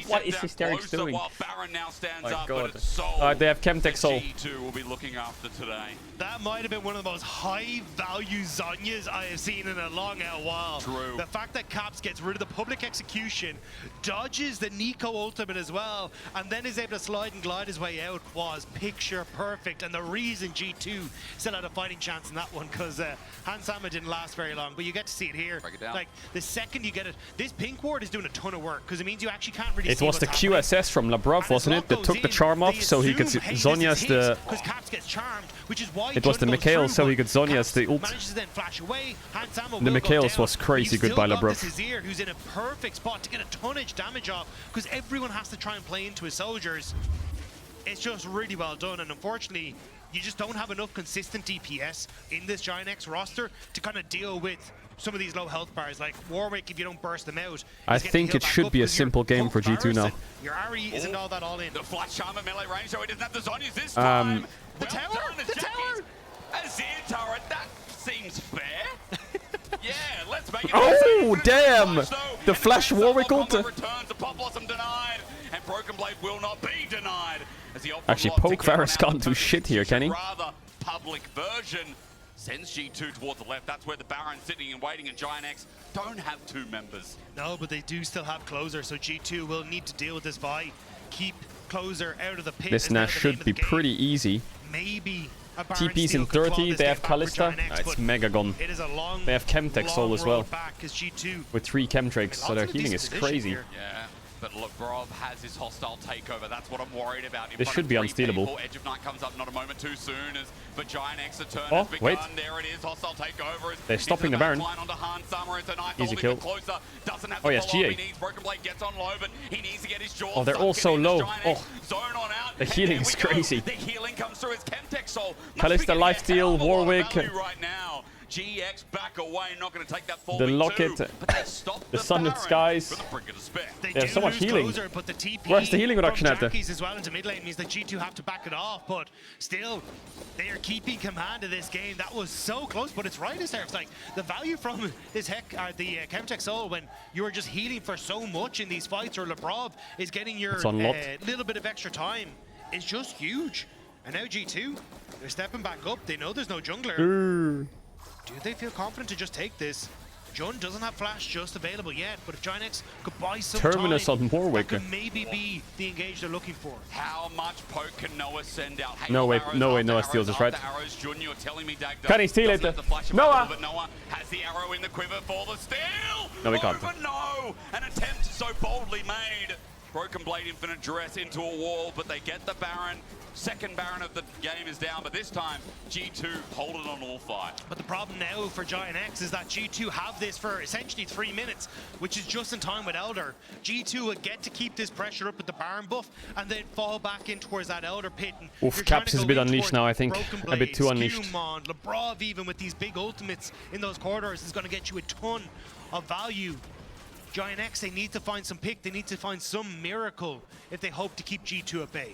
What is Hysterics doing? While Baron now stands My up, God. but it's Soul. Alright, they have Chemtech Soul. G2 will be looking after today. That might have been one of the most high-value Zhonyas I have seen in a long while. True. The fact that Caps gets rid of the public execution, dodges the Nico ultimate as well, and then is able to slide and glide his way out was picture perfect. And the reason G2 still had a fighting chance in that one, because Hansama didn't last very long. But you get to see it here. Break it down. Like, the second you get it, this pink ward is doing a ton of work, because it means you actually can't really It see was the what's happening. QSS from Labrov, wasn't it? That took the charm off so he could Zhonya's the... Because Caps gets charmed, which is why It was the Jun goes Mikhail through, so he but could Zhonya's the ult. manages to then flash away. The Mikhail's was crazy good by Labrov. Azir, who's in a perfect spot to get a tonnage damage off, because everyone has to try and play into his soldiers. It's just really well done, and unfortunately, you just don't have enough consistent DPS in this Giant X roster to kind of deal with some of these low health bars. Like Warwick, if you don't burst them out, I think it should be a simple game for G2 now. Your Ari isn't all that all in. The flash charm at melee range, so he doesn't have the Zhonyas this time. The tower? The tower? Azir turret, that seems fair. Yeah, let's make it. Oh, damn! The flash Warwick ult. Returns, the Pop Blossom denied, and Broken Blade will not be denied. As the Actually, Poke Varus can't do shit here, can he? Rather public version. Sends G2 towards the left. That's where the Baron's sitting and waiting, and Giant X don't have 2 members. No, but they do still have Closer, so G2 will need to deal with this Vi. Keep Closer out of the pit. This Nash should be pretty easy. Maybe a TP's in 30, they have Kalista. It's mega gone. It is a long, they have Chemtech Soul as well. G2 with 3 Chemtrakes, so their healing is crazy. Yeah, but Labrov has his hostile takeover. That's what I'm worried about. This should be unstealable. Edge of Night comes up not a moment too soon, but Giant X a turn oh, has begun. wait. There it is, hostile takeover. They're stopping the Baron. Easy kill. Oh yes, GA. Oh, they're all so low. Oh, the healing is crazy. The healing comes through as Chemtech Soul. Kalista lifesteal, Warwick. Right now. GX back away, not going to take that fall. The Locket, the Sunlit Skies. They have so much healing. Closer, but the TP where's the healing reduction at there? As well into mid lane means that G2 have to back it off, but still, they are keeping command of this game. That was so close, but it's right, it's like the value from this the Chemtech Soul when you are just healing for so much in these fights, or Labrov is getting your little bit of extra time, is just huge. And now G2, they're stepping back up. They know there's no jungler. Do they feel confident to just take this? Jun doesn't have flash just available yet, but if Giant X could buy some Terminus time, on Warwick, that could maybe be the engage they're looking for. How much poke can Noah send out? No way, Noah steals this, right? Can he steal it? Noah! But Noah has the arrow in the quiver for the steal! No, he can't. No! An attempt so boldly made. Broken Blade Infinite Duress into a wall, but they get the Baron. Second Baron of the game is down, but this time G2 hold it on all fight. But the problem now for Giant X is that G2 have this for essentially 3 minutes, which is just in time with Elder. G2 will get to keep this pressure up with the Baron buff and then fall back in towards that Elder pit. And oof, Caps is a bit unleashed now, I think. A bit too unleashed. Labrov, even with these big ultimates in those corridors, is going to get you a ton of value. Giant X, they need to find some pick, they need to find some miracle if they hope to keep G2 at bay.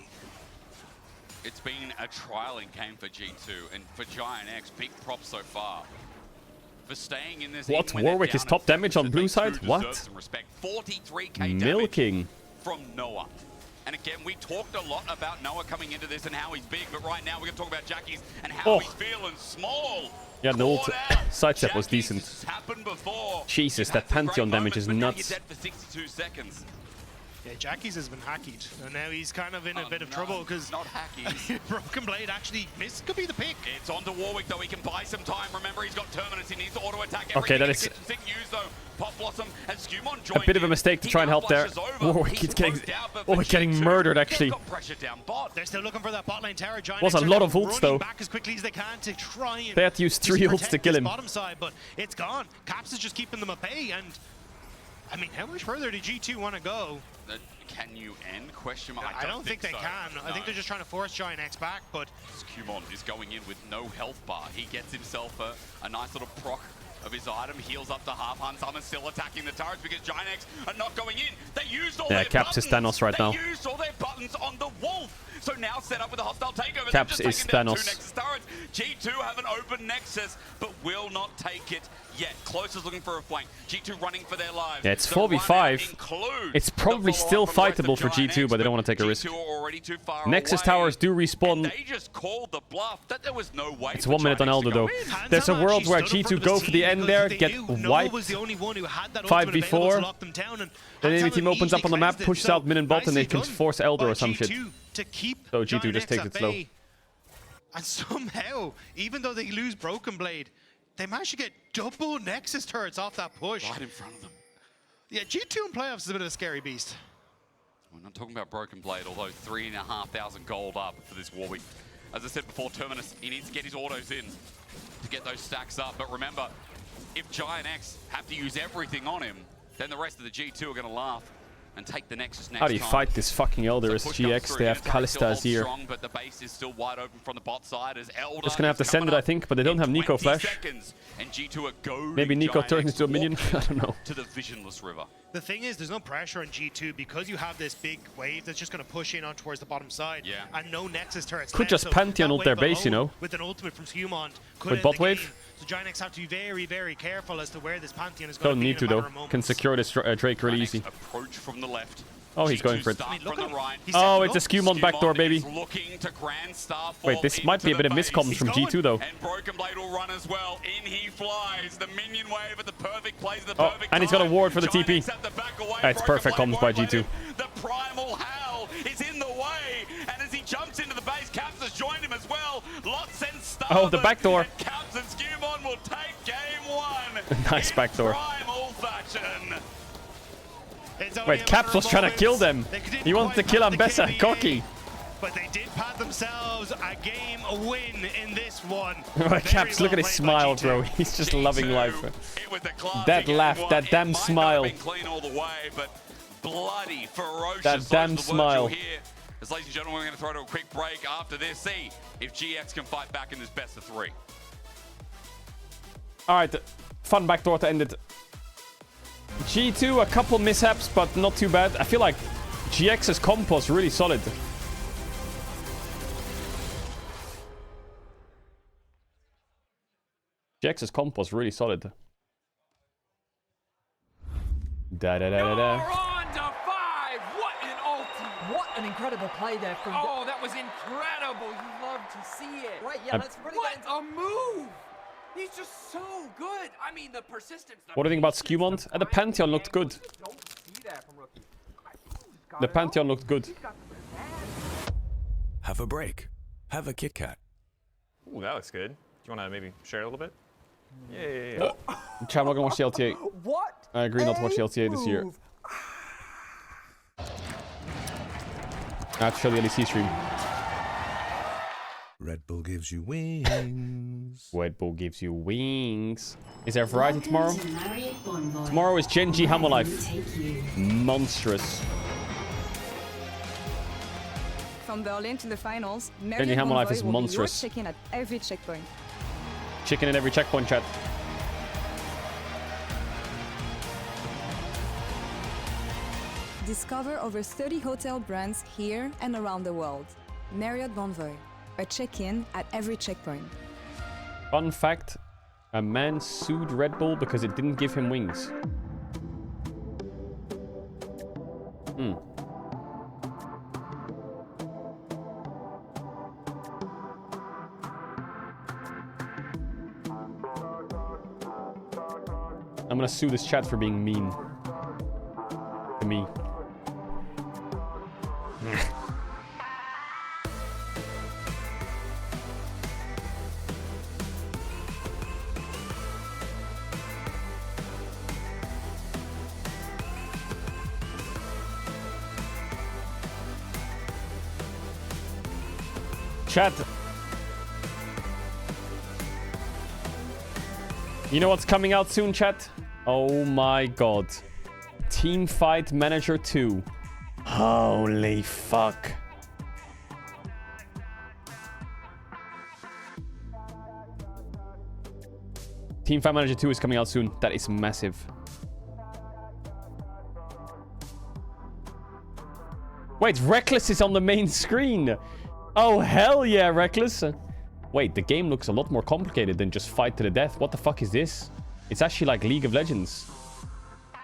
It's been a trialing game for G2, and for Giant X, big props so far. For staying in this. What? Warwick is top damage on blue side? What? 43k milking from Noah. And again, we talked a lot about Noah coming into this and how he's big, but right now we're going to talk about Jackie's and how he's feeling small. Yeah, the old sidestep was decent. Jesus, that Pantheon damage is nuts. For 62 seconds. Yeah, Jackie's has been hacked, and now he's kind of in a bit of trouble because not hacky. Broken Blade actually missed. Could be the pick. It's on to Warwick though. He can buy some time. Remember, he's got Terminus. He needs to auto attack. Okay, that is a bit of a mistake to try and help there. Warwick is getting murdered actually. They're still looking for that bot lane tower. Giant was a lot of ults though. Back as quickly as they can to try and they had to use 3 ults to kill him. Bottom side, but it's gone. Caps is just keeping them at bay, and I mean, how much further did G2 want to go? Can you end? Question mark. I don't think they can. No. I think they're just trying to force Giant X back, but Cumon is going in with no health bar. He gets himself a nice little proc of his item, heals up to half. Hanzama still attacking the turrets because Giant X are not going in. They used all their Caps buttons. Is Thanos right now. They used all their buttons on the Wolf. So now set up with a hostile takeover. Caps is Thanos. G2 have an open Nexus, but will not take it yet. Close is looking for a flank. G2 running for their lives. Yeah, it's 4v5. It's probably still fightable for G2, but they don't want to take a risk. Nexus towers do respawn. They just called the bluff that there was no way. It's 1 minute on Elder though. There's a world where G2 go for the end there, get wiped. 5v4. Then enemy team opens up on the map, pushes out mid and bot, and they can force Elder or some shit. So G2 just takes it slow. And somehow, even though they lose Broken Blade, they managed to get double Nexus turrets off that push. Right in front of them. Yeah, G2 in playoffs is a bit of a scary beast. We're not talking about Broken Blade, although 3,500 gold up for this Warwick. As I said before, Terminus, he needs to get his autos in to get those stacks up. But remember, if Giant X have to use everything on him, then the rest of the G2 are going to laugh and take the Nexus next. How do you fight this fucking Elder as GX? They have Kalista as here. But the base is still wide open from the bot side as Elder just gonna have to send it, I think, but they don't have Nico Flash. And G2 are maybe Nico turns into a minion. I don't know. To the Visionless River. The thing is, there's no pressure on G2 because you have this big wave that's just going to push in on towards the bottom side. Yeah. And no Nexus turrets. Could just Pantheon ult their base, you know. With an ultimate from Humond. With bot wave. So Giant X have to be very, very careful as to where this Pantheon is going to be. Don't need to though. Can secure this Drake really easy. Approach from the left. Oh, he's going for it. Start from the right. Oh, it's a Skewmon backdoor, baby. Looking to grand star Wait, this might be a bit of miscoms from G2, though. And Broken Blade will run as well. In he flies. The minion wave at the perfect place, the perfect and he's got a time. ward for the TP. Giants have to back away. It's perfect comms by G2. The primal howl is in the way, and as he jumps into the base, Caps has joined him as well. Lots and stuff. Oh, the backdoor. Caps and Skewmon will take game one. Nice backdoor. Primal fashion. Wait, Caps was trying to kill them. He wanted to kill Ambessa. Cocky. But they did pat themselves a game, a win in this one. Caps, look at his smile, bro. He's just loving life. That laugh, that damn smile. Bloody, ferocious. That damn smile. As ladies and gentlemen, we're going to throw to a quick break after this. See if GX can fight back in this best of 3. All right, fun backdoor to end it. G2, a couple mishaps, but not too bad. I feel like GX's comp was really solid. GX's comp was really solid. Da-da-da-da-da. On to 5! What an ulti! What an incredible play there from... Oh, that was incredible! You love to see it. Right, yeah, let's really What a move! He's just so good. I mean, the persistence. What do you think about Skewmon? The Pantheon looked good. The Pantheon looked good. Have a break. Have a Kit Kat. Ooh, that looks good. Do you want to maybe share a little bit? Yeah. Chat, I'm not gonna watch the LTA. What? I agree not to watch the LTA this year. I have to show the LEC stream. Red Bull gives you wings. Red Bull gives you wings. Is there variety tomorrow? Tomorrow is Genji Hammer Life. Monstrous. From Berlin to the finals, Genji Hammer Life is monstrous. Chicken at every checkpoint. Chicken at every checkpoint, chat. Discover over 30 hotel brands here and around the world. Marriott Bonvoy. A check-in at every checkpoint. Fun fact, a man sued Red Bull because it didn't give him wings. I'm gonna sue this chat for being mean to me. Chat. You know what's coming out soon, chat? Oh my god. Teamfight Manager 2. Holy fuck. Teamfight Manager 2 is coming out soon. That is massive. Wait, Reckless is on the main screen. Oh, hell yeah, Reckless. Wait, the game looks a lot more complicated than just fight to the death. What the fuck is this? It's actually like League of Legends.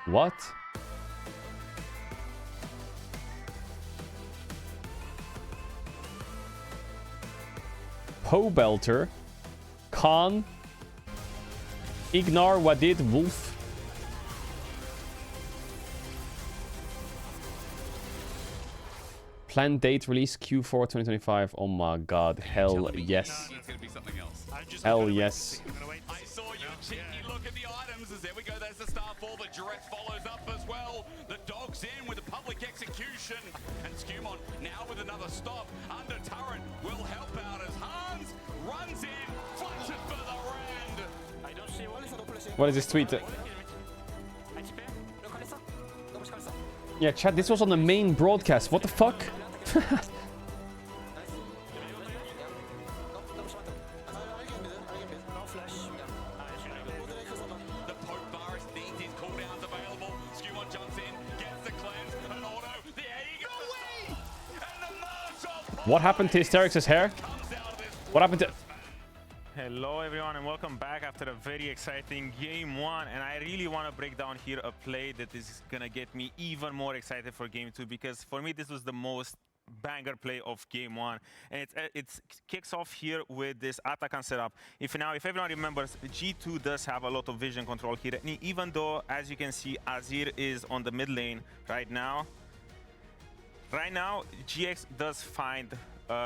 What? Pobelter, Khan, Ignar, Wadid, Wolf. Planned date release Q4 2025. Oh my god. Hell yes. Hell yes. I saw you cheeky look at the items as there we go. There's the star fall. The Duress follows up as well. The dog's in with a public execution. And Skewmon now with another stop. Under turret will help out as Hans runs in. Flashes for the round. What is this tweet? Yeah, chat, this was on the main broadcast. What the fuck? What happened to Hysterix's hair? What happened to... Hello everyone and welcome back after a very exciting game 1, and I really want to break down here a play that is gonna get me even more excited for game 2, because for me this was the most banger play of game 1, and it kicks off here with this Atakan setup. If everyone remembers, G2 does have a lot of vision control here, and even though, as you can see, Azir is on the mid lane right now, GX does find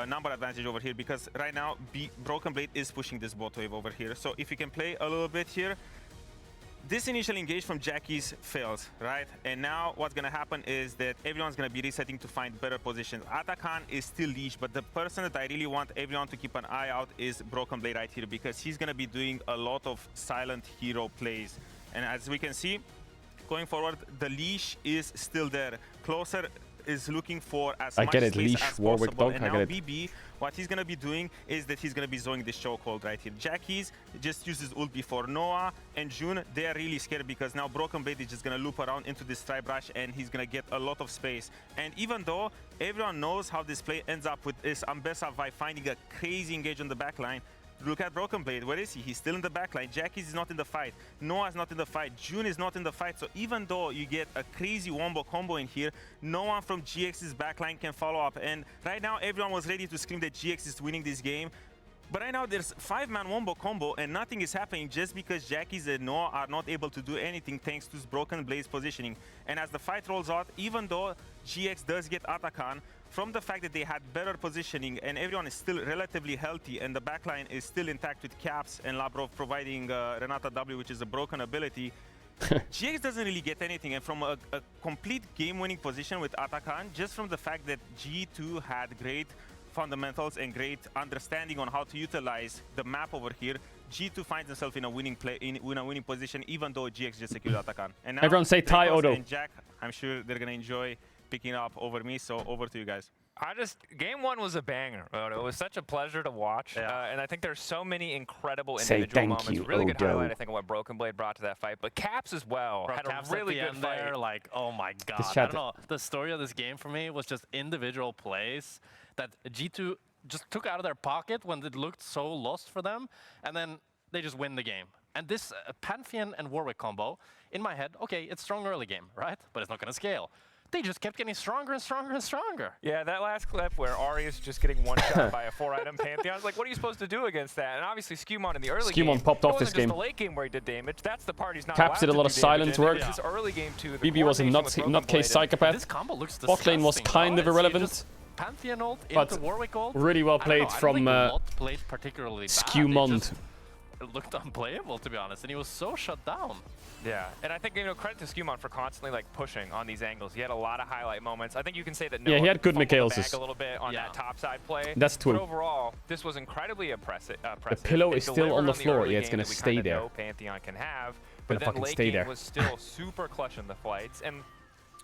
number advantage over here, because right now Broken Blade is pushing this bot wave over here. So if you can play a little bit here, this initial engage from Jackie's fails, right? And now what's gonna happen is that everyone's gonna be resetting to find better positions. Atakan is still leash, but the person that I really want everyone to keep an eye out is Broken Blade right here, because he's gonna be doing a lot of silent hero plays. And as we can see, going forward, the leash is still there. Closer is looking for as much space leash, as Warwick possible. dog, And I now get it. BB, what he's gonna be doing is that he's gonna be zoning this chokehold right here. Jackie's just uses ult before Noah and June. They are really scared because now Broken Blade is just gonna loop around into this Tribe Rush and he's gonna get a lot of space. And even though everyone knows how this play ends up with this Ambessa by finding a crazy engage on the backline, look at Broken Blade. Where is he? He's still in the backline. Jackie's is not in the fight. Noah's not in the fight. June is not in the fight. So even though you get a crazy wombo combo in here, no one from GX's backline can follow up. And right now, everyone was ready to scream that GX is winning this game. But right now, there's 5-man wombo combo, and nothing is happening just because Jackie's and Noah are not able to do anything thanks to Broken Blade's positioning. And as the fight rolls out, even though GX does get Atakan, from the fact that they had better positioning and everyone is still relatively healthy and the backline is still intact with Caps and Labrov providing Renata W, which is a broken ability, GX doesn't really get anything. And from a complete game-winning position with Atakan, just from the fact that G2 had great fundamentals and great understanding on how to utilize the map over here, G2 finds himself in a winning position, even though GX just secured Atakan. And now Everyone say Ty Odo. And Jack, I'm sure they're gonna enjoy picking up over me, so over to you guys. Game 1 was a banger. It was such a pleasure to watch, and I think there's so many incredible Say individual thank moments. you, Really good Odo. highlight, I think, of what Broken Blade brought to that fight. But Caps as well had Caps a really at the good end fight. there, like, oh my god. This I chat- don't know. The story of this game for me was just individual plays that G2 just took out of their pocket when it looked so lost for them, and then they just win the game. And this Pantheon and Warwick combo, in my head, okay, it's strong early game, right? But it's not going to scale. They just kept getting stronger and stronger and stronger. Yeah, that last clip where Ari is just getting one-shot by a 4-item Pantheon, I was like, what are you supposed to do against that? And obviously, Skewmon in the early game, Skewmon popped off this it wasn't game. just the late game where he did damage. That's the part he's not Caps did a allowed lot to of do silence damage in. work. It was his early game too. BB was a nutcase psychopath. This combo looks Bot lane was disgusting, kind though. of It's- you irrelevant. just Pantheon ult But into Warwick ult. really well I don't played know, I don't from think Lot played particularly bad. Skewmon. It looked unplayable, to be honest, and he was so shut down. Yeah, and I think, credit to Skewmon for constantly pushing on these angles. He had a lot of highlight moments. I think you can say that Yeah, he Noah had good fumbled the bag Michaelses. a little bit on that top side play. That's true. But overall, this was incredibly impressive. The pillow They is still on delivered the floor. early Yeah, it's game gonna that we stay kinda there. know Pantheon can have, Gonna but then fucking late stay game there. was still super clutch in the fights. And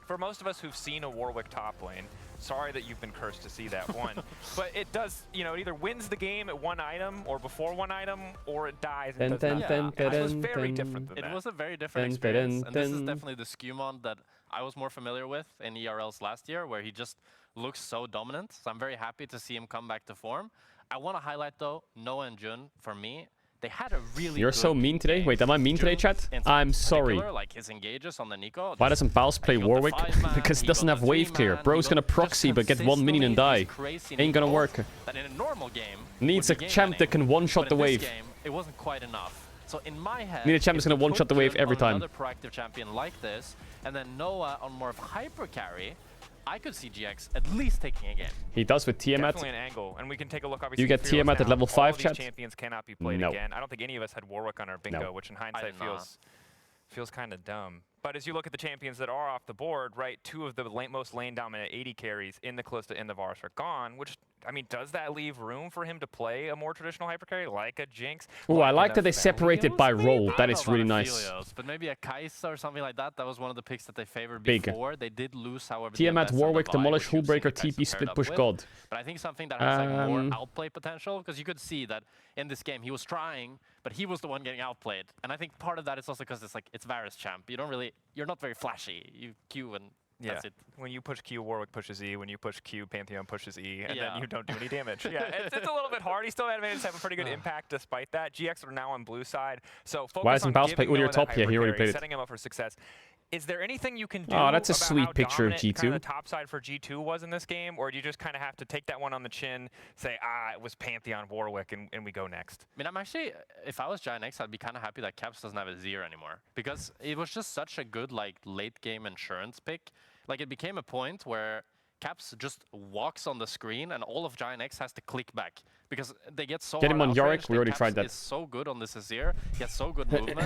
for most of us who've seen a Warwick top lane, sorry that you've been cursed to see that one. But it does, it either wins the game at one item or before one item, or it dies and does nothing. It was very different than that. It was a very different experience, and this is definitely the Skewmon that I was more familiar with in ERLs last year, where he just looks so dominant. So I'm very happy to see him come back to form. I want to highlight, though, Noah and Jun, for me, they had a really You're good so mean today. game. Wait, am I mean today, chat? In I'm sorry. particular, like his engages on the Nico. Why doesn't Baus play Warwick? Because he doesn't have wave clear. Bro's gonna proxy but get 1 minion and die. Ain't gonna work. That in a normal game Needs a would be champ that can one-shot but the in this wave. game, it wasn't quite enough. So in my head, Need a champ if that's gonna you one-shot put the wave Jun every on time. Another proactive champion like this, and then Noah on more of hyper carry, I could see GX at least taking a game. He does with Tiamat. Definitely an angle, and we can take a look. Obviously, You get Fearless Tiamat at now. level 5, All chat? these champions cannot be played No. again. I don't think any of us had Warwick on our bingo, No. which in hindsight feels kind of dumb. But as you look at the champions that are off the board, right, 2 of the most lane dominant 80 carries in the close to end of ours are gone, which, I mean, does that leave room for him to play a more traditional hyper carry like a Jinx? Oh, I like that they separated by role. That is really nice. But maybe a Kai'Sa or something like that. That was one of the picks that they favored Big. before. They did lose, however. Tiamat, DMS on Warwick, the Vi, Demolish, which you've seen Hullbreaker, the Kai'Sa TP, split paired push, up God. with. But I think something that has like more outplay potential, because you could see that in this game he was trying, but he was the one getting outplayed. And I think part of that is also because it's like it's Varus champ. You're not very flashy. You Q and Yeah. That's it. When you push Q, Warwick pushes E. When you push Q, Pantheon pushes E, and Yeah. then you don't do any damage. Yeah, it's a little bit hard. He still managed to have a pretty good impact despite that. GX are now on blue side, so focus Why isn't on Baus giving playing with your Noah that top? Yeah, he hyper already carry, played it. setting him up for success. Is there anything you can do Oh, that's a about sweet how picture of dominant G2. kind of the top side for G2 was in this game, or do you just kind of have to take that one on the chin, say, it was Pantheon Warwick, and we go next? I mean, I'm actually, if I was Giant X, I'd be kind of happy that Caps doesn't have a Zero anymore, because it was just such a good like late game insurance pick. Like it became a point where Caps just walks on the screen and all of Giant X has to click back because they get so Get him hard on outrange Yorick. We already Caps tried that. is so good on this Azir, he has so good movement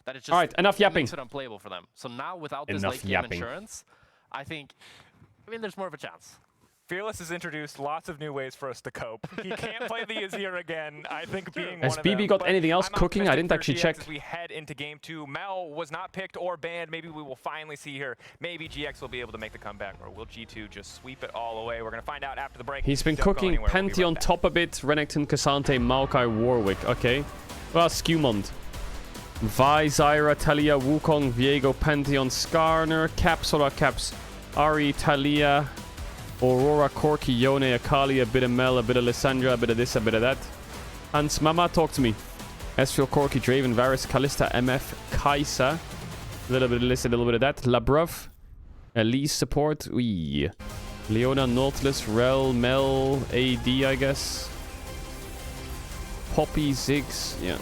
that it just All right, enough yapping. makes it unplayable for them. So now without this Enough late game yapping. insurance, I mean, there's more of a chance. Fearless has introduced lots of new ways for us to cope. He can't play the Azir again, I think being Has one of BB them. got But anything else I'm cooking? I didn't optimistic actually for GX check. As we head into game 2, Mel was not picked or banned. Maybe we will finally see here. Maybe GX will be able to make the comeback, or will G2 just sweep it all away? We're going to find out after the break. He's been Don't go cooking anywhere. We'll be Pantheon right back. top a bit, Renekton, Cassante, Maokai, Warwick. Okay. Well, Skewmond. Vi, Zyra, Talia, Wukong, Viego, Pantheon, Skarner, Caps, what about Caps? Ari, Talia, Aurora, Corki, Yone, Akali, a bit of Mel, a bit of Lissandra, a bit of this, a bit of that. Hans Mama, talk to me. Ezreal, Corki, Draven, Varus, Kalista, MF, Kaisa. A little bit of this, a little bit of that. Labrov, Elise support. Wee. Leona, Nautilus, Rel, Mel, AD, I guess. Poppy, Ziggs. Yeah.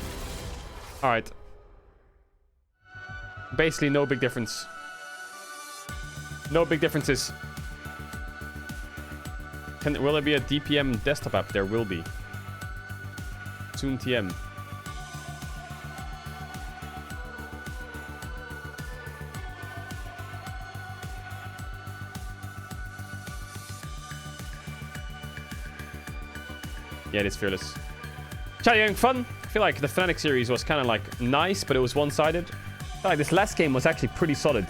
Alright. Basically, no big difference. No big differences. Will there be a DPM desktop app? There will be. Soon TM. Yeah, it is Fearless. Chat, you having fun? I feel like the Fnatic series was kind of like nice, but it was one-sided. I feel like this last game was actually pretty solid.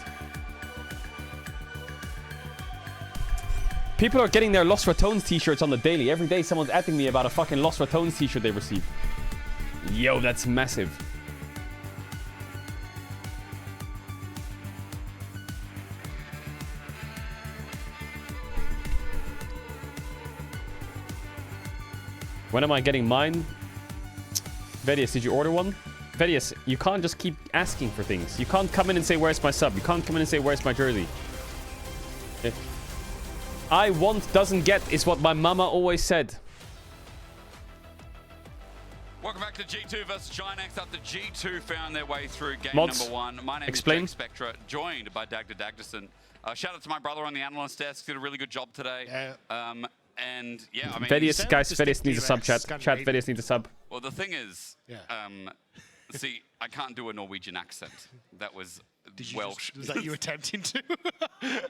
People are getting their Lost Ratones t-shirts on the daily. Every day someone's asking me about a fucking Lost Ratones t-shirt they received. Yo, that's massive. When am I getting mine? Vedius, did you order one? Vedius, you can't just keep asking for things. You can't come in and say, where's my sub? You can't come in and say, where's my jersey? I want, doesn't get, is what my mama always said. Welcome back to G2 versus Giant X after G2 found their way through game Mods, number 1. My name explain. is Jake Spectra, joined by Dagda Dagderson. Shout out to my brother on the analyst desk, did a really good job today. And yeah, I mean... Vedius, guys, Vedius needs a sub, chat. Chat, Vedius needs a sub. Well, the thing is, see, I can't do a Norwegian accent. That was Welsh. Was that you attempting to?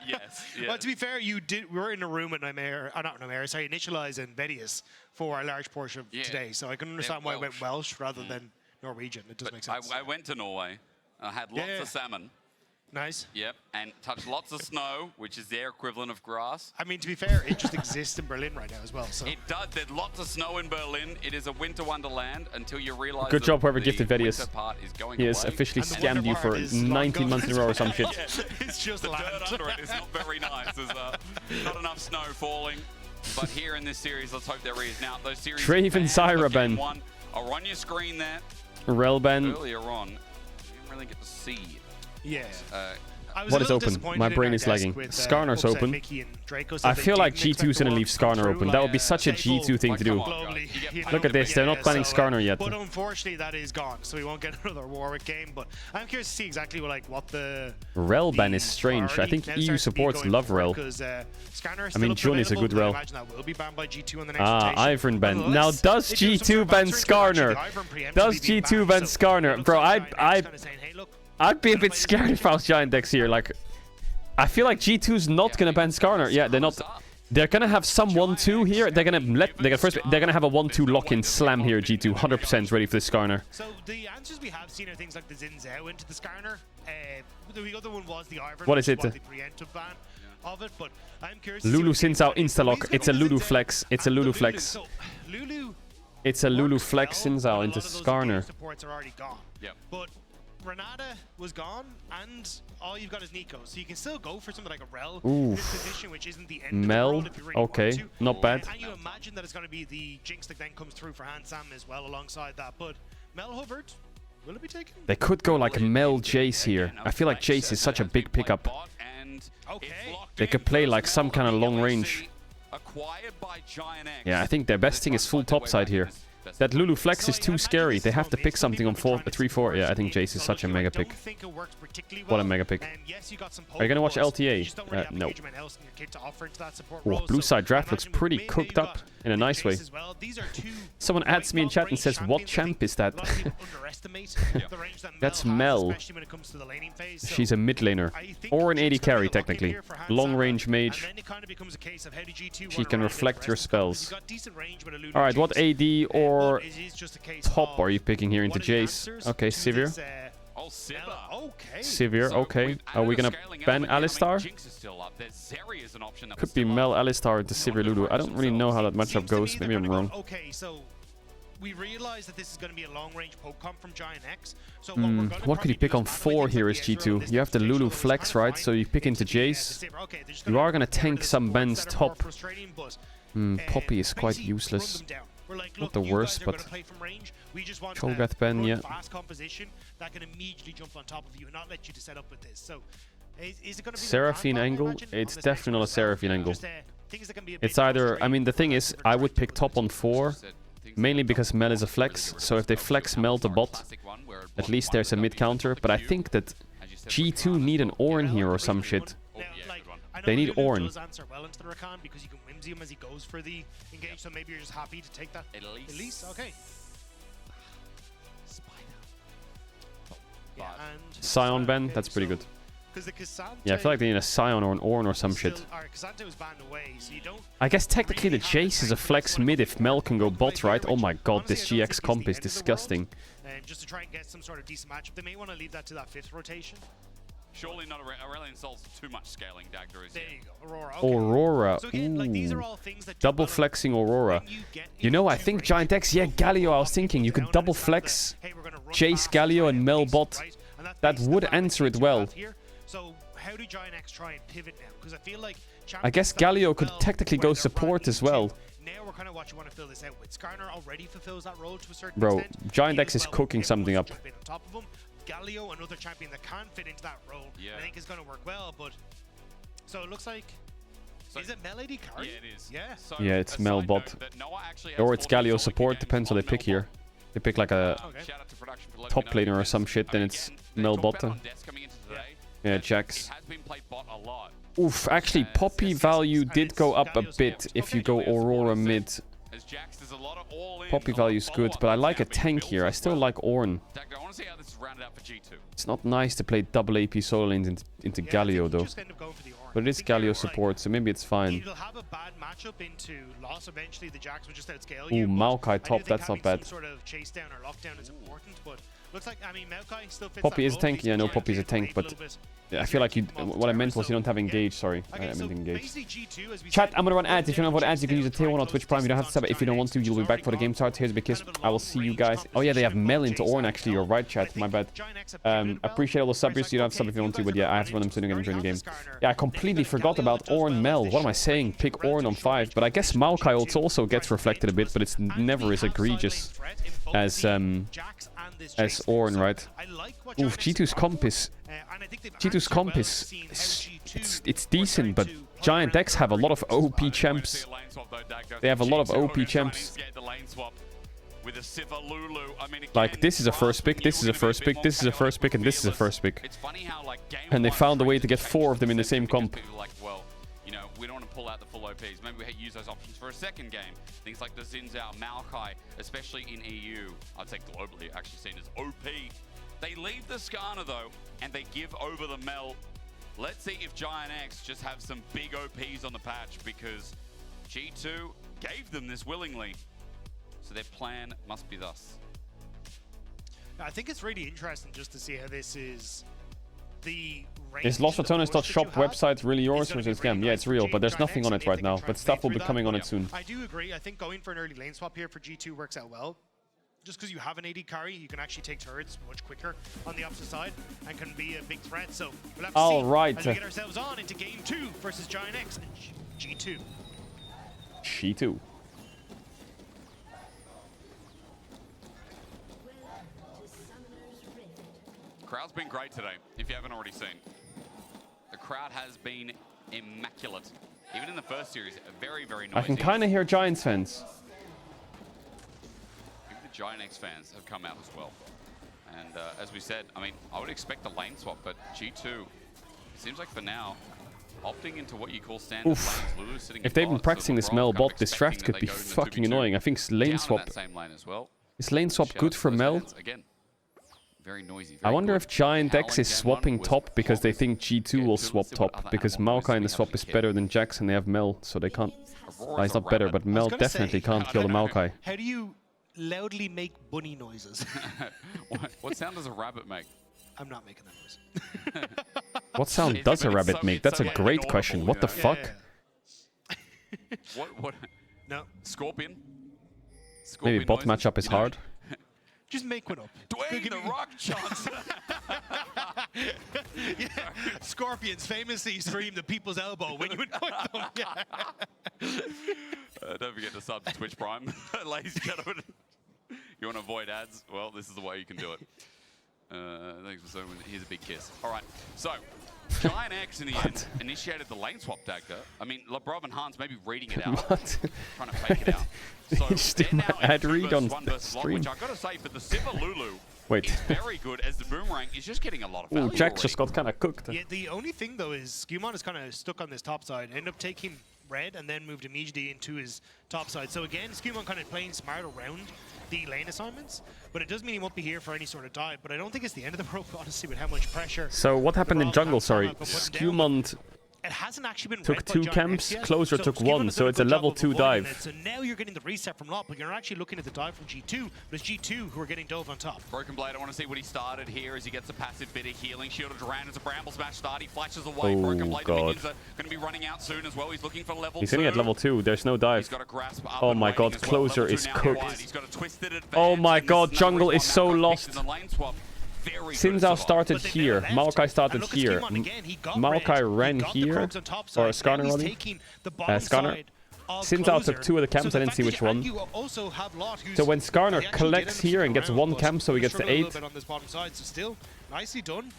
Yes. Well, to be fair, we were in a room at Initialize and Vedius for a large portion of today, so I can understand why I went Welsh rather than Norwegian. It does make sense. I went to Norway. I had lots of salmon. Nice. Yep, and touched lots of snow, which is their equivalent of grass. I mean, to be fair, it just exists in Berlin right now as well. So it does. There's lots of snow in Berlin. It is a winter wonderland until you realize. Good job, whoever the gifted Vedius. part is going He has away. officially scammed you for 19 months in a row or some shit. It's just the dirt under it is not very nice. There's not enough snow falling. But here in this series, let's hope there is. Now, those series Draven Zyra Ben are on your screen there. Relben. Earlier on, you didn't really get to see. Yeah. What is open? My brain is lagging. Skarner's open. I feel like G2's gonna leave Skarner open. That would be such a G2 thing to do. Look at this, they're not planning Skarner yet. But unfortunately, that is gone, so we won't get another Warwick game. But I'm curious to see exactly what the Relben is strange. I think EU supports love Rel. I mean, Jun is a good Rel. Ivern ban. Now, does G2 ban Skarner? Does G2 ban Skarner? Bro, I'd be a bit scared if I was Giant X here. Like, I feel like G2's not gonna ban Skarner. Yeah, they're not. They're gonna have some 1-2 here. They're gonna have a 1-2 lock-in slam here. G2 100% ready for the Skarner. So the answers we have seen are things like the Xin Zhao into the Skarner. The other one was the Ivern. What is it? The preemptive ban of it, but I'm curious. Lulu Xin Zhao insta-lock. It's a Lulu flex. It's a Lulu flex. It's a Lulu flex Xin Zhao into Skarner. Supports are already gone. Yeah. But Renata was gone, and all you've got is Nico. So you can still go for something like a Rel Oof. in this position, which isn't the end Mel, of the world if you really okay, want to. not bad. And you imagine that it's going to be the Jinx that then comes through for Hans Sam as well alongside that. But Mel hovered. Will it be taken? They could go like Mel Jace here. I feel like Jace is such a big pickup. They could play like some kind of long range. Yeah, I think their best thing is full topside here. That Lulu flex is too scary. They have to pick something on 3-4. Yeah, I think Jace is such a mega pick. What a mega pick. Are you gonna watch LTA? No. Oh, blue side draft looks pretty cooked up in a nice way. Someone adds me in chat and says, what champ is that? That's Mel. She's a mid laner. Or an AD carry, technically. Long range mage. She can reflect your spells. Alright, what AD or top are you picking here into Jace? Okay, Severe. Severe, okay. Are we gonna ban Alistar? Could be Mel, Alistar into Severe Lulu. I don't really know how that matchup goes. Maybe I'm wrong. Okay, so we realize that this is going to be a long-range poke comp from Giant X. So what could you pick on 4 here is G2? You have the Lulu flex, right? So you pick into Jace. You are gonna tank some Ben's top. Poppy is quite useless. Not the worst, but Cho'Gath Ben, yeah. That can immediately jump on top of you and not let you to set up with this. So is it going to be Seraphine angle? It's definitely not a Seraphine angle. It's either, I mean, the thing is, I would pick top on 4, mainly because Mel is a flex. So if they flex Mel to bot, at least there's a mid counter. But I think that G2 need an Ornn here or some shit. They need Ornn. Does answer well into the Rakan because you can whimsy him as he goes for the engage, so maybe you're just happy to take that. Elise, okay. Yeah, and Scion Ben, that's pretty good. Yeah, I feel like they need a Scion or an Ornn or some shit. I guess technically the Jace is a flex mid if Mel can go bot, right? Oh my god, this GX comp is disgusting. Just to try and get some sort of decent matchup, they may want to leave that to that 5th rotation. Surely not Aurelion Sol's too much scaling, Dagda is. There you go, Aurora. Okay. Aurora, so again, like, these are all things that double flexing Aurora. You know, I think Giant X, yeah, Galio, I was thinking you could double flex Jace, Galio and Mel bot. That would answer it well. So how do Giant X try and pivot now? Because I feel like I guess Galio could technically go support as well. Now we're kind of what you want to fill this out with. Skarner already fulfills that role to a certain Bro, extent. Giant X is cooking something up. Galio, another champion that can fit into that role, I think is going to work well. But so it looks like, is it Mel AD carry? Yeah, it is. Yeah. So Yeah, it's Mel bot. Or it's Galio support, depends what they pick here. They pick like a top laner or some shit, then it's Mel bot. Yeah, Jax. Oof, actually Poppy value did go up a bit if you go Aurora mid. Poppy value is good, but I like a tank here. I still like Ornn. It's not nice to play double AP solo lanes into Galio though. But it is Galio support, so maybe it's fine. Ooh, Maokai top, that's not bad. Poppy is a tank? Yeah, no, Poppy is a tank, but I feel like you. What I meant was you don't have engage, sorry. I meant engage. Chat, I'm gonna run ads. If you don't know what ads, you can use a tier 1 on Twitch Prime. You don't have to sub it if you don't want to. You'll be back for the game starts. Here's a big kiss. I will see you guys. Oh yeah, they have Mel into Ornn actually. You're right, chat. My bad. Appreciate all the subbers. You don't have to sub if you want to, but yeah, I have to run them soon again during the game. Yeah, I completely forgot about Ornn Mel. What am I saying? Pick Ornn on 5. But I guess Maokai also gets reflected a bit, but it's never as egregious as Ornn, right? Oof, G2's comp is it's decent, but Giant X have a lot of OP champs. They have a lot of OP champs. Like this is a first pick, this is a first pick, this is a first pick, and this is a first pick. And they found a way to get 4 of them in the same comp. We don't want to pull out the full OPs. Maybe we use those options for a second game. Things like the Zinzao, Maokai, especially in EU, I'd say globally, actually seen as OP. They leave the Skarner though, and they give over the Mel. Let's see if Giant X just have some big OPs on the patch, because G2 gave them this willingly. So their plan must be thus. I think it's really interesting just to see how this is. Is LostAtonus.shop website really yours or is it a scam? Yeah, it's real, but there's nothing on it right now. But stuff will be coming on it soon. I do agree. I think going for an early lane swap here for G2 works out well. just because you have an AD carry, you can actually take turrets much quicker on the opposite side and can be a big threat. So we'll have to see as we get ourselves on into game 2 versus Giant X and G2. G2. Crowd's been great today, if you haven't already seen. The crowd has been immaculate. Even in the first series, very, very noisy. I can kind of hear Giants fans. Even the Giant X fans have come out as well. And as we said, I mean, I would expect a lane swap, but G2, it seems like for now, opting into what you call standard lanes. Lulu sitting if they've been practicing this Mel bot, this draft could be fucking annoying. I think lane swap. Is lane swap good for Mel? Again, very noisy. I wonder if Giant X is swapping top because they think G2 will swap top, because Maokai in the swap is better than Jax and they have Mel, so they can't. He's not better, but Mel definitely can't kill the Maokai. How do you loudly make bunny noises? What sound does a rabbit make? I'm not making that noise. What sound does a rabbit make? That's a great question. What the fuck? What? No. Scorpion? Maybe bot matchup is hard. Just make one up. Dwayne the Rock Johnson. Yeah. Scorpions famously scream the people's elbow when you annoy them. Yeah. Don't forget to sub to Twitch Prime, ladies and gentlemen. You want to avoid ads? Well, this is the way you can do it. Thanks for saying. Here's a big kiss. All right, so Giant X in the end initiated the lane swap dagger. I mean, Labrov and Hans maybe reading it out, trying to fake it out. So Just do my ad read on stream. Which I gotta say, for the Sivir Lulu, Wait. is very good as the boomerang is just getting a lot of value. Ooh, Jax just got kind of cooked. Yeah, the only thing though is Skewmon is kind of stuck on this top side. Ended up taking red and then moved immediately into his top side. So again, Skewmon kind of playing smart around the lane assignments, but it does mean he won't be here for any sort of dive. But I don't think it's the end of the rope, honestly, with how much pressure. So what happened in jungle? Sorry, Skewmon it hasn't actually been took 2 camps, Closer took 1, so it's a level 2 dive. So now you're getting the reset from Lot, but you're actually looking at the dive from G2, but it's G2 who are getting dove on top. Broken Blade, I want to see what he started here as he gets a passive bit of healing. Shielded Duran as a Bramble Smash start, he flashes away. Broken Blade, the minions are going to be running out soon as well. He's looking for level 2. He's only at level 2, there's no dive. He's got a grasp up oh my god, well. Closer is cooked. He's got a twisted advance, oh my god, jungle is so lost. Sin Zhao started here, Maokai started here, Maokai ran here, or Skarner running, Skarner. Sin Zhao took 2 of the camps, I didn't see which one. So when Skarner collects here and gets 1 camp, so he gets the 8. Nicely done.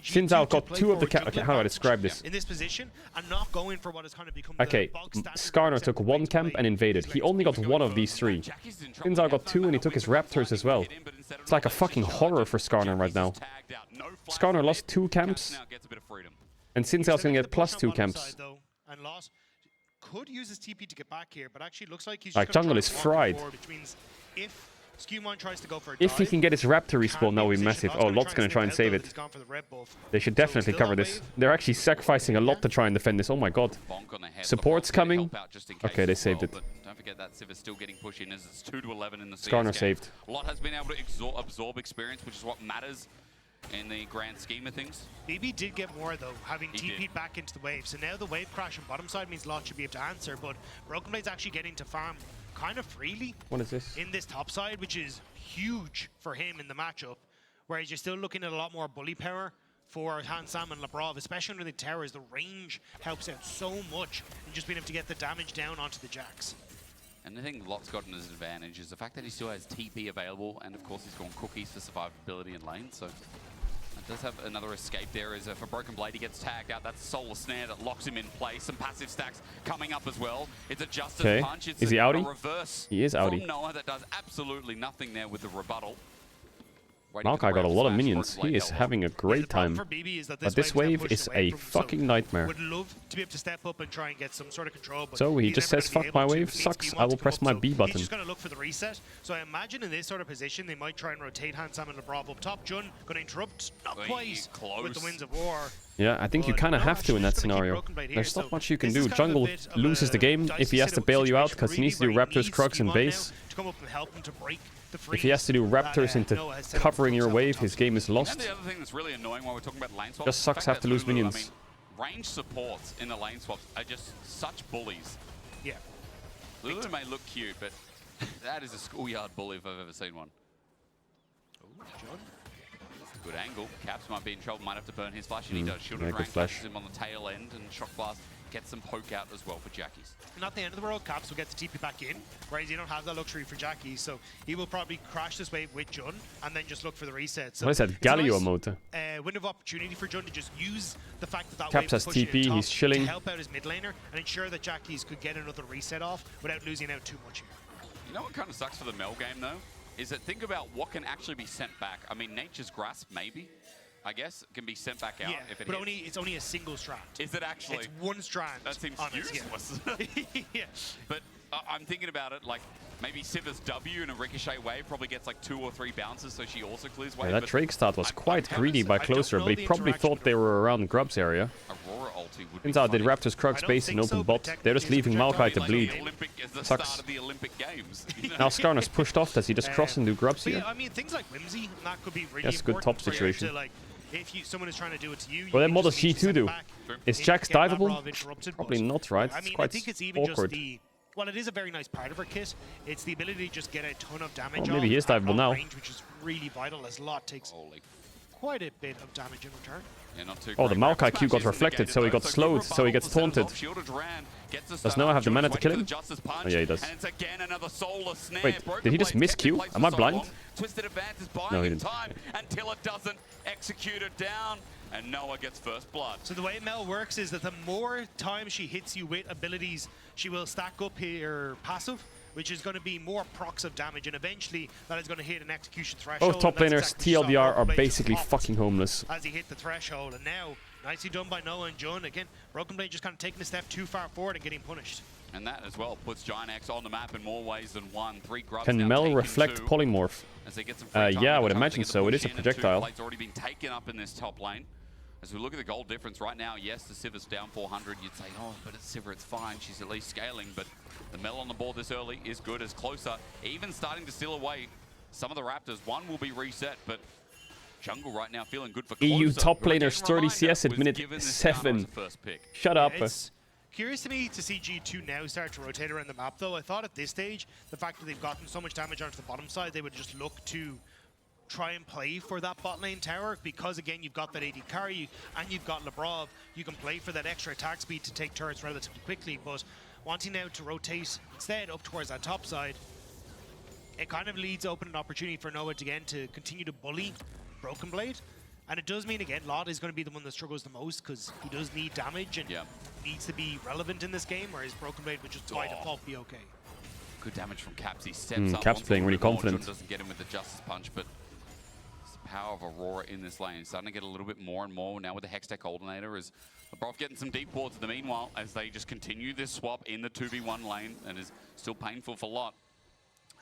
Sin Zhao got 2 of the camp. Okay, how do I describe this? In this position and not going for what has kind of become okay, Skarner took 1 camp and invaded. He only got 1 of these 3. Sin Zhao got 2 and he took his Raptors as well. It's like a fucking horror for Skarner right now. Skarner lost 2 camps, and Sin Zhao's gonna get +2 camps. Could use his TP to get back here, but actually looks like he's like jungle is fried. If Skewmon tries to go for a if he can get his Raptor respawn, that would be massive. Oh, Lot's gonna try and save it. They should definitely cover this. They're actually sacrificing a lot to try and defend this. Oh my god. Support's coming. Okay, they saved it. Don't forget that Civ is still getting pushed in as it's 2-11 in the Skarner saved. Lot has been able to absorb experience, which is what matters in the grand scheme of things. BB did get more though, having TP'd back into the wave. So now the wave crash on bottom side means Lot should be able to answer, but Broken Blade's actually getting to farm kind of freely. What is this? In this top side, which is huge for him in the matchup, whereas you're still looking at a lot more bully power for Han Sam and Labrov, especially under the towers. The range helps out so much in just being able to get the damage down onto the Jax. And the thing Lot's gotten as an advantage is the fact that he still has TP available, and of course he's gone cookies for survivability in lane, so it does have another escape there. Is for Broken Blade, he gets tagged out. That's Solar Snare that locks him in place. Some passive stacks coming up as well. It's a Justice Punch. It's is he outie? A reverse he is outie. from Noah that does absolutely nothing there with the rebuttal. Maokai got a lot of minions. He is having a great time. But this wave is a fucking nightmare. Would love to be able to step up and try and get some sort of control. But so he just says, fuck my wave, sucks, I will press my B button. He's just going to look for the reset. So I imagine in this sort of position, they might try and rotate Han Sam and Labrov up top. Jun going to interrupt, not quite, with the Winds of War. Yeah, I think you kind of have to in that scenario. There's not much you can do. Jungle loses the game if he has to bail you out, because he needs to do Raptors, Krugs, and base. If he has to do Raptors into covering your wave, his game is lost. And the other thing that's really annoying while we're talking about lane swaps, just sucks have to lose minions. I mean, range supports in the lane swaps are just such bullies. Yeah. Lulu may look cute, but that is a schoolyard bully if I've ever seen one. Good angle. Caps might be in trouble, might have to burn his flash, and he does. Shielded Yeah, good rank flash. catches him on the tail end, and Shock Blast gets some poke out as well for Jackies. Not the end of the world, Caps will get the TP back in, whereas you don't have that luxury for Jackie, so he will probably crash this wave with Jun and then just look for the reset. So what is that? Galio motor. Window of opportunity for Jun to just use the fact that Caps has wave is pushing TP, in top he's chilling. to help out his mid laner and ensure that Jackies could get another reset off without losing out too much here. You know what kind of sucks for the Mel game, though? Is that think about what can actually be sent back. I mean, Nature's Grasp, maybe, I guess, can be sent back out if it but hits. it's only a single strand. Is it actually? It's one strand. That seems on useless. Yeah. But I'm thinking about it, like, maybe Siv's W in a Ricochet wave probably gets like 2 or 3 bounces, so she also clears wave. Yeah, that Drake start was quite greedy by Closer, but he probably thought they were around Grub's area. Aurora ulti would Turns out they Raptors Krug space in open bot. They're just leaving Maokai to bleed. Sucks. Now Skarner's pushed off. Does he just cross into Grub's here? I mean, things like Whimsy, that could be really That's a good top important for you situation. to, like, if someone is trying to do it to you, Well, then you what does just need to G2 send do? back. Is It Jax get that diveable? Brav interrupted, Probably but not, right? I It's mean, I quite think it's even awkward. just the... Well, it is a very nice part of her kit. It's the ability to just get a ton of damage maybe he is at diveable now. range, which is really vital, as Lot takes quite a bit of damage in return. Yeah, not too Oh, the great. Maokai Q got reflected, so he got slowed, so he gets taunted. Does Noah have the mana to kill him? Oh yeah, he does. And it's again another soulless snare. Wait, Broken did he just Blade miss kept in Q? place Am for I so blind? long. Twisted Advance is buying No, he him didn't. time until it doesn't execute it down, and Noah gets first blood. So the way Mel works is that the more time she hits you with abilities, she will stack up her passive, which is going to be more procs of damage, and eventually that is going to hit an execution threshold. Both top and laners, that's exactly what TLDR, are Broken Blade basically popped fucking homeless. as he hit the threshold, and now nicely done by Noah and Jun. Again, Broken Blade just kind of taking a step too far forward and getting punished. And that as well puts Giant X on the map in more ways than one. 3 grubs Can now Mel taken reflect 2 polymorph? as they get some free time. Yeah, I would Time to imagine get the so. It push is a in, and 2 projectile. plates already been taken up in this top lane. As we look at the gold difference right now, yes, the Siv's down 400. You'd say, oh, but it's Sivir, it's fine. She's at least scaling. But the Mel on the board this early is good as Closer. Even starting to steal away some of the Raptors. One will be reset, but Jungle right now feeling good for Closer. EU top who, again, laners 30 CS at was minute given this down 7. as a first pick. Shut up. It's curious to me to see G2 now start to rotate around the map, though. I thought at this stage, the fact that they've gotten so much damage onto the bottom side, they would just look to try and play for that bot lane tower, because again, you've got that AD carry and you've got Lebrov. You can play for that extra attack speed to take turrets relatively quickly, but wanting now to rotate instead up towards that top side, it kind of leaves open an opportunity for Noah again to continue to bully Broken Blade. And it does mean, again, Lot is going to be the one that struggles the most, because he does need damage and needs to be relevant in this game, whereas Broken Blade would just by default be okay. Good damage from Caps. He steps up. Caps wants playing a really little bit more. confident. Jun doesn't get him with the Justice Punch, but it's the power of Aurora in this lane. It's starting to get a little bit more and more now with the Hextech Alternator. As Lebrov getting some deep wards in the meanwhile, as they just continue this swap in the 2v1 lane, and is still painful for Lot.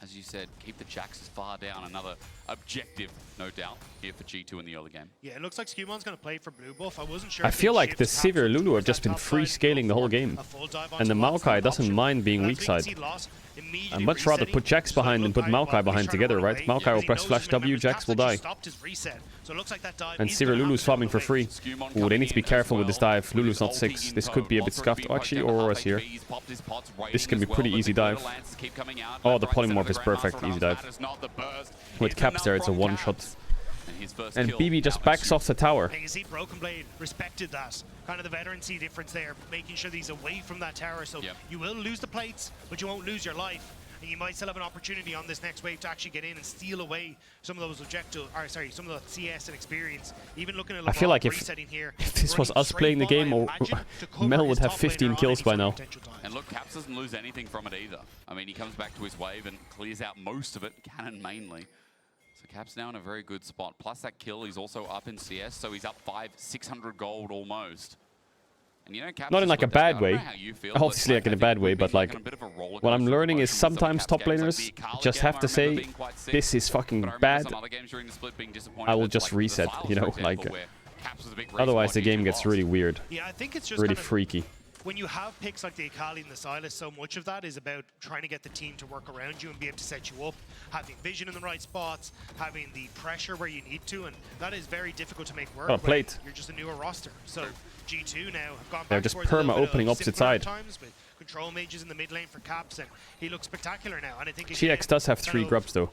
As you said, keep the Jax as far down. Another objective, no doubt, here for G2 in the early game. Yeah, it looks like Scumon's going to play for blue buff. I wasn't sure. I feel like the Sivir Lulu have just been free scaling the whole game. And the Maokai doesn't mind being weak side. I'd much rather put Jax behind than put Maokai behind together, right? Maokai will press flash W, Jax will die. And Sivir Lulu's farming for free. Ooh, they need to be careful with this dive. Lulu's not 6. This could be a bit scuffed. Oh, actually, Aurora's here. This can be pretty easy dive. Oh, the polymorph is perfect. Easy dive. With Caps there, it's a one-shot. And BB just backs off the tower. You see, Broken Blade respected that. Kind of the veterancy difference there, making sure that he's away from that tower. So you will lose the plates, but you won't lose your life. And you might still have an opportunity on this next wave to actually get in and steal away some of those some of the CS and experience. Even looking at I feel like if this was us playing the game, or Mel would have 15 kills by now. And look, Caps doesn't lose anything from it either. I mean, he comes back to his wave and clears out most of it, Cannon mainly. So Caps now in a very good spot. Plus that kill, he's also up in CS, so he's up 600 gold almost. And you know, Caps Not in like a bad way. Obviously like in a bad way, but like what I'm learning is sometimes top laners just have to say, this is fucking bad. I will just reset, you know, like otherwise the game gets really weird. Yeah, I think it's just really kind of freaky. When you have picks like the Akali and the Sylas, so much of that is about trying to get the team to work around you and be able to set you up, having vision in the right spots, having the pressure where you need to, and that is very difficult to make work. Oh, plate. You're just a newer roster. So G2 now have gone back They're just towards a little perma bit of opening opposite simpler side. times with control mages in the mid lane for Caps, and he looks spectacular now. And I think GX does have 3 grubs though.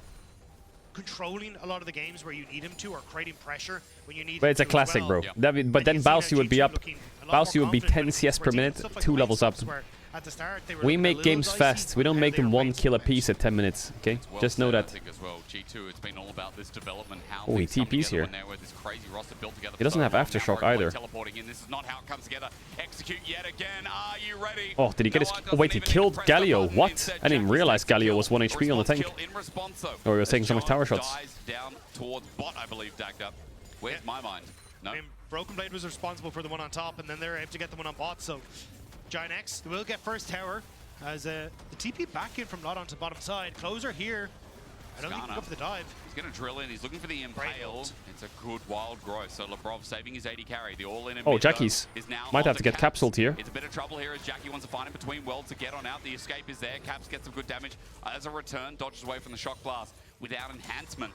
controlling a lot of the games where you need him to, or creating pressure when you need. But it's a him to as classic, well. bro. But then Balsi would be up. Balsi would be 10 CS per minute, 2 levels up. At the start, they were We a make little games dicey, fast. We don't now make they them are 1 way kill a too piece at 10 minutes. Okay, Well just know said, I that. think as well. G2, it's been all about this development. How Oh, he things come TPs together here. when they're with this crazy roster built together He doesn't for have so long. Aftershock Now Rogue either. teleporting in. This is not how it comes together. Execute yet again. Are you ready? Oh, did he get his... Noah Oh, wait, he doesn't even killed press the Galio. button. What? Instead, I didn't Jack realize is taking Galio was 1 kill. HP on the tank. Response kill in response, though. Oh, he was As taking so much John tower shots. dies down towards bot, I believe, dagged up. Where's my mind? No. I mean, Broken Blade was responsible for the one on top, and then they're able to get the one on bot. So Giant X will get first tower as the TP back in from Lot onto bottom side. Closer here. I don't think he can go for the dive. He's going to drill in. He's looking for the impale. It's a good wild growth. So Lebrov saving his 80 carry. The all-in Oh, Jackie's. Might have to get capsuled here. It's a bit of trouble here as Jackie wants to find him between worlds to get on out. The escape is there. Caps gets some good damage. As a return, dodges away from the shock blast without enhancement.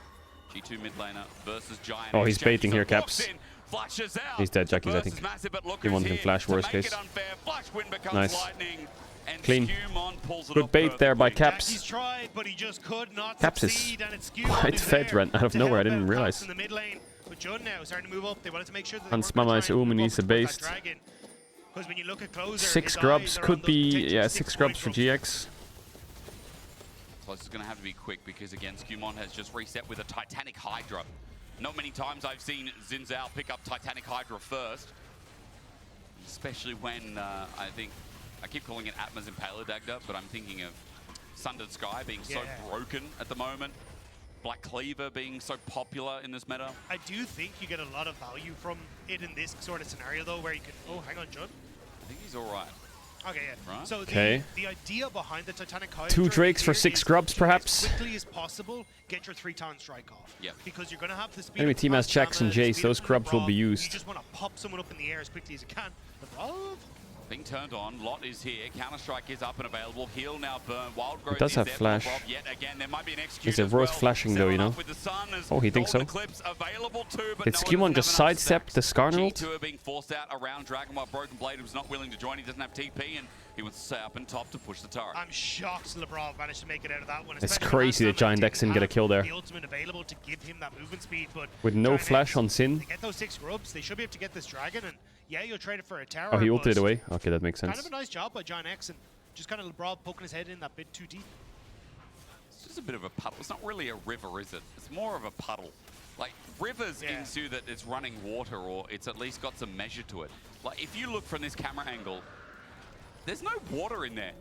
G2 mid laner versus Giant. Oh, he's baiting here, Caps. Flashes out. He's dead, Jackie's, I think. He won't even flash, worst case. Nice. Clean. Good bait there by Caps. Tried, but he just could not Caps is quite fed right out of nowhere. I didn't realize. In the mid lane, but Jun now starting to move up. They wanted to make sure that Hans Mama is and needs a base. Because when you look at Closer, 6 grubs could be... Yeah, 6 grubs for GX. So this is going to have to be quick because, again, Skewmon has just reset with a Titanic Hydra. Not many times I've seen Xin Zhao pick up Titanic Hydra first. Especially when, I think, I keep calling it Atma's Impaler Dagda, but I'm thinking of Sundered Sky being so broken at the moment. Black Cleaver being so popular in this meta. I do think you get a lot of value from it in this sort of scenario, though, where you can... Oh, hang on, Jun. I think he's all right. Okay, yeah. Right. So the idea behind the Titanic Hydra 2 Drakes for 6 grubs, perhaps. As quickly as possible, get your 3-ton strike off. Yeah. Because you're going to have the speed. Enemy team has Jax and Jace. Those grubs will be used. You just want to pop someone up in the air as quickly as you can. Lebrov. Being turned on, Lot is here. Counter-Strike is up and available. Heal now burn. Wild Growth It does is have there flash. for Lebrov. Yet again, there might be an execute Is it as worth well. flashing though, you know? With the sun as Oh, he thinks so. golden clips available too, but Did no Skewmon one just doesn't have enough sidestep the stacks. Skarner ult? G2 are being forced out around Dragon while Broken Blade was not willing to join. He doesn't have TP and he wants to stay up and top to push the turret. I'm shocked Lebrov managed to make it out of that one. It's crazy that Giant X didn't get a kill there. The ultimate available to give him that movement speed, but With no flash on Sin. they get those 6 grubs, they should be able to get this dragon, and yeah, you'll trade it for a tower. Oh, he but ulted it away? Okay, that makes Kind sense. of a nice job by Giant X, and just kind of Lebrov poking his head in that bit too deep. It's just a bit of a puddle. It's not really a river, is it? It's more of a puddle. Like, rivers ensue that it's running water or it's at least got some measure to it. Like, if you look from this camera angle, there's no water in there.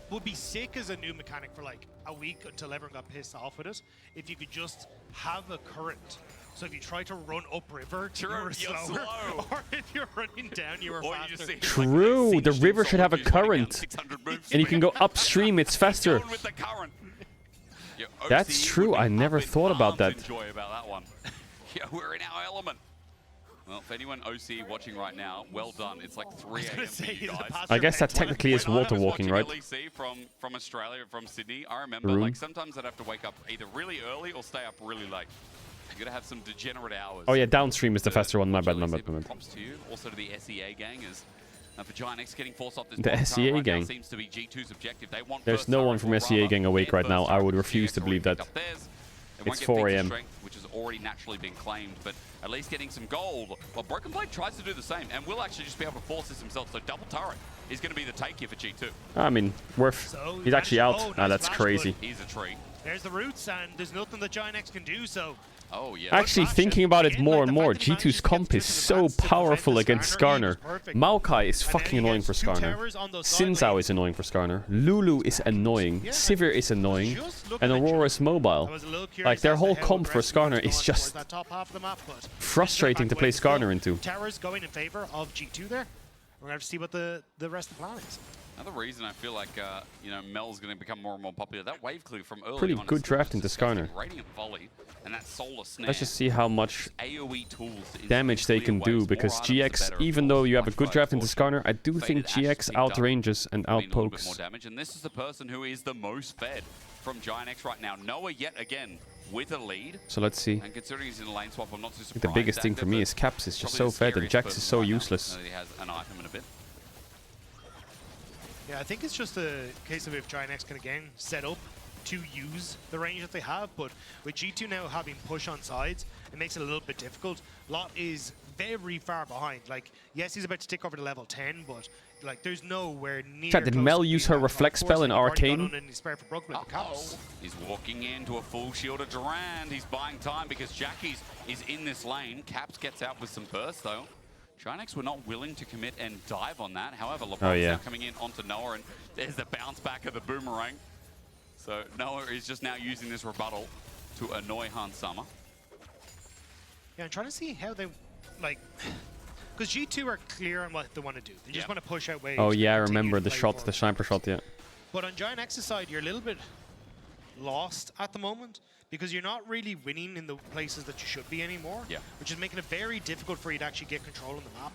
Would be sick as a new mechanic for like a week until everyone got pissed off with it. If you could just have a current. So if you try to run upriver, you were slower. Or if you're running down, you were faster. True, the river should have a current. And you can go upstream, it's faster. That's true, I never thought about that. Enjoy about that one. Yeah, we're in our element. Well, for anyone OC watching right now, well done. It's like 3 a.m. for you guys. I guess that technically is water walking, right? LEC from Australia, from Sydney, I remember like sometimes I'd have to wake up either really early or stay up really late. You gotta have some degenerate hours. Oh yeah, downstream is the faster one. My bad. Props to you. Also to the SEA gang is for Giant X getting forced off this. The SEA right gang now seems to be G2's objective. They want There's no one from SEA gang awake right now. I would refuse to believe that. It's 4 a.m. Which has already naturally been claimed, but at least getting some gold. Well, Broken Blade tries to do the same, and will actually just be able to force this himself. So double turret is going to be the take here for G2. I mean, worth. He's actually out. Ah, that's crazy. He's a tree. There's the roots, and there's nothing that Giant X can do. So. Oh yeah. Actually, thinking about it more and more, G2's comp is so powerful against Skarner. Maokai is fucking annoying for Skarner. Xin Zhao is annoying for Skarner. Lulu is annoying. Sivir is annoying. And Aurora is mobile. Like, their whole comp for Skarner is just frustrating to play Skarner into. Towers going in favor of G2 there. We're going to have to see what the rest of the plan is. Another reason I feel like, you know, Mel's going to become more and more popular. That wave clue from early Pretty on good draft into Skarner. Radiant volley and that solar snare. Let's just see how much AoE tools damage they can do, because GX, even though you have a good draft into Skarner, I do think GX outranges and outpokes. More damage, and this is the person who is the most fed from Giant X right now. Noah yet again with a lead. So let's see. And considering he's in a lane swap, I'm not too surprised. The biggest thing for me is Caps is just so fed and Jax is so useless. He has an item in a bit. Yeah, I think it's just a case of if Giant X can again set up to use the range that they have, but with G2 now having push on sides, it makes it a little bit difficult. Lot is very far behind. Like, yes, he's about to tick over to level 10, but like, there's nowhere near. Chat, did Mel use her reflect spell in Arcane? He's walking into a full shield of Durand. He's buying time because Jackie's is in this lane. Caps gets out with some burst though. Giants were not willing to commit and dive on that. However, LeBron's now coming in onto Noah, and there's the bounce back of the boomerang. So Noah is just now using this rebuttal to annoy Hansama. Yeah, I'm trying to see how they, like, because G2 are clear on what they want to do. They just want to push out waves. Oh yeah, I remember the shot, the sniper shot, yeah. But on Giant X's side, you're a little bit lost at the moment because you're not really winning in the places that you should be anymore, which is making it very difficult for you to actually get control on the map.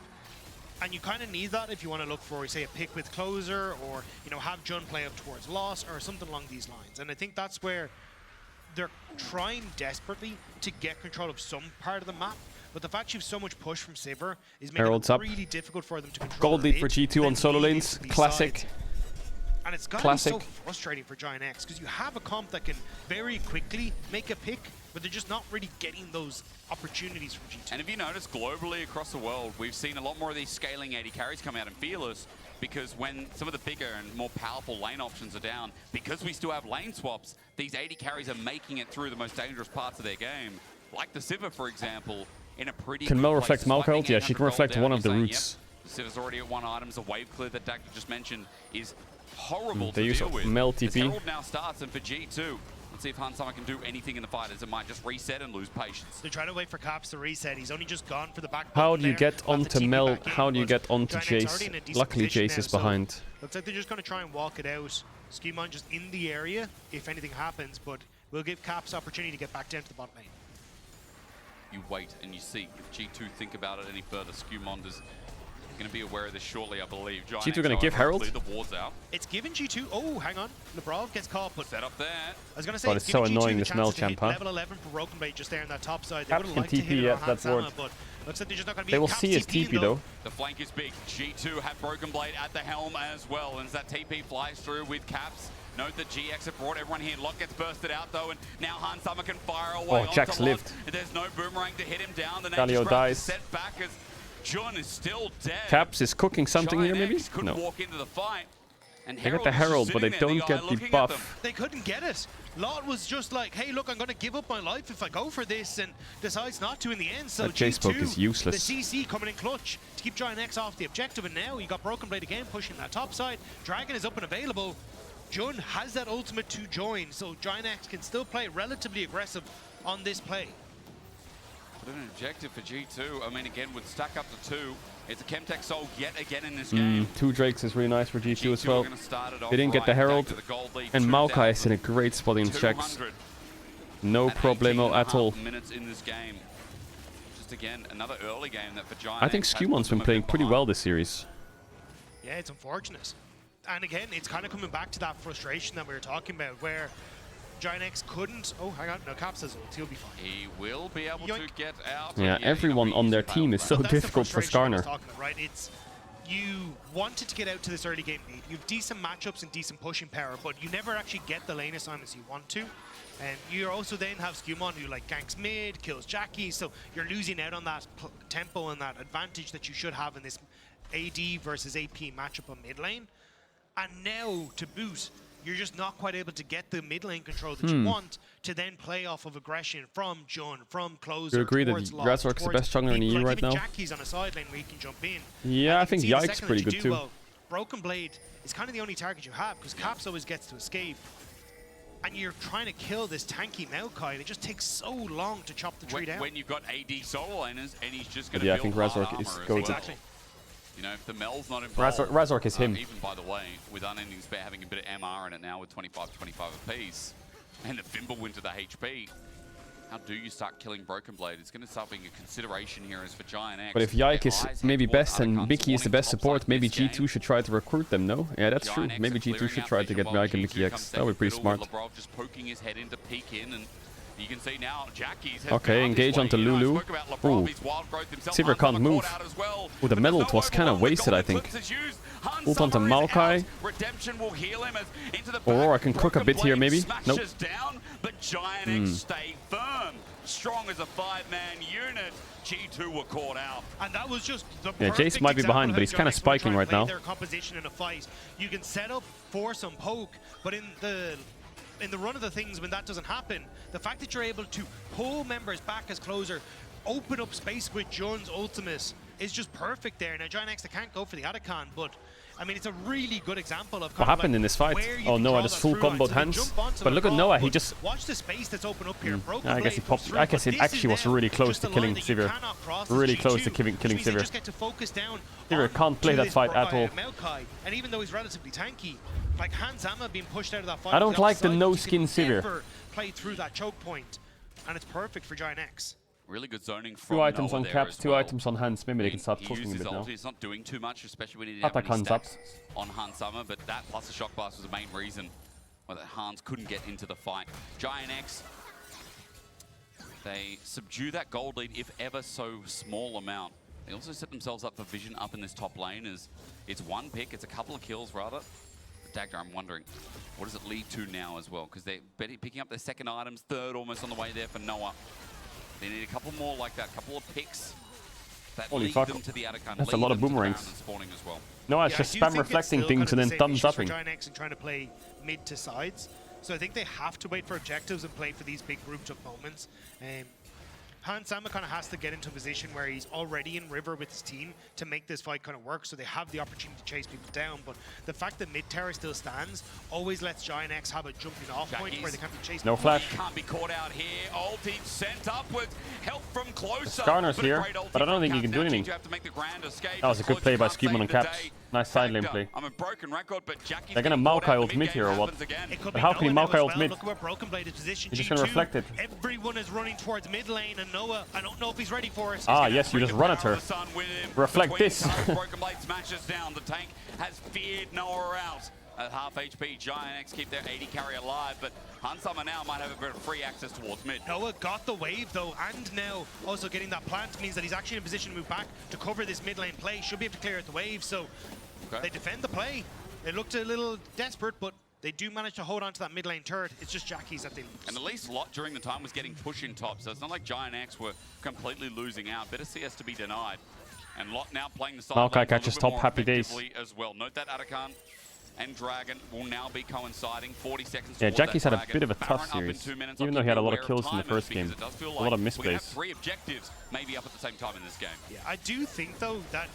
And you kind of need that if you want to look for, say, a pick with closer, or, you know, have Jun play up towards Loss or something along these lines. And I think that's where they're trying desperately to get control of some part of the map. But the fact you have so much push from Sivir is making it really difficult for them to control. Gold lead for G2 on solo lanes. Classic. And it's got to be so frustrating for Giant X because you have a comp that can very quickly make a pick, but they're just not really getting those opportunities from G2. And if you notice, globally across the world, we've seen a lot more of these scaling AD carries come out in Fearless, because when some of the bigger and more powerful lane options are down, because we still have lane swaps, these AD carries are making it through the most dangerous parts of their game. Like the Sivir, for example, in a pretty Can Mel reflect Malka? Yeah, she can reflect one of the roots. Yep, the Sivir's already at 1 items. The wave clear that Dak just mentioned is horrible to use deal with. Mel TP. Herald now starts, and for G2, let's see if Hansama can do anything in the fight, as it might just reset and lose patience. They're trying to wait for Caps to reset. He's only just gone for the back. How do you get onto Mel? How do you get onto Jace? Luckily, Jace is behind. Looks like they're just going to try and walk it out. Skimon just in the area if anything happens, but we'll give Caps opportunity to get back down to the bot lane. You wait and you see if G2 think about it any further. Skewmond is going to be aware of this shortly, I believe. G2 going to give Herald? The ward's out. It's given G2. Oh, hang on. Lebrov gets caught, but set up there. I was going to say, it's so annoying this Mel champ, huh? Level 11 for Broken Blade just there on that top side. They Caps would can have liked to hit it on that ward. Hansama, but looks like they're just not going to be. They will see his TP though. The flank is big. G2 have Broken Blade at the helm as well, and as that TP flies through with Caps. Note that GX have brought everyone here. Lot gets bursted out though, and now Hansama can fire away. Oh, Jax lived. There's no boomerang to hit him down. The Galio dies. Set back as Jun is still dead. Caps is cooking something here, maybe? No. Walk into the fight. And they get the Herald, but they don't get the buff. They couldn't get it. Lot was just like, hey, look, I'm going to give up my life if I go for this, and decides not to in the end. So Jace poke is useless. The CC coming in clutch to keep Giant X off the objective, and now you got Broken Blade again pushing that top side. Dragon is up and available. Jun has that ultimate to join, so Giant X can still play relatively aggressive on this play. But an objective for G2, I mean, again, would stack up to 2. It's a Chemtech Soul yet again in this game. 2 Drakes is really nice for G2 as well. They didn't get the Herald, and Maokai is in a great spot in checks. No problemo at all. Minutes in this game. Just again, another early game that for Giant I think Skewmon's been playing pretty well this series. Yeah, it's unfortunate. And again, it's kind of coming back to that frustration that we were talking about, where Giant X couldn't. Oh, hang on. No, Caps has ult. He'll be fine. He will be able to get out. Yeah, everyone on their team is so difficult for Skarner. Right? It's, you wanted to get out to this early game lead. You have decent matchups and decent pushing power, but you never actually get the lane assignments you want to. And you also then have Skewmon who like ganks mid, kills Jackie, so you're losing out on that tempo and that advantage that you should have in this AD versus AP matchup on mid lane. And now, to boot, you're just not quite able to get the mid lane control that you want to then play off of aggression from Jun, from closer. You agree that Razork is the best jungler in the EU right now? Jackie's on a side lane where he can jump in. Yeah, I think Yike's pretty good too. Well, Broken Blade is kind of the only target you have because Caps always gets to escape. And you're trying to kill this tanky Maokai, and it just takes so long to chop the tree down. When you've got AD solo laners, and he's just going to I think Razork is goated. Exactly. You know, if the Mel's not involved, Razork is him. Even by the way, with Unending Spare having a bit of MR in it now with 25 apiece, and the Fimbulwinter to the HP, how do you start killing Broken Blade? It's going to start being a consideration here as for Giant X. But if Yike is maybe best and Mickey is the best support, maybe G2 should try to recruit them, no? Yeah, that's true. Maybe G2 should try to get Yike and Mickey X. That would be pretty smart. Lebrov just poking his head in to peek in, and You can see now Jackie's Okay, engage onto Lulu. Ooh. Sivir can't move. Ooh, the metal was kind of wasted, I think. Ult onto Maokai. Or I can cook a bit here, maybe. Nope. But Giant X stay firm. Strong as a 5-man unit. G2 were caught out. And that was just the Yeah, Jace might be behind, but he's kind of spiking right now. Their composition in a fight. You can set up for some poke, but in the run of the things, when that doesn't happen, the fact that you're able to pull members back as closer, open up space with Jun's ultimate is just perfect there. Now, Giant X, they can't go for the Atacon, but I mean, it's a really good example of what happened in this fight. Oh, Noah just full comboed hands. But look at Noah, he just... Watch the space that's open up here. I guess he popped. I guess it actually was really close to killing Sivir. Really close to killing Sivir. Sivir can't play that fight at all. And even though he's relatively tanky, like Hansama being pushed out of that fight. I don't like the no-skin Sivir. Play through that choke point, and it's perfect for Giant X. Really good zoning from 2 items on caps, 2 well. items on hands. Maybe they can start cooking a bit now. He's not doing too much, especially when he didn't have any stats on Hansama, but that plus the shock blast was the main reason why that Hans couldn't get into the fight. Giant X, they subdue that gold lead if ever so small amount. They also set themselves up for vision up in this top lane as it's one pick, it's a couple of kills rather. Dagger, I'm wondering, what does it lead to now as well? Because they're picking up their second items, third almost on the way there for Noah. They need a couple more like that, couple of picks that Holy lead fuck. them to the Atacon. That's a lot of boomerangs. As well. No, it's just spam reflecting things and then thumbs upping. Giant X and trying to play mid to sides. So I think they have to wait for objectives and play for these big grouped up moments. Hansama kind of has to get into a position where he's already in river with his team to make this fight kind of work, so they have the opportunity to chase people down. But the fact that mid tower still stands always lets Giant X have a jumping off point where they can't be chased. No flash. Can't be caught out here. Ulti sent upwards. Help from closer. Skarner's here, but I don't think he can do anything. That was a good play by Skimon on caps. Nice side lane play. I'm a broken record, but they're gonna Maokai ult mid here or what? But how can he Maokai ult mid? Look where Broken Blade is positioned. He's just gonna reflect it. Everyone is running towards mid lane, and Noah, I don't know if he's ready for it. Ah, yes, you just run at her. Reflect this. Broken Blade smashes down. The tank has feared Noah out. At half HP, Giant X keep their 80 carry alive, but Hansama now might have a bit of free access towards mid. Noah got the wave though, and now also getting that plant means that he's actually in a position to move back to cover this mid lane play. Should be able to clear out the wave, so they defend the play. It looked a little desperate, but they do manage to hold on to that mid lane turret. It's just Jackie's that they lose. And at least Lot during the time was getting push in top, so it's not like Giant X were completely losing out. Better CS to be denied. And Lot now playing the side Maokai catches top, happy days. As well. Note that Atacon and Dragon will now be coinciding. 40 seconds. Yeah, Jackie's had a bit of a tough series, even though he had a lot of kills in the first game. A lot of misplays. 3 objectives maybe up at the same time in this game. Yeah, I do think though that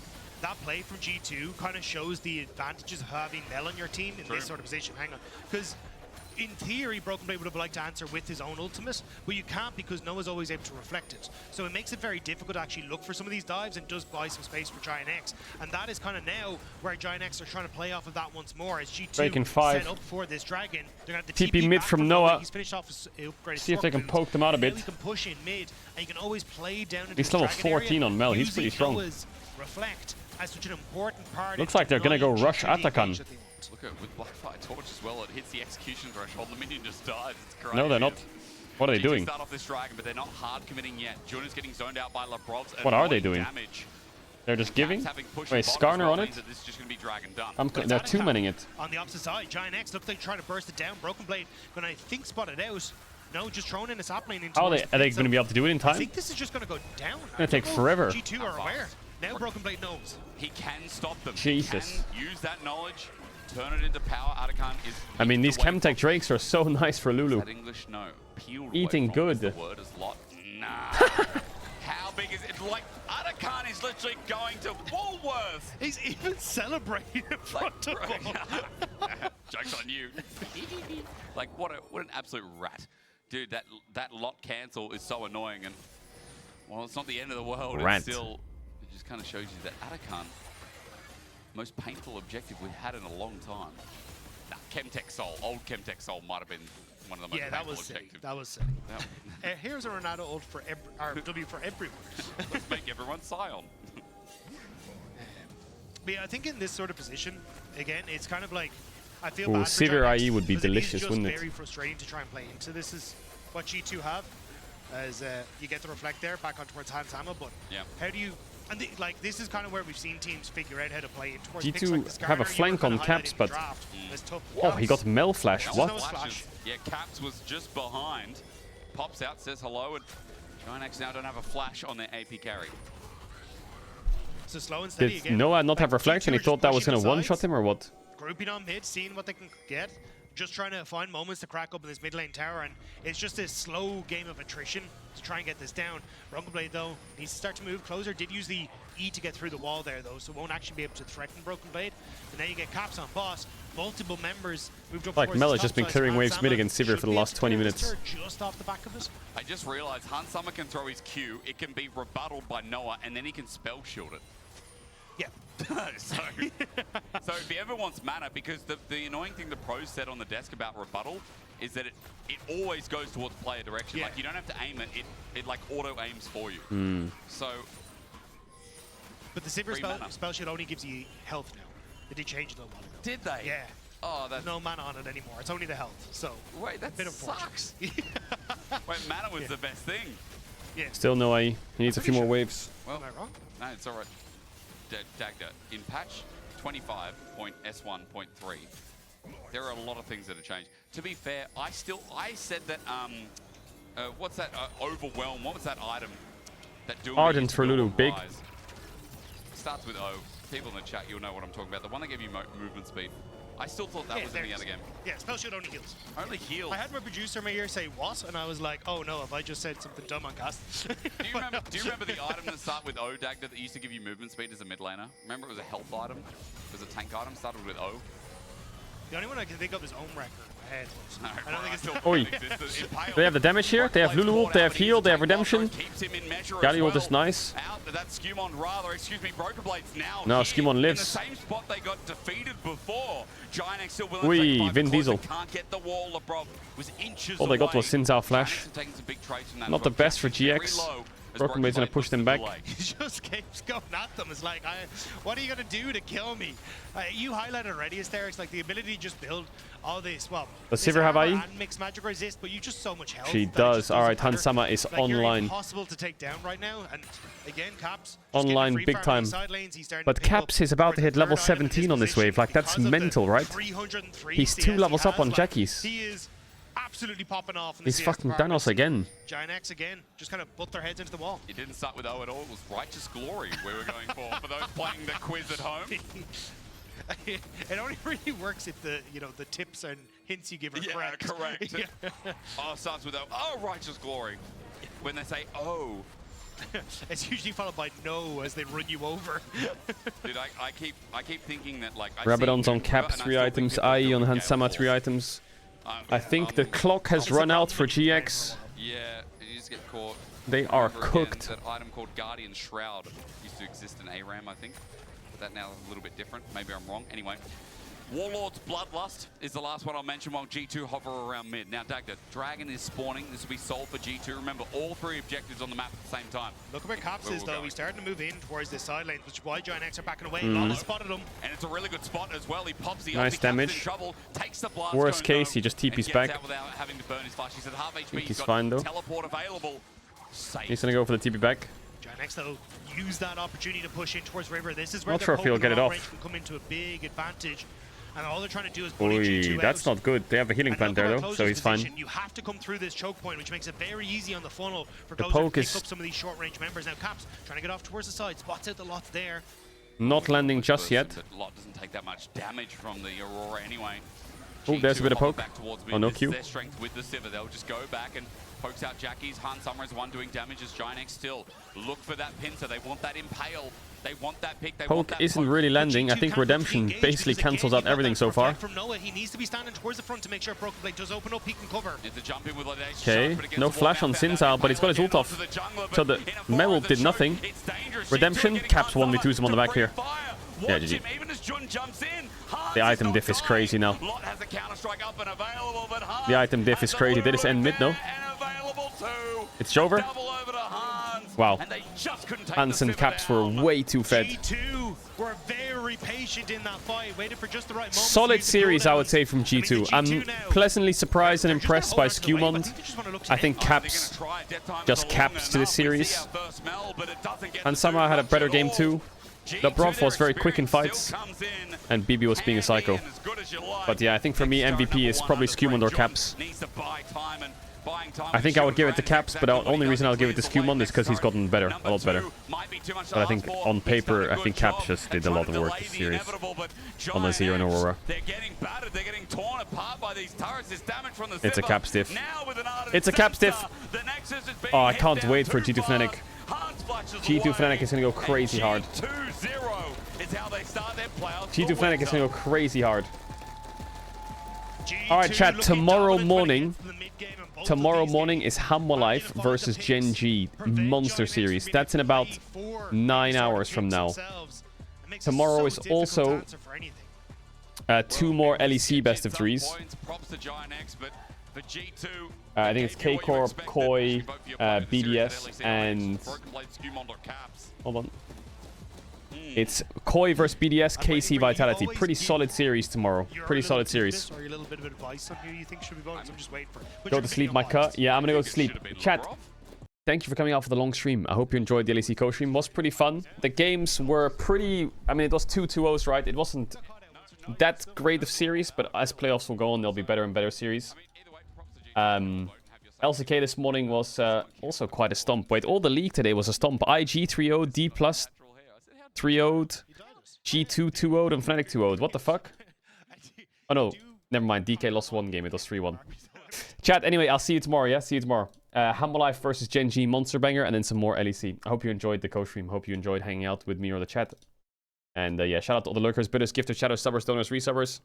play from G2 kind of shows the advantages of having Mel on your team in this sort of position. Hang on, because in theory, Broken Blade would have liked to answer with his own ultimate, but you can't because Noah's always able to reflect it. So it makes it very difficult to actually look for some of these dives and does buy some space for Giant X. And that is kind of now where Giant X are trying to play off of that once more as G2 set up for this dragon. They're going to have the TP mid from Noah. He's finished off his upgraded See if they can poke them out a bit. Now you can push in mid, and you can always play down into He's level 14 on Mel. He's pretty strong. Reflect as such an important part. Looks like they're going to go rush Atacon. Look at with Blackfire Torch as well, it hits the execution threshold, the minion just dies. It's great. No, they're not. What are they doing? Start off this dragon, but they're not hard committing yet. Jun is getting zoned out by Labrov's. What are they doing? They're just giving? Wait, Skarner on it? This is just going to be dragon done. They're two-manning it. On the opposite side, Giant X looks like trying to burst it down. Broken Blade going to, I think, spot it out. No, just throwing in a sapling into Are they going to be able to do it in time? I think this is just going to go down. It's going to take forever. G2 are aware. Now Broken Blade knows. He can stop them. Jesus. He can use that knowledge, turn it into power. Atacon is... I mean, these Chemtech Drakes are so nice for Lulu. That English, no. Peeled Eating good. The word is lot. Nah. How big is it? Like, Atacon is literally going to Woolworth. He's even celebrating in front of him. Joke's on you. Like, what an absolute rat. Dude, that lot cancel is so annoying. And, well, it's not the end of the world. Rant. It's still... It just kind of shows you that Atacon, most painful objective we've had in a long time. Nah, Chemtech Soul, old Chemtech Soul might have been one of the most painful objectives. That was silly. Here's a Ronaldo ult for W for everyone. Let's make everyone Scion. But yeah, I think in this sort of position, again, it's kind of like, I feel bad for Sivir Giant X IE would be because delicious, it is wouldn't just it? very frustrating to try and play into. This is what G2 have, as you get the reflect there back on towards Hansama, but how do you... And like this is kind of where we've seen teams figure out how to play it towards G2 like the have a Skarner, flank on Caps, but... Oh, he got Mel Flash. What? Yeah, Caps was just behind. Pops out, says hello, and Giants now don't have a flash on their AP carry. So slow and steady Did again. Noah not have reflection? He thought that was going to one-shot him or what? Grouping on mid, seeing what they can get. Just trying to find moments to crack up in this mid lane tower, and it's just a slow game of attrition to try and get this down. Brokenblade, though, needs to start to move closer. Did use the E to get through the wall there, though, so won't actually be able to threaten Brokenblade. And now you get Caps on boss. Multiple members moved up. Like Mel has just been clearing waves mid against Sivir for the last 20 minutes. Just off the back of it. I just realized Hansama can throw his Q, it can be rebutted by Noah, and then he can spell shield it. Yeah. so if he ever wants mana, because the annoying thing the pros said on the desk about rebuttal is that it always goes towards player direction. Like you don't have to aim it, it like auto aims for you. So but the Sivir spell shield only gives you health now. They did change it a while ago. Did they? Yeah. Oh, there's no mana on it anymore. It's only the health. So wait, that sucks. Wait, mana was the best thing. Yeah. Still no A. He needs a few more waves. Well, am I wrong? No, it's all right. Dagda, in patch 25.S1.3, there are a lot of things that have changed. To be fair, I said that, what's that, overwhelm, what was that item? That Ardent for Lulu, big. Starts with O. People in the chat, you'll know what I'm talking about. The one that gave you movement speed. I still thought that was in the other game. Yeah, spell shield only heals. Only heals. I had my producer in my ear say what, and I was like, oh no, have I just said something dumb on cast? Do you remember the item that started with O, Dagda, that used to give you movement speed as a mid laner? Remember it was a health item? It was a tank item, started with O. The only one I can think of is Ohm Wrecker in my head. I don't think it's still Oi. They have the damage here. They have Lulu ult, they have heal, they have redemption. Gali ult is nice. That's Skewmon rather, excuse me, Brokenblade's now No, here Skewmon in lives. the same spot they got defeated before. Giant still willing to take Vin Diesel. can't get the wall. LeBron was inches All they got was away. Sinzao Flash. Not the best for GX. Brokkenblade's gonna push them back. He just keeps going at them. It's like, what are you gonna do to kill me? You highlighted already, Asterix, like the ability to just build all this. Well, does Sivir have IE? And mixed magic resist, but you just so much health. She does. Alright, Hansama is like, you're online. impossible to take down right now. And again, Caps Online big time. But Caps is about to hit level 17 on this wave. Like, that's mental, right? He's 2 levels up on Jackies. He is absolutely popping off. He's fucking Thanos again. Giant X again, just kind of butt their heads into the wall. It didn't start with O at all. It was Righteous Glory we were going for those playing the quiz at home. It only really works if the the tips and hints you give are correct. Correct. Oh, it starts with O. Oh, Righteous Glory. When they say O. It's usually followed by no as they run you over. Dude, I keep thinking that like Rabadon's on Cap 3 items, IE on Hansama 3 items. I think the clock has run out for GX. Yeah, you just get caught. They are cooked. That item called Guardian Shroud used to exist in ARAM, I think. But that now is a little bit different. Maybe I'm wrong. Anyway, Warlord's Bloodlust is the last one I'll mention while G2 hover around mid. Now, Dagda, Dragon is spawning. This will be sold for G2. Remember, all 3 objectives on the map at the same time. Look at where Caps is, though. He's starting to move in towards this side lane, which is why Giant X are backing away. Lala spotted him. And it's a really good spot as well. He pops the nice damage. in trouble, takes the blast. Worst case, he just TP's back. Out without having to burn his flash. He's at half HP. I think he's got fine, though. Teleport available. Safe. He's gonna go for the TP back. Giant X, though, use that opportunity to push in towards River. This is where Not sure if he'll get it off. Can come into a big advantage. And all they're trying to do is bully bully G2 that's out. not good. They have a healing plant there, though, so he's fine. You have to come through this choke point, which makes it very easy on the funnel for The Closer to poke pick is up some of these short-range members. Now Caps trying to get off towards the side, spots out the lot there. Not landing just yet. Lot doesn't take that much damage from the Aurora anyway. Oh, there's a bit of poke. Oh, no Q. Their strength with the Sivir. They'll just go back and pokes out Jackie's. Hansama is one doing damage as Giant X still look for that pincer. They want that impale. They want that pick. They want Poke that isn't really landing. I think Redemption basically cancels out everything so far. From Noah, he needs to be standing towards the front to make sure Brokenblade does open up. He can cover. It's a jump in with Okay, no flash on Sinzao, but he's got his ult off. So the Mel did nothing. Redemption, Caps 1v2s him on the back here. Yeah, GG. The item diff is crazy now. The item diff is crazy. They just end mid, no? It's Jover. Wow. And they just couldn't take Hans the and pivot Caps were down. way too fed. G2 were very patient in that fight, waited for just the right moment. Solid series, I would say, from G2. I'm pleasantly surprised and impressed by Skewmond. I think Caps just caps to this series. And somehow had a better game too. Dobrov was very quick in fights, and BB was being a psycho. But yeah, I think for me, MVP is probably Skewmond or Caps. I think I would give it to Caps, but the only reason I'll give it to Skewmond is because he's gotten better, a lot better. But I think on paper, I think Caps just did a lot of work this series. On the Zero and Aurora. It's a Cap stiff. It's a Cap stiff! Oh, I can't wait for G2 Fnatic. G2 Fnatic is gonna go crazy hard. G2 Fnatic is gonna go crazy hard. Alright, chat, tomorrow morning is Hamwa Life versus Gen G Monster Series. That's in about 9 hours from now. Tomorrow is also 2 more LEC best of 3s. I think it's K-Corp, Koi, BDS, and... Hold on. It's Koi versus BDS, KC Vitality. Pretty solid series tomorrow. Pretty solid series. Go to sleep, my cut. Yeah, I'm gonna go to sleep. Chat, thank you for coming out for the long stream. I hope you enjoyed the LEC co-stream. It was pretty fun. The games were pretty... I mean, it was 2 2-0s, right? It wasn't that great of series, but as playoffs will go on, there'll be better and better series. LCK this morning was also quite a stomp. Wait, all the league today was a stomp. IG 3-0, D plus 3-0'd, G2 2-0'd, and Fnatic 2-0'd. What the fuck? Oh no, never mind. DK lost 1 game. It was 3-1. Chat, anyway, I'll see you tomorrow, yeah? See you tomorrow. Humble Life versus Gen G Monster Banger, and then some more LEC. I hope you enjoyed the co-stream. Hope you enjoyed hanging out with me or the chat. And yeah, shout out to all the lurkers, bidders, gifters, shadows, subbers, donors, resubbers.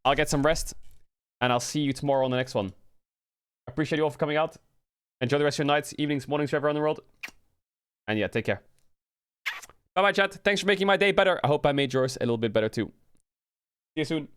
I'll get some rest, and I'll see you tomorrow on the next one. I appreciate you all for coming out. Enjoy the rest of your nights, evenings, mornings, wherever around the world. And yeah, take care. Bye-bye, chat. Thanks for making my day better. I hope I made yours a little bit better too. See you soon.